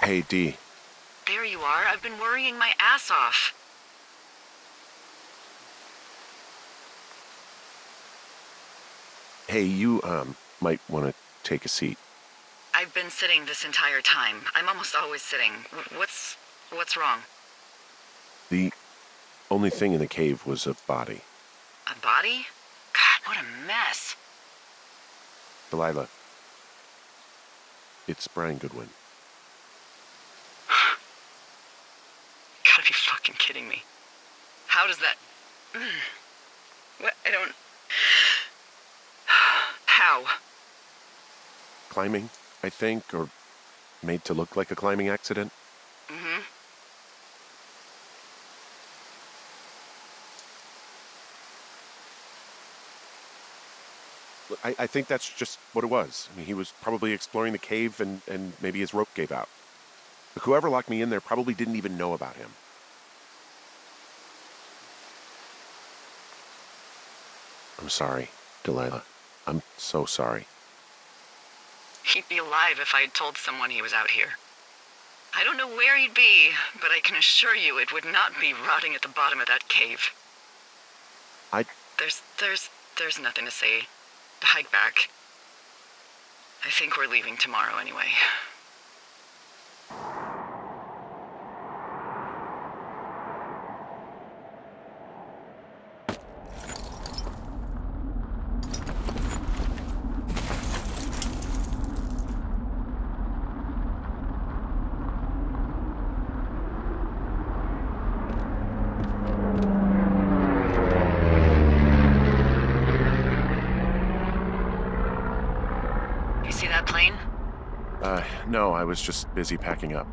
Hey, D. There you are. I've been worrying my ass off. Hey, you, might want to take a seat. I've been sitting this entire time. I'm almost always sitting. What's wrong? The only thing in the cave was a body. A body? God, what a mess. Delilah. It's Brian Goodwin. Gotta be fucking kidding me. How does that... What? I don't... How? Climbing, I think, or made to look like a climbing accident. Mm-hmm. I think that's just what it was. I mean, he was probably exploring the cave and maybe his rope gave out. But whoever locked me in there probably didn't even know about him. I'm sorry, Delilah. I'm so sorry. He'd be alive if I had told someone he was out here. I don't know where he'd be, but I can assure you it would not be rotting at the bottom of that cave. There's nothing to say. Hike back. I think we're leaving tomorrow anyway. Plane? No, I was just busy packing up.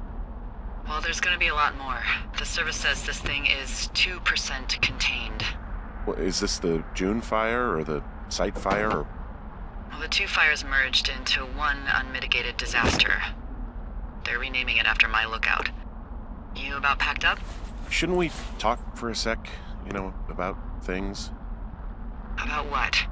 Well, there's gonna be a lot more. The service says this thing is 2% contained. Well, is this the June fire or the site fire or... Well, the two fires merged into one unmitigated disaster. They're renaming it after my lookout. You about packed up? Shouldn't we talk for a sec, about things? About what?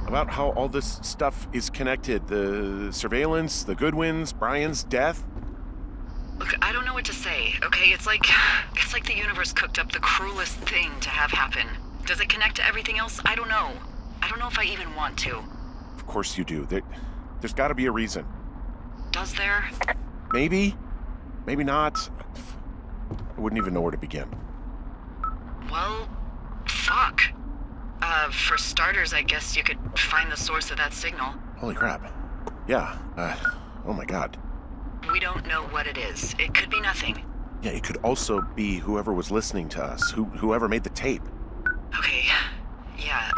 About how all this stuff is connected. The surveillance, the Goodwins, Brian's death. Look, I don't know what to say, okay? It's like the universe cooked up the cruelest thing to have happen. Does it connect to everything else? I don't know. I don't know if I even want to. Of course you do. There's got to be a reason. Does there? Maybe. Maybe not. I wouldn't even know where to begin. Well, fuck. For starters, I guess you could find the source of that signal. Holy crap. Yeah, oh my god. We don't know what it is. It could be nothing. Yeah, it could also be whoever was listening to us, whoever made the tape. Okay, yeah,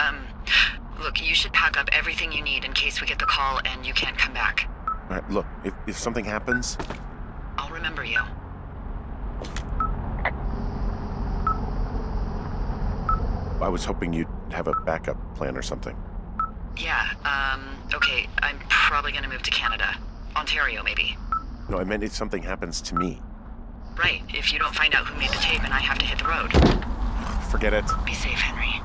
look, you should pack up everything you need in case we get the call and you can't come back. All right, look, if something happens... I'll remember you. I was hoping you'd have a backup plan or something. Yeah, okay, I'm probably gonna move to Canada. Ontario, maybe. No, I meant if something happens to me. Right, if you don't find out who made the tape and I have to hit the road. Forget it. Be safe, Henry.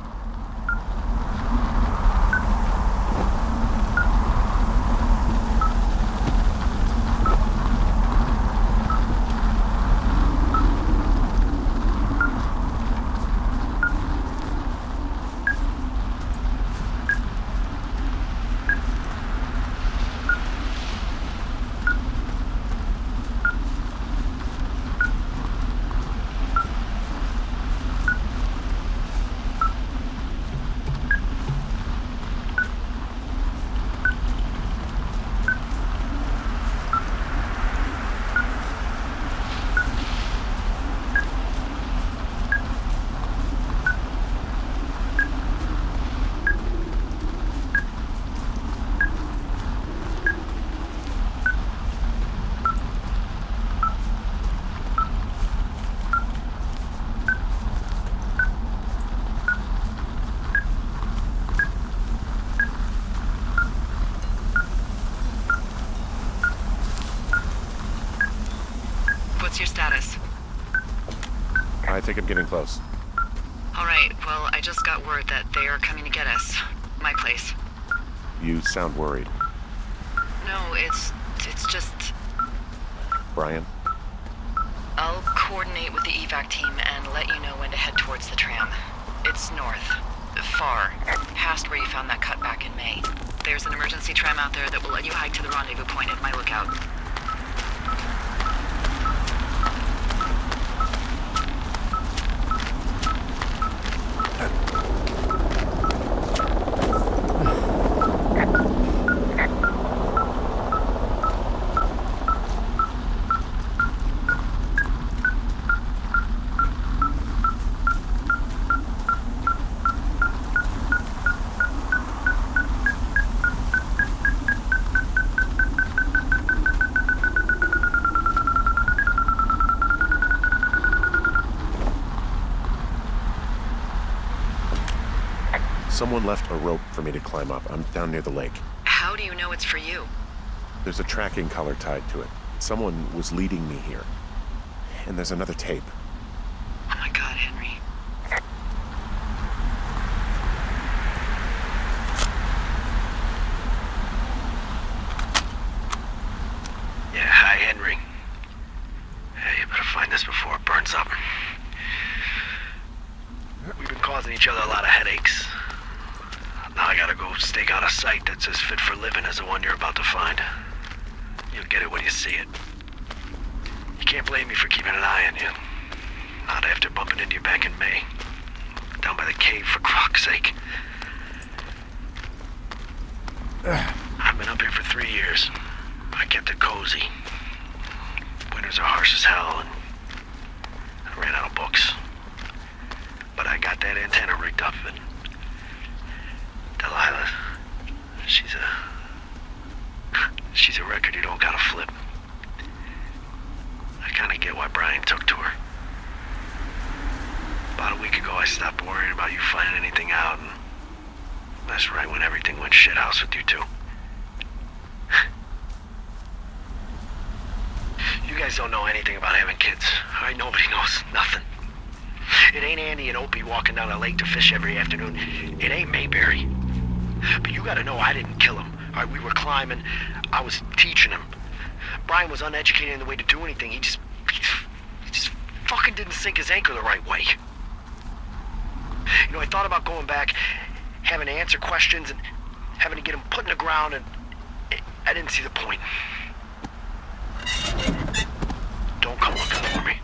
What's your status? I think I'm getting close. All right, well, I just got word that they are coming to get us. My place. You sound worried. No, it's just... Brian? I'll coordinate with the evac team and let you know when to head towards the tram. It's north. Far. Past where you found that cut back in May. There's an emergency tram out there that will let you hike to the rendezvous point at my lookout. Someone left a rope for me to climb up. I'm down near the lake. How do you know it's for you? There's a tracking collar tied to it. Someone was leading me here. And there's another tape. Oh my God, Henry. Yeah, hi, Henry. Hey, you better find this before it burns up. We've been causing each other a lot of headaches. Now I gotta go stake out a site that's as fit for living as the one you're about to find. You'll get it when you see it. You can't blame me for keeping an eye on you. Not after bumping into you back in May. Down by the cave, for croc's sake. I've been up here for 3 years. I kept it cozy. Winters are harsh as hell, and I ran out of books. But I got that antenna rigged up, and Delilah, she's a record you don't gotta flip. I kinda get why Brian took to her. About a week ago, I stopped worrying about you finding anything out, and that's right when everything went shithouse with you two. You guys don't know anything about having kids. All right, nobody knows nothing. It ain't Andy and Opie walking down the lake to fish every afternoon. It ain't Mayberry. But you gotta know I didn't kill him. All right, we were climbing. I was teaching him. Brian was uneducated in the way to do anything. He just fucking didn't sink his anchor the right way. You know, I thought about going back, having to answer questions, and having to get him put in the ground, and I didn't see the point. Don't come looking for me.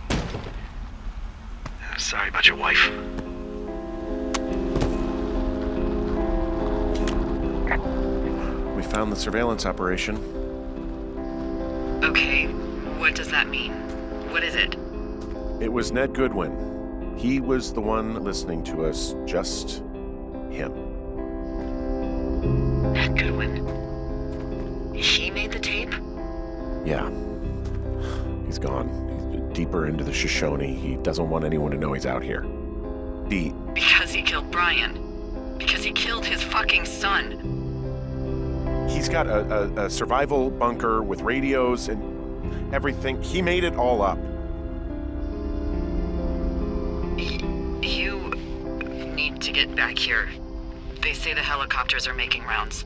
Sorry about your wife. We found the surveillance operation. Okay, what does that mean? What is it? It was Ned Goodwin. He was the one listening to us, just him. Ned Goodwin. He made the tape? Yeah. He's gone. He's deeper into the Shoshone. He doesn't want anyone to know he's out here. Because he killed Brian. Because he killed his fucking son. He's got a survival bunker with radios and everything. He made it all up. You need to get back here. They say the helicopters are making rounds.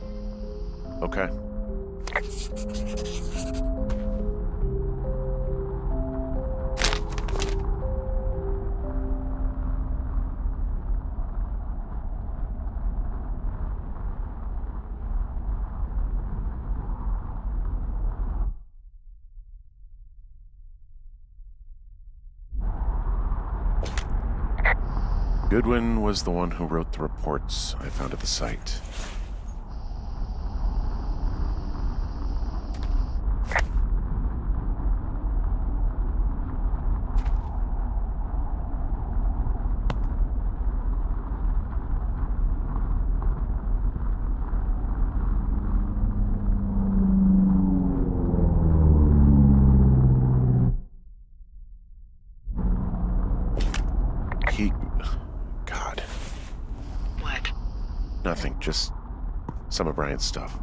Okay. Goodwin was the one who wrote the reports I found at the site. God. What? Nothing, just some of Brian's stuff.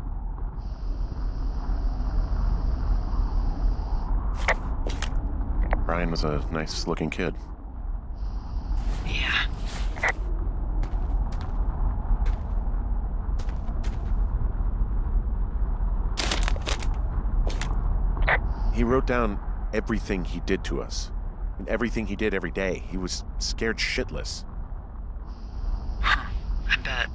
Brian was a nice-looking kid. Yeah. He wrote down everything he did to us. And everything he did every day. He was scared shitless. Huh. I bet.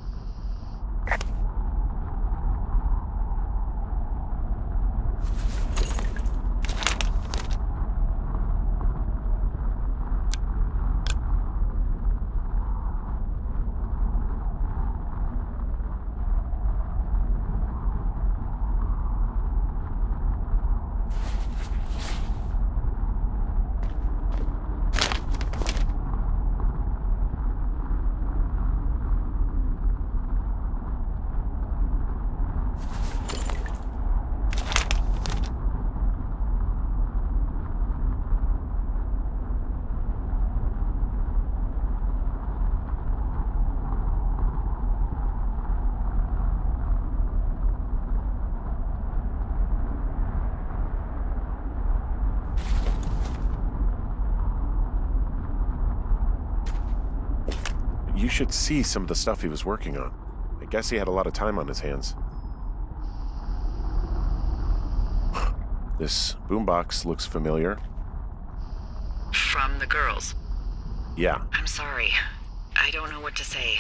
You should see some of the stuff he was working on. I guess he had a lot of time on his hands. This boombox looks familiar. From the girls. Yeah, I'm sorry. I don't know what to say.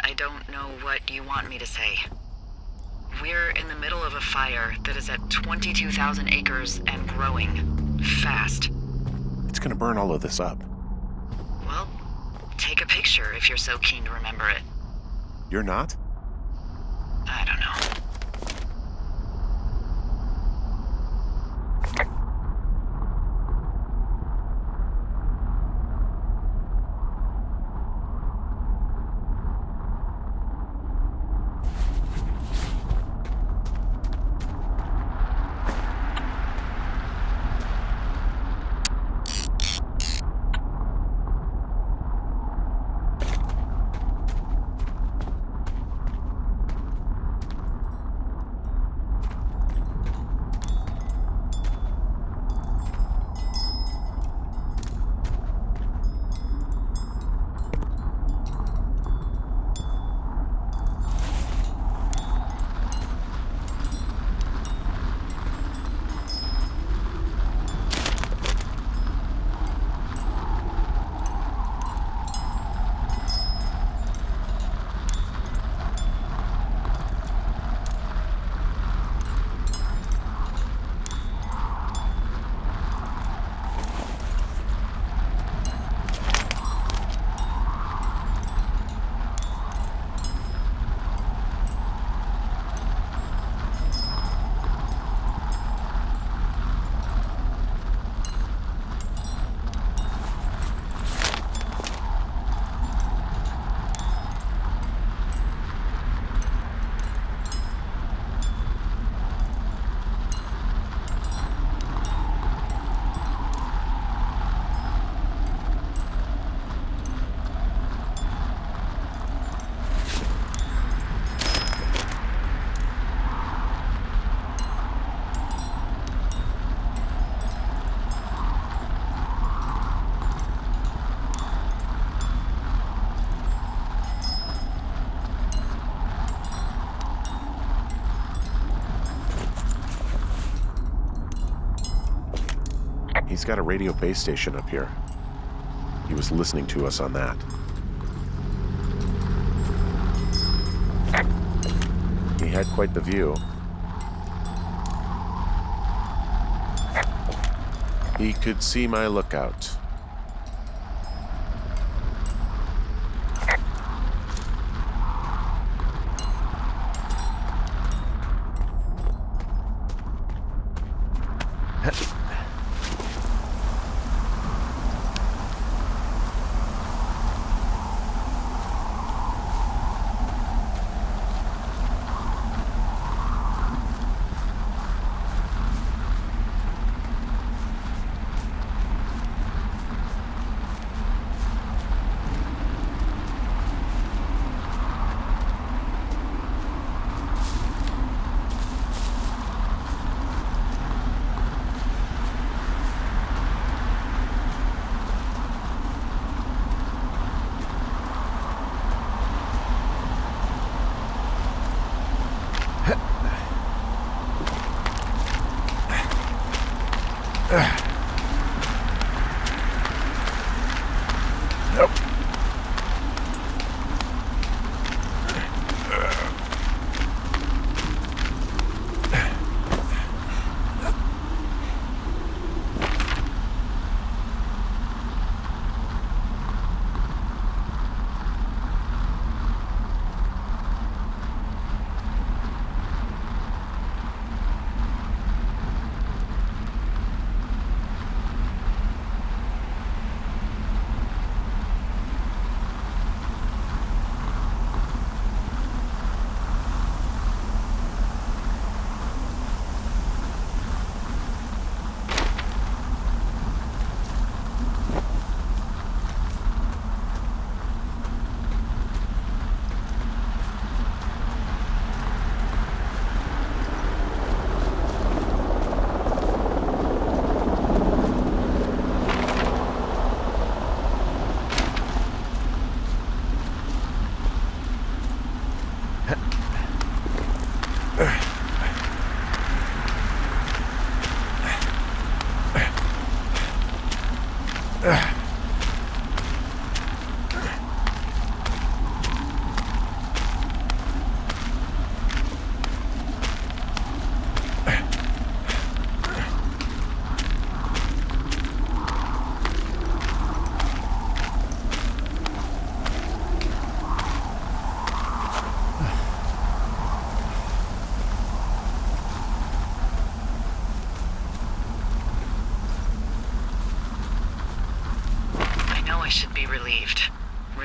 I don't know what you want me to say. We're in the middle of a fire that is at 22,000 acres and growing. Fast. it's gonna burn all of this up. Well, take a picture if you're so keen to remember it. You're not? I don't know. He's got a radio base station up here. He was listening to us on that. He had quite the view. He could see my lookout.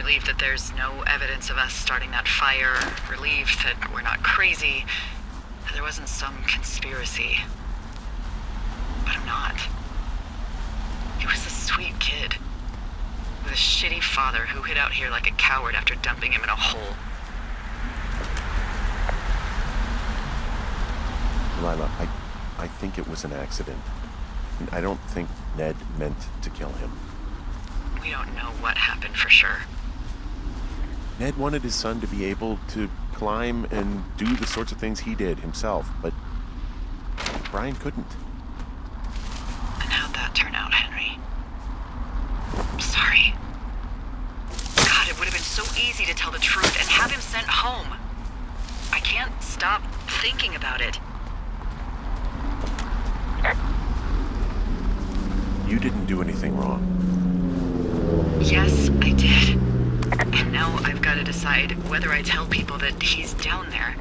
relieved that there's no evidence of us starting that fire. Relieved that we're not crazy. That there wasn't some conspiracy. But I'm not. He was a sweet kid. With a shitty father who hid out here like a coward after dumping him in a hole. Lila, I think it was an accident. And I don't think Ned meant to kill him. We don't know what happened for sure. Ned wanted his son to be able to climb and do the sorts of things he did himself, but Brian couldn't. And how'd that turn out, Henry? I'm sorry. God, it would have been so easy to tell the truth and have him sent home. I can't stop thinking about it. You didn't do anything wrong. Yes, I did. And now I've got to decide whether I tell people that he's down there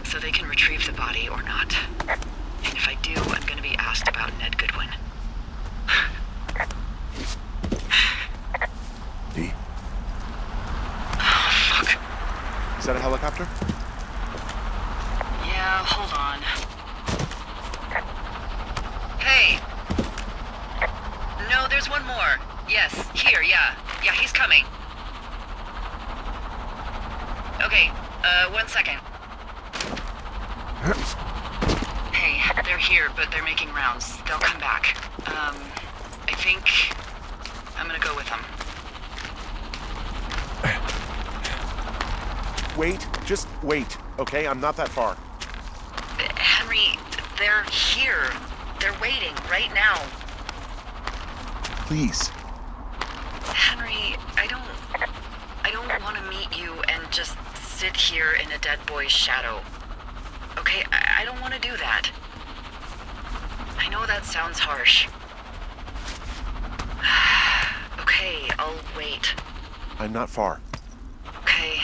so they can retrieve the body or not. And if I do, I'm going to be asked about Ned Goodwin. Dee? Oh, fuck. Is that a helicopter? Yeah, hold on. Hey! No, there's one more. Yes, here, yeah. Yeah, he's coming. Okay, 1 second. Hey, they're here, but they're making rounds. They'll come back. I think I'm gonna go with them. Wait, just wait, okay? I'm not that far. Henry, they're here. They're waiting right now. Please. Henry, I don't want to meet you and just sit here in a dead boy's shadow. Okay, I don't want to do that. I know that sounds harsh. Okay, I'll wait. I'm not far. Okay.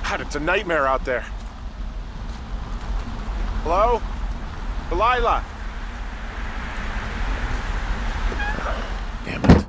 God, it's a nightmare out there. Hello? Delilah? Damn it.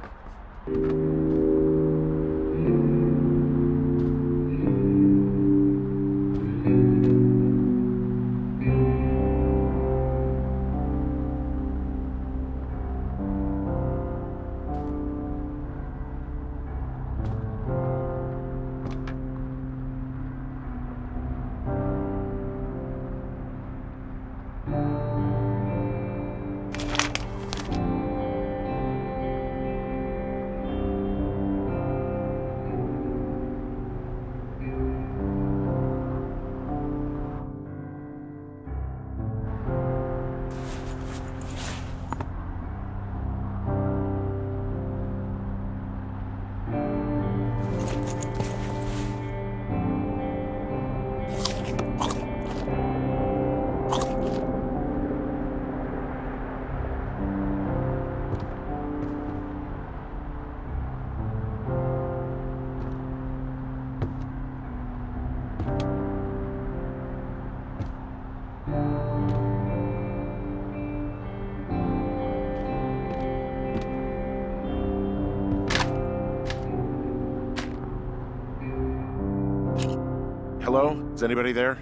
Hello? Is anybody there?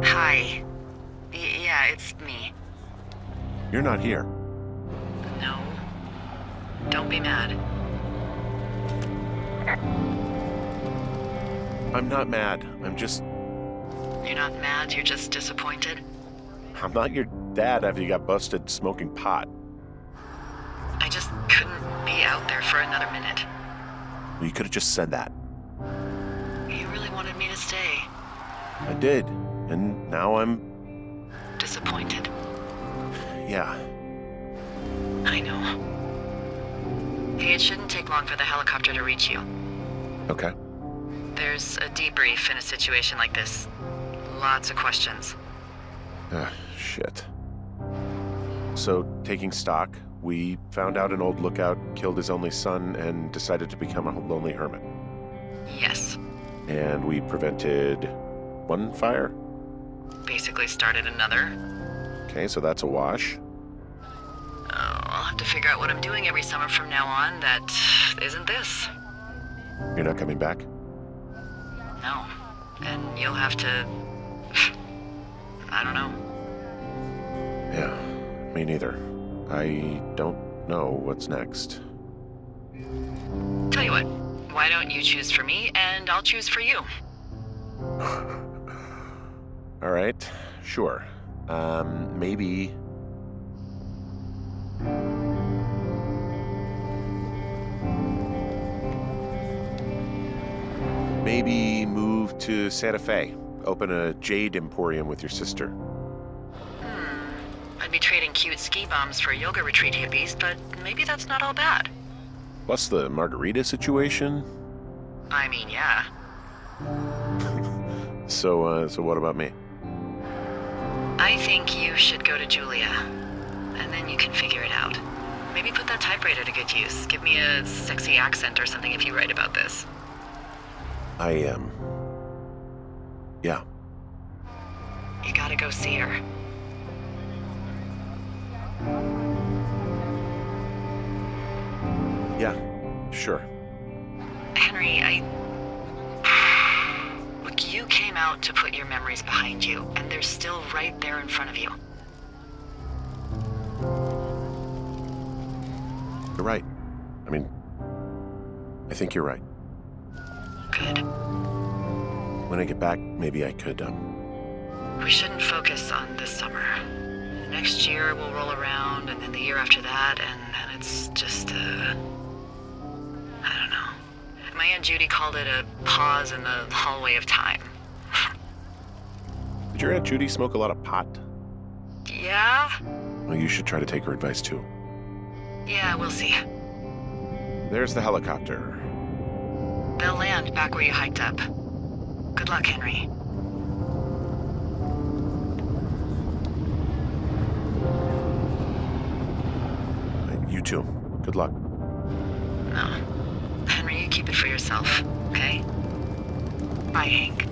Hi. Yeah, it's me. You're not here. No. Don't be mad. I'm not mad. I'm just... You're not mad, you're just disappointed? I'm not your dad after you got busted smoking pot. I just couldn't be out there for another minute. Well, you could have just said that. You really wanted me to stay. I did. And now I'm... Disappointed. Yeah. I know. Hey, it shouldn't take long for the helicopter to reach you. Okay. There's a debrief in a situation like this. Lots of questions. Shit. So, taking stock, we found out an old lookout killed his only son and decided to become a lonely hermit. Yes. And we prevented one fire? Basically started another. Okay, so that's a wash. Oh, I'll have to figure out what I'm doing every summer from now on that isn't this. You're not coming back? No. And you'll have to... I don't know. Yeah, me neither. I don't know what's next. Tell you what, why don't you choose for me and I'll choose for you? All right, sure. Maybe... Maybe move to Santa Fe. Open a jade emporium with your sister. I'd be trading cute ski bums for yoga retreat hippies, but maybe that's not all bad. Plus the margarita situation. I mean, yeah. So what about me? I think you should go to Julia, and then you can figure it out. Maybe put that typewriter to good use. Give me a sexy accent or something if you write about this. I am. Yeah. You gotta go see her. Yeah, sure. Henry, Look, you came out to put your memories behind you, and they're still right there in front of you. You're right. I mean, I think you're right. Good. When I get back, maybe I could, We shouldn't focus on this summer. Next year we'll roll around, and then the year after that, and then it's just, I don't know. My Aunt Judy called it a pause in the hallway of time. Did your Aunt Judy smoke a lot of pot? Yeah? Well, you should try to take her advice, too. Yeah, we'll see. There's the helicopter. They'll land back where you hiked up. Good luck, Henry. You too. Good luck. No. Henry, you keep it for yourself, okay? Bye, Hank.